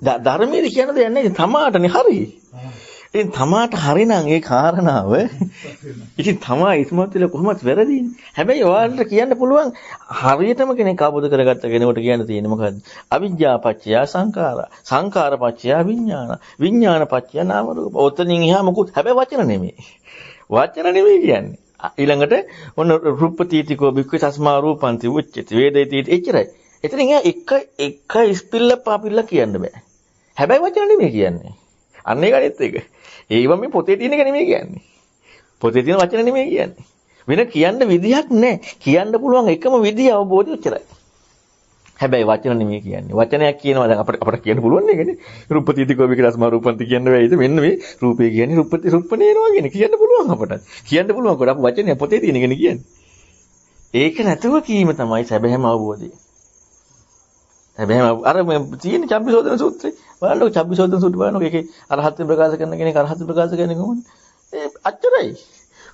ධර්මයේ කියන දෙයක් නෑ. තමාටනේ හරි. ඉතින් තමාට හරිනම් ඒ කාරණාව ඉතින් තමා ඉස්මතු වෙලා කොහොමද වැරදින්නේ? හැබැයි ඔයාලට කියන්න පුළුවන් හරියටම කෙනෙක් අවබෝධ කරගත්ත කෙනෙකුට කියන්න තියෙන්නේ මොකද්ද? අවිජ්ජා පත්‍ය සංඛාරා, සංඛාර පත්‍ය විඥාන, විඥාන පත්‍ය නාම රූප. ඔතනින් එහා මොකුත් හැබැයි වචන නෙමෙයි. වචන නෙමෙයි කියන්නේ. ඊළඟට ඔන්න රූපපීතිකෝ බික්කේ තස්මා රූපන්ති උච්චති වේදිතී එච්චරයි. එතනින් එහා එක ස්පිල්ල පාපිල්ල කියන්න බෑ. හැබැයි වචන නෙමෙයි කියන්නේ. අන්න ඒකනෙත් එක. ඒව මේ පොතේ තියෙන එක නෙමෙයි කියන්නේ. පොතේ තියෙන වචන නෙමෙයි කියන්නේ. වෙන කියන්න විදිහක් නැහැ. කියන්න පුළුවන් එකම විදිය අවබෝධය උච්චරයි. හැබැයි වචන නෙමෙයි කියන්නේ. වචනයක් කියනවා දැන් අපිට කියන්න පුළුවන් නේද? රූපපීතිකෝ බික්කේ තස්මා රූපන්ති කියන්න බෑයිද? මෙන්න මේ රූපේ කියන්නේ රූපණේනවා කියන්නේ කියන්න පුළුවන් අපට. කියන්න පුළුවන් කොට අපේ වචනේ පොතේ තියෙන එකනේ කියන්නේ. ඒක නැතුව කීම තමයි සැබෑම අවබෝධය. හැබැයි අර තියෙන චබ්බිසෝදන සූත්‍රය බලන්නකො චබ්බිසෝදන සූත්‍රය බලන්නකො ඒකේ අරහත් ප්‍රකාශ කරන කෙනෙක් අරහත් ප්‍රකාශ කරන්නේ කොහොමද? ඒ අච්චරයි.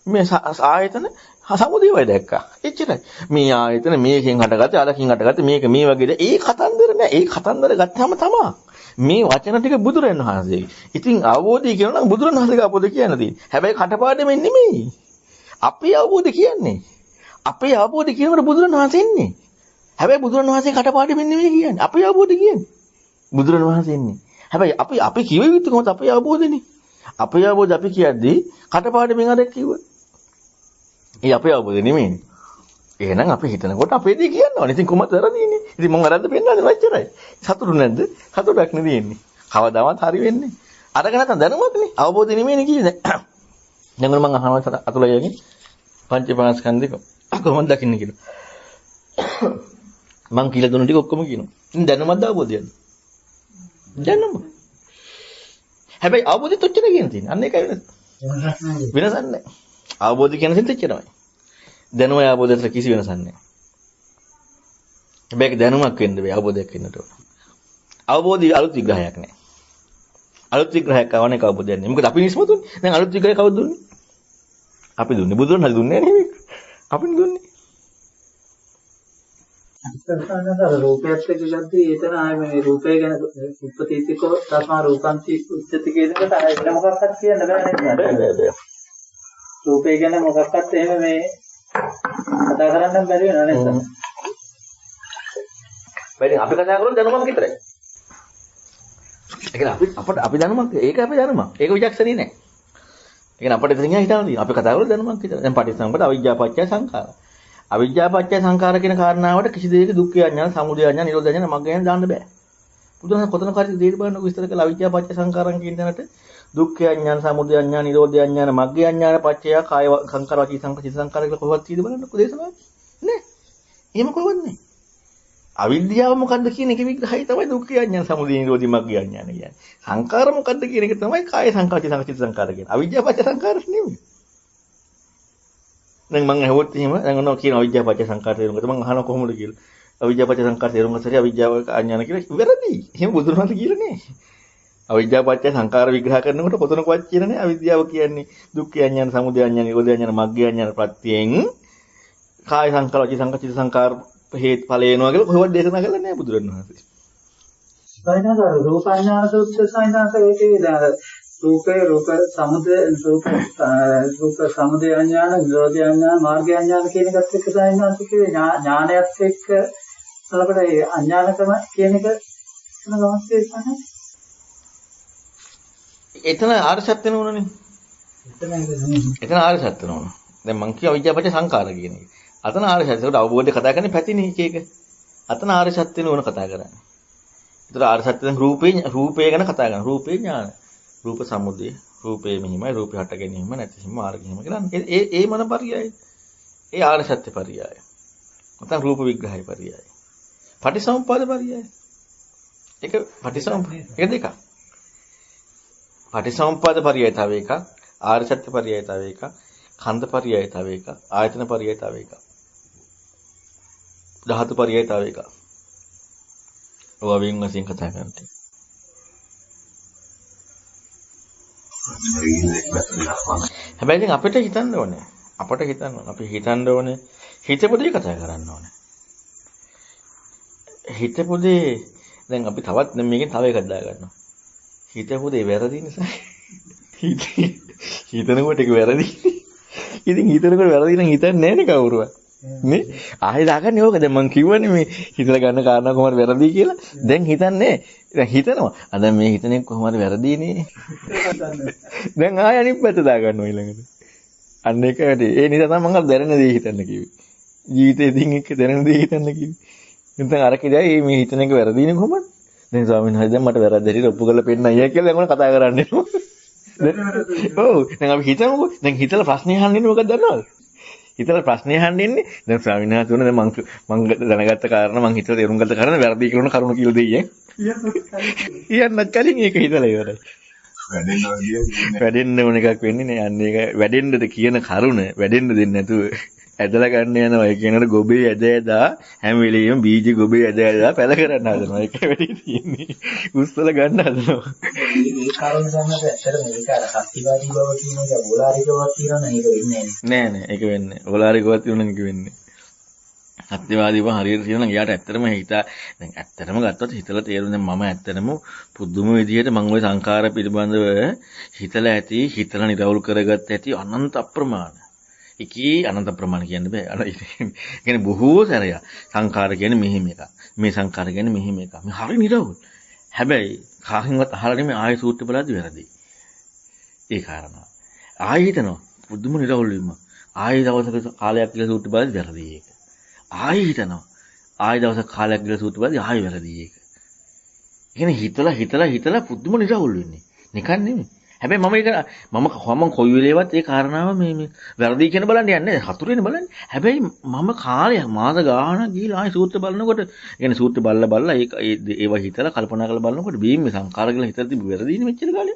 මේ ආයතන සමුදේවය දැක්කා. එච්චරයි. මේ ආයතන මේකෙන් හටගත්තේ අරකින් හටගත්තේ මේක මේ වගේද? ඒ කතන්දර නෑ. ඒ කතන්දර ගත්තාම තමයි මේ වචන ටික බුදුරජාණන් වහන්සේගේ. ඉතින් අවබෝධය කියනවා නම් බුදුරජාණන් වහන්සේගේ අවබෝධය කියන්න තියෙන්නේ. හැබැයි කටපාඩමෙන් නෙමෙයි. අපේ අවබෝධය කියන්නේ. අපේ අවබෝධය කියනකොට බුදුරජාණන් වහන්සේ ඉන්නේ. හැබැයි බුදුරජාණන් වහන්සේ කටපාඩමින් නෙමෙයි කියන්නේ. අපේ අවබෝධය කියන්නේ. බුදුරජාණන් වහන්සේ ඉන්නේ. හැබැයි අපි කිව යුතු කොහොමද අපේ අවබෝධනේ? අපේ අවබෝධය අපි කියද්දී කටපාඩමින් අර කිව්වා. ඒ අපේ අවබෝධය නෙමෙයි. එහෙනම් අපි හිතනකොට අපේ දේ කියනවනේ. ඉතින් කොහොමද වැරදින්නේ? ඉතින් මම වැරද්ද පෙන්නන්නේ වච්චරයි. සතුටු නැද්ද? සතුටක් නෙ දෙන්නේ. කවදාවත් හරි වෙන්නේ. අරගෙන නැත්නම් දැනුමක්නේ. අවබෝධය නෙමෙයිනේ කියන්නේ. දැන් මම අහනවා අතුලයගෙන් පංචපාස්කන්ධික කොහොමද දකින්නේ කියලා. මං කියලා දුන්න ටික ඔක්කොම කියනවා. ඉතින් දැනුමක්ද අවබෝධයක්ද? දැනුම. හැබැයි අවබෝධෙත් ඔච්චර කියන තියෙන්නේ. අන්න ඒකයි වෙනස. වෙනසක් නැහැ. අවබෝධය කියන සිත් එච්චරමයි. දැනුම අවබෝධයට කිසි වෙනසක් නැහැ. හැබැයි දැනුමක් වෙන්න බෑ අවබෝධයක් වෙන්නට ඕන. අවබෝධය අලුත් විග්‍රහයක් නැහැ. අලුත් විග්‍රහයක් ආවනේ කවුද දෙන්නේ? මොකද අපි නිස්මතුනේ. දැන් අලුත් විග්‍රහය කවුද දුන්නේ? අපි දුන්නේ. බුදුන් හරි දුන්නේ නැහැ නේ. අපිනේ දුන්නේ. අන්තර්සන්නතර රූපයත් එක්ක ගත්තී එතන ආයේ මේ රූපය ගැන උපතීතිකෝ තස්මා රූපන්ති උච්චති කියන එකට ආයේ වෙන මොකක්වත් කියන්න බෑ නේද? රූපය ගැන මොකක්වත් එහෙම මේ කතා කරන්න බැරි වෙනවා නේද? වැඩි අපි කතා කරන්නේ දැනුමක් විතරයි. ඒ කියන්නේ අපි දැනුමක් ඒක අපේ දැනුමක්. ඒක විචක්ෂණී නෑ. ඒ කියන්නේ අපිට ඉතින් හිතන්න තියෙනවා. අපි කතා කරන්නේ දැනුමක් විතරයි. දැන් පටිච්චසමුප්පාද අවිජ්ජා පත්‍ය සංඛාර. අවිජ්ජා පත්‍ය සංඛාර කියන කාරණාවට කිසි දෙයක දුක්ඛ අඥාන, සමුදය අඥාන, නිරෝධ අඥාන මග ගැන දාන්න බෑ. බුදුහාම කොතනක හරි දෙයට බලනකො විස්තර කළා අවිජ්ජා පත්‍ය සංඛාරම් කියන තැනට දුක්ඛ අඥාන, සමුදය අඥාන, නිරෝධ අඥාන, මග්ග අඥාන පත්‍ය කාය සංඛාර, වචී සංඛාර, චිත්ත සංඛාර කියලා කොහොමද තියෙද බලන්නකො දේශනාවේ. නෑ. එහෙම කොහොමද නෑ. අවිද්‍යාව මොකද්ද කියන එක විග්‍රහය තමයි දුක්ඛ අඥාන, සමුදය, නිරෝධ, මග්ග අඥාන කියන්නේ. සංඛාර මොකද්ද කියන එක තමයි කාය සංඛාර, චිත්ත සංඛාර කියන්නේ. අවිද්‍යාව පත්‍ය සංඛාර නෙමෙයි. දැන් මම අහුවොත් එහෙම දැන් ඔන්න කියන අවිද්‍යාව පත්‍ය සංඛාර තේරුම් ගත්තා. මම අහනවා කොහොමද කියලා. අවිද්‍යාව පත්‍ය සංඛාර තේරුම් ගත්තා. අවිද්‍යාව අඥාන කියලා වැරදි. එහෙම බුදුන් වහන්සේ කියලා නෑ. අවිද්‍යාව පත්‍ය සංඛාර විග්‍රහ කරනකොට කොතනකවත් කියන නෑ අවිද්‍යාව කියන්නේ දුක්ඛ අඥාන, සමුදය අඥාන, නිරෝධ අඥාන, මග්ග අඥාන ප්‍රත්‍යයෙන් කාය සංඛාර, වචී සංඛාර, චිත්ත සංඛාර හේත් ඵල එනවා කියලා කොහොමද දේශනා කරලා නෑ බුදුරණවහන්සේ. සයින්සාර රූපඥාන සූත්‍ර සයින්සාර ඒකේ දාන රූප සමුදය රූප සමුදය අඥාන, නිරෝධ අඥාන, මාර්ග අඥාන කියන එකත් එක්ක සයින්සාර කිව්වේ ඥානයත් එක්ක අපිට ඒ අඥානකම කියන එක තමයි තමයි. එතන ආර්ය සත්‍ය නෝනනේ. එතන ආර්ය සත්‍ය නෝන. දැන් මං කිය අවිද්‍යාව පත්‍ය සංඛාර කියන එක. අතන ආර්ය සත්‍ය. ඒකට අවබෝධය කතා කරන්නේ පැතිනේ එක එක. අතන ආර්ය සත්‍ය නෝන කතා කරන්නේ. ඒතර ආර්ය සත්‍ය දැන් රූපේ ගැන කතා කරනවා. රූපේ ඥාන. රූප සමුදය, රූපේ මෙහිමයි, රූපේ හට ගැනීම නැති හිම මාර්ග හිම කියලා. ඒ මොන පරියයයි? ඒ ආර්ය සත්‍ය පරියයයි. නැත්නම් රූප විග්‍රහය පරියයයි. පටිසමුප්පාද පරියයයි. ඒක ඒක දෙකක්. පටිසමුප්පාද පරියය තව එකක්, ආර්ය සත්‍ය පරියය තව එකක්, ඛණ්ඩ පරියය තව එකක්, ආයතන පරියය තව එකක්. ධාතු පරියය තව එකක්. ඔය වෙන වශයෙන් කතා කරන්නේ. හැබැයි ඉතින් අපිට හිතන්න ඕනේ. අපි හිතන්න ඕනේ. හිතපු දේ කතා කරන්න ඕනේ. හිතපු දේ දැන් අපි තවත් මේකෙන් තව එකක් දාගන්නවා. හිතපු දේ වැරදි නිසා හිතනකොට ඒක වැරදි. ඉතින් හිතනකොට වැරදි නම් හිතන්නේ නැහැ නේ කවුරුවත්. නේ? ආයෙ දාගන්නේ ඕක. දැන් මං කිව්වනේ මේ හිතලා ගන්න කාරණා කොහොමද වැරදි කියලා. දැන් හිතන්නේ. දැන් හිතනවා. දැන් මේ හිතන එක කොහොමද වැරදිනේ. දැන් ආයෙ අනිත් පැත්ත දාගන්නවා ඊළඟට. අන්න ඒක වැඩි. ඒ නිසා තමයි මම දැනෙන දේ හිතන්න කිව්වේ. ජීවිතේදී එක්ක දැනෙන දේ හිතන්න කිව්වේ. නැත්නම් අර කිව්වා මේ හිතන එක වැරදිනේ කොහොමද? දැන් ස්වාමීන් වහන්සේ දැන් මට වැරද්ද හැටියට ඔප්පු කරලා පෙන්නන අයියා කියලා දැන් මොන කතා කරන්නේ. ඔව්. දැන් අපි හිතමුකෝ. දැන් හිතලා ප්‍රශ්නේ අහන්නේ මොකක්ද දන්නවද? හිතලා ප්‍රශ්නේ අහන්නේ ඉන්නේ. දැන් ස්වාමීන් වහන්සේ උන දැන් මං දැනගත්ත කාරණා මං හිතලා තේරුම් ගත්ත කාරණා වැරදි කියලා උන කරුණු කියලා දෙයි ඈ. කියන්නත් කලින් ඒක හිතලා ඉවරයි. වැඩෙන්න ඕන එකක් වෙන්නේ නෑ. අන්න ඒක වැඩෙන්නද කියන කරුණ වැඩෙන්න දෙන්නේ නැතුව ඇදලා ගන්න යනවා. ඒ කියනකොට ගොබේ ඇදලා හැම වෙලෙම බීජ ගොබේ ඇදලා පැල කරන්න හදනවා. ඒක වෙලී තියෙන්නේ. උස්සල ගන්න හදනවා. මේ කාරණා තමයි ඇත්තටම මේක අර සත්‍යවාදී බව කියන එක ඕලාරිකවක් කියනවා නේද? වෙන්නේ නෑ නෑ ඒක වෙන්නේ. ඕලාරිකවත් වෙන එක වෙන්නේ. සත්‍යවාදීව හරියට කියනවා නම් යාට ඇත්තටම හිතා දැන් ඇත්තටම ගත්තොත් හිතලා තේරුම් දැන් මම ඇත්තටම පුදුම විදියට මම ওই සංඛාර පිළිබඳව හිතලා ඇති හිතලා නිරවුල් කරගත්ත ඇති අනන්ත අප්‍රමාණ. ඒකී අනන්ත ප්‍රමාණ කියන්න බෑ. අර කියන්නේ බොහෝ සැරයක් සංඛාර කියන්නේ මෙහෙම එකක්. මේ සංඛාර කියන්නේ මෙහෙම එකක්. මේ හරි නිරවුල්. හැබැයි කාහින්වත් අහලා නෙමෙයි ආයෙ සූත්‍ර බලද්දි වැරදි. ඒ කාරණා. ආයෙ හිතනවා පුදුම නිරවුල් වීම. ආයෙ දවසක කාලයක් කියලා සූත්‍ර බලද්දි වැරදි ඒක. ආයෙ හිතනවා. ආයෙ දවසක් කාලයක් කියලා සූත්‍ර බලද්දි ආයෙ වැරදි ඒක. ඒ කියන්නේ හිතලා පුදුම නිරවුල් වෙන්නේ. නිකන් නෙමෙයි. හැබැයි මම කොයි වෙලේවත් ඒ කාරණාව මේ වැරදි කියන බලන්න යන්නේ හතුරේනේ බලන්නේ. හැබැයි මම කාලයක් මාස ගාණක් ගිහිලා ආයෙ සූත්‍ර බලනකොට يعني සූත්‍ර බලලා ඒව හිතලා කල්පනා කරලා බලනකොට බීම් මේ සංකාර කියලා හිතලා තිබු වැරදිනේ මෙච්චර කාලෙ.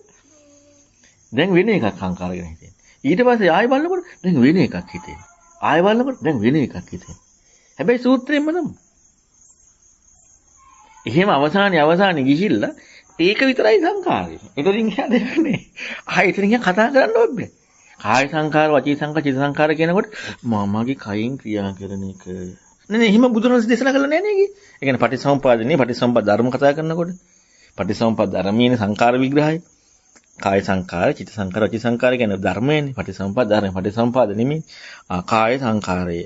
දැන් වෙන එකක් සංකාර ගැන හිතෙන්නේ. ඊට පස්සේ ආයෙ බලනකොට දැන් වෙන එකක් හිතෙන්නේ. ආයෙ බලනකොට දැන් වෙන එකක් හිතෙන්නේ. හැබැයි සූත්‍රයෙන්ම නම් එහෙම අවසානයේ ගිහිල්ලා ඒක විතරයි සංකාරය. එතනින් එහා දෙයක් නෑ. එතනින් එහා කතා කරන්න ඕනේ. කාය සංකාර, වචී සංකාර, චිත්ත සංකාර කියනකොට මමගේ කයින් ක්‍රියා කරන එක. නේ එහෙම බුදුරජාණන් දේශනා කළා නෑ නේද? ඒ කියන්නේ පටිසමුපාදනේ පටිසමුපාද ධර්ම කතා කරනකොට පටිසමුපාද ධර්මයේ සංකාර විග්‍රහය. කාය සංකාර, චිත්ත සංකාර, වචී සංකාර කියන්නේ ධර්මයනේ. පටිසමුපාද ධර්ම පටිසමුපාද නෙමෙයි. කාය සංකාරය.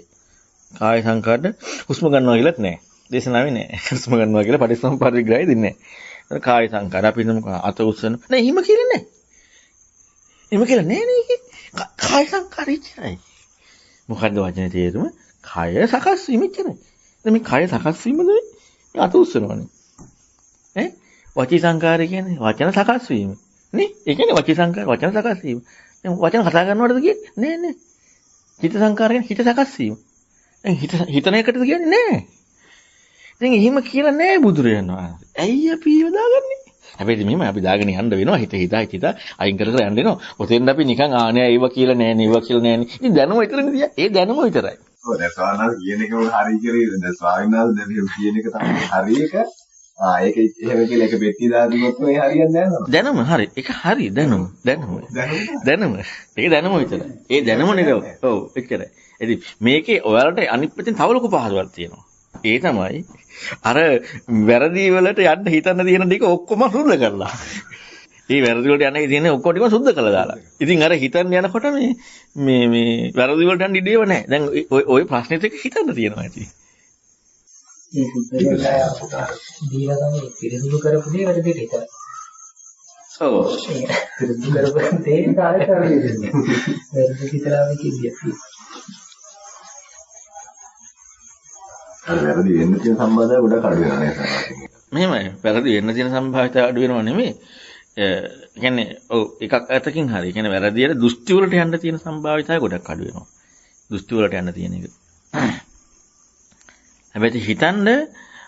කාය සංකාරද හුස්ම ගන්නවා කියලාත් නෑ. දේශනාවේ නෑ. හුස්ම ගන්නවා කියලා පටිසමුපාද විග්‍රහය දෙන්නේ නෑ. කාය සංකාර අපි හිතමු අත උස්සන. නෑ එහෙම කියලා නෑ. එහෙම කියලා නෑ නේ. කාය සංකාරය ඉච්චරයි. මොකද්ද වචනේ තේරුම? කාය සකස් වීම ඉච්චරයි. දැන් මේ කාය සකස් වීමද මේ අත උස්සනවනේ. වචී සංකාරය කියන්නේ වචන සකස් වීම. නේ? ඒ කියන්නේ වචී සංකාර වචන සකස් වීම. දැන් වචන කතා කරනවටද කියන්නේ? නෑ. චිත්ත සංකාර කියන්නේ හිත සකස් වීම. දැන් හිතන එකටද කියන්නේ නෑ. දැන් එහෙම කියලා නෑ බුදුරජාණන් වහන්සේ. ඇයි අපි ඒව දාගන්නේ? හැබැයි මෙහෙම අපි දාගෙන යන්න වෙනවා හිත අයින් කර කර යන්න වෙනවා. ඔතෙන් අපි නිකන් ආනේ ඒව කියලා නෑනේ ඒව කියලා නෑනේ. ඉතින් දැනුම විතරනේ. ඒ දැනුම විතරයි. ඔව් දැන් ස්වාමීන් කියන එක උන හරි කියලා දැන් ස්වාමීන් වහන්සේ දැන් කියන එක තමයි හරි එක. ඒක එහෙම කියලා එක පෙට්ටි දාගන්නොත් මේ හරියන්නේ නැහැ නේද? දැනුම හරි. ඒක හරි දැනුම. ඒක දැනුම විතරයි. ඒ දැනුම නේද? ඔව් එච්චරයි. ඉතින් මේකේ ඔයාලට අනිත් පැත්තෙන් තව ලොකු පහසුවක් තියෙනවා. ඒ තමයි අර වැරදි වලට යන්න හිතන්න තියෙන ටික ඔක්කොම සුද්ධ කරලා. ඒ වැරදි වලට යන්න තියෙන ඔක්කොම ටික සුද්ධ කළා දාලා. ඉතින් අර හිතන්න යනකොට මේ වැරදි වලට යන්න ඉඩේව නැහැ. දැන් ওই ප්‍රශ්නෙත් එක්ක හිතන්න තියෙනවා ඇති. මේ සුද්ධ කරලා දීලා තමයි පිළිසුදු කරපු දේ වැඩ දෙක විතරයි. ඔව්. පිළිසුදු කරපු දේ කාර්ය කරන්නේ. වැඩ විතරම කිව්වේ. අර වැරදි වෙන්න තියෙන සම්බන්ධය ගොඩක් අඩු වෙනවා නේද සමහරවිට. මෙහෙමයි. වැරදි වෙන්න තියෙන සම්භාවිතය අඩු වෙනව නෙමෙයි. කියන්නේ ඔව් එකක් අතකින් හරි. කියන්නේ වැරදියට දෘෂ්ටි වලට යන්න තියෙන සම්භාවිතය ගොඩක් අඩු වෙනවා. දෘෂ්ටි වලට යන්න තියෙන එක. හැබැයි හිතන්න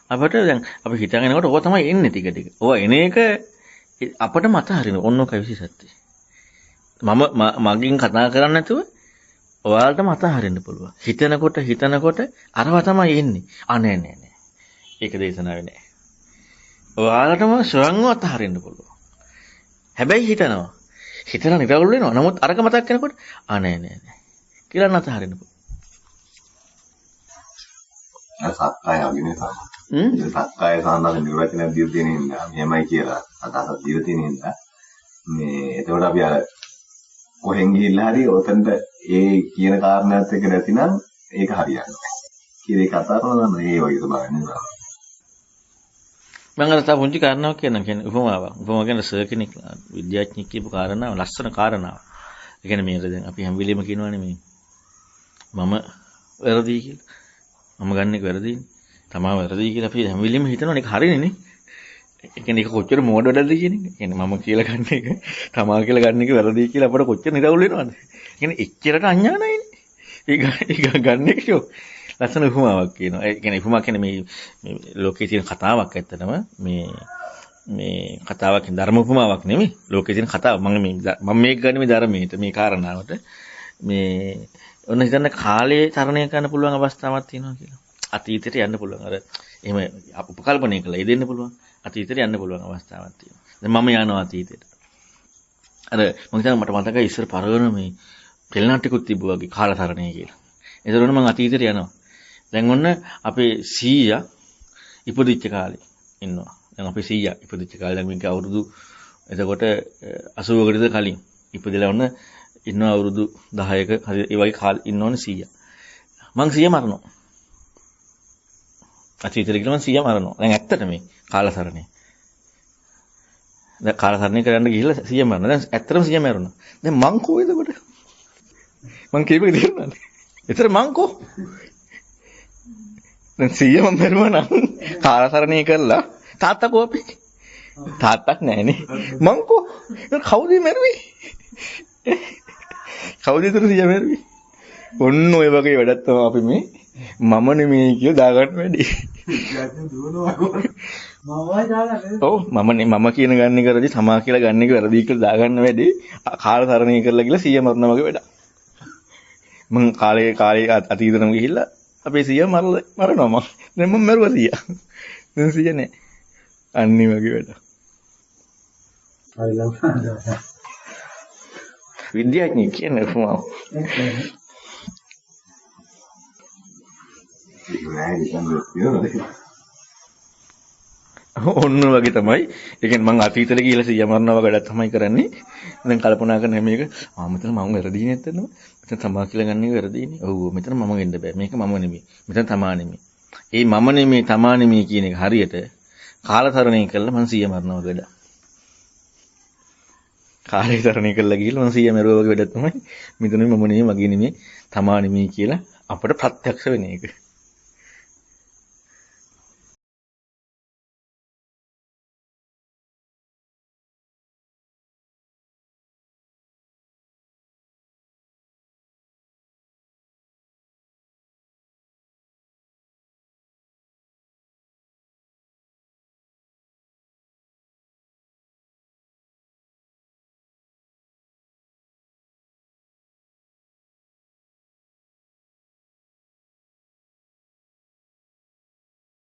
අපිට දැන් අපි හිතගෙනකොට ඕක තමයි එන්නේ ටික ටික. ඕක එන එක අපිට මත හරිනවා. ඔන්න ඔකයි විශේෂත්වය. මගෙන් කතා කරන්නේ නැතුව ඔයාලට මත හරින්න පුළුවන්. හිතනකොට අරව තමයි එන්නේ. නෑ. ඒක දේශනාවේ නෑ. ඔයාලටම ස්වයංව අත හරින්න පුළුවන්. හැබැයි හිතලා නිරවුල් වෙනවා. නමුත් අරක මතක් වෙනකොට නෑ. කියලා නැත හරින්න පුළුවන්. සත්‍යය අගිනේ තමයි. සත්‍යය සාමාන්‍ය නිර්වචනයක් දීලා තියෙන ඉඳලා මෙහෙමයි කියලා අදහසක් දීලා තියෙන ඉඳලා මේ එතකොට අපි අර කොහෙන් ගිහිල්ලා හරි ඔතනට ඒ කියන කාරණාවත් එක්ක නැතිනම් ඒක හරියන්නේ නැහැ. කියලා ඒක අතාරනවා නම් ඒ වගේ තමයි නේද? මම අර තව පුංචි කාරණාවක් කියන්නේ උපමාවක්. උපමාව කියන්නේ සර් කෙනෙක් විද්‍යාඥයෙක් කියපු කාරණාව ලස්සන කාරණාව. ඒ කියන්නේ මේ දැන් අපි හැම වෙලෙම කියනවානේ මේ මම වැරදි කියලා. මම ගන්න එක වැරදිනේ. තමා වැරදි කියලා අපි හැම වෙලෙම හිතනවා ඒක හරිනේ නේ. ඒ කියන්නේ ඒක කොච්චර මෝඩ වැඩද කියන එක. කියන්නේ මම කියලා ගන්න එක තමා කියලා ගන්න එක වැරදි කියලා අපට කොච්චර නිරවුල් වෙනවද? ඒ කියන්නේ එච්චරට අඥානයිනේ. ඒක ගන්න එක ෂෝ. ලස්සන උපමාවක් කියනවා. ඒ කියන්නේ උපමාවක් කියන්නේ මේ ලෝකයේ තියෙන කතාවක් ඇත්තටම මේ කතාවක් ධර්ම උපමාවක් නෙමෙයි. ලෝකයේ තියෙන කතාව මම මේක ගන්න මේ ධර්මයට මේ කාරණාවට මේ ඔන්න හිතන්න කාලේ තරණය කරන්න පුළුවන් අවස්ථාවක් තියෙනවා කියලා. අතීතයට යන්න පුළුවන්. අර එහෙම උපකල්පනය කළා. ඒ දෙන්න පුළුවන්. අතීතයට යන්න පුළුවන් අවස්ථාවක් තියෙනවා. දැන් මම යනවා අතීතයට. අර මම හිතන්නේ මට මතකයි ඉස්සර පරවන මේ පෙළනාටිකුත් තිබ්බා වගේ කාලතරණය කියලා. ඒතරොන මම අතීතයට යනවා. දැන් ඔන්න අපේ 100 ඉපදිච්ච කාලේ ඉන්නවා. දැන් අපේ 100 ඉපදිච්ච කාලේ දැන් මේක අවුරුදු එතකොට 80කටද කලින් ඉපදලා ඔන්න ඉන්න අවුරුදු 10ක ඒ වගේ කාලේ ඉන්නෝනේ 100. මං 100 මරනවා. අතීතයට ගිහලා මං 100 මරනවා. දැන් ඇත්තට මේ කාලසරණේ. දැන් කාලසරණේ කරන්න ගිහලා 100 මරනවා. දැන් ඇත්තටම 100 මරනවා. දැන් මං කොහෙද කොට? මං කීපෙක දෙන්නානේ. ඒතර මං කො? දැන් 100 මම මරුවා නම් කාලසරණේ කරලා තාත්තා කො අපි? තාත්තක් නැහනේ. මං කො? කවුද මරුවේ? කවුද ඒතර 100 මරුවේ? ඔන්න ඔය වගේ වැඩක් තමයි අපි මේ මම නෙමෙයි කියලා දාගන්න වැඩි. ඔව් මම කියන ගන්න එක වැරදි තමා කියලා ගන්න එක වැරදි කියලා දාගන්න වැඩි. කාලසරණය කරලා කියලා 100 මරනවා වගේ වැඩක්. මං කාලේ අතීතෙටම ගිහිල්ලා අපේ 100 මරනවා මම. දැන් මම මරුවා 100. දැන් 100 නෑ. අන්නේ වගේ වැඩක්. විද්‍යාඥයෙක් කියන්නේ කොහොමද? ඔන්න වගේ තමයි. ඒ කියන්නේ මම අතීතෙට ගිහලා සිය මරනවා වගේ වැඩක් තමයි කරන්නේ. දැන් කල්පනා කරන මේක මෙතන මම වැරදි නැත්තද? මෙතන තමා කියලා ගන්න එක වැරදිනේ. ඔව් මෙතන මම වෙන්න බෑ. මේක මම නෙමෙයි. මෙතන තමා නෙමෙයි. ඒ මම නෙමෙයි තමා නෙමෙයි කියන එක හරියට කාලතරණය කළා මම සිය මරනවා වගේ වැඩක්. කාලතරණය කළා ගිහලා මම සිය මරුවා වගේ වැඩක් තමයි. මෙතන මම නෙමෙයි මගේ නෙමෙයි තමා නෙමෙයි කියලා අපිට ප්‍රත්‍යක්ෂ වෙන එක.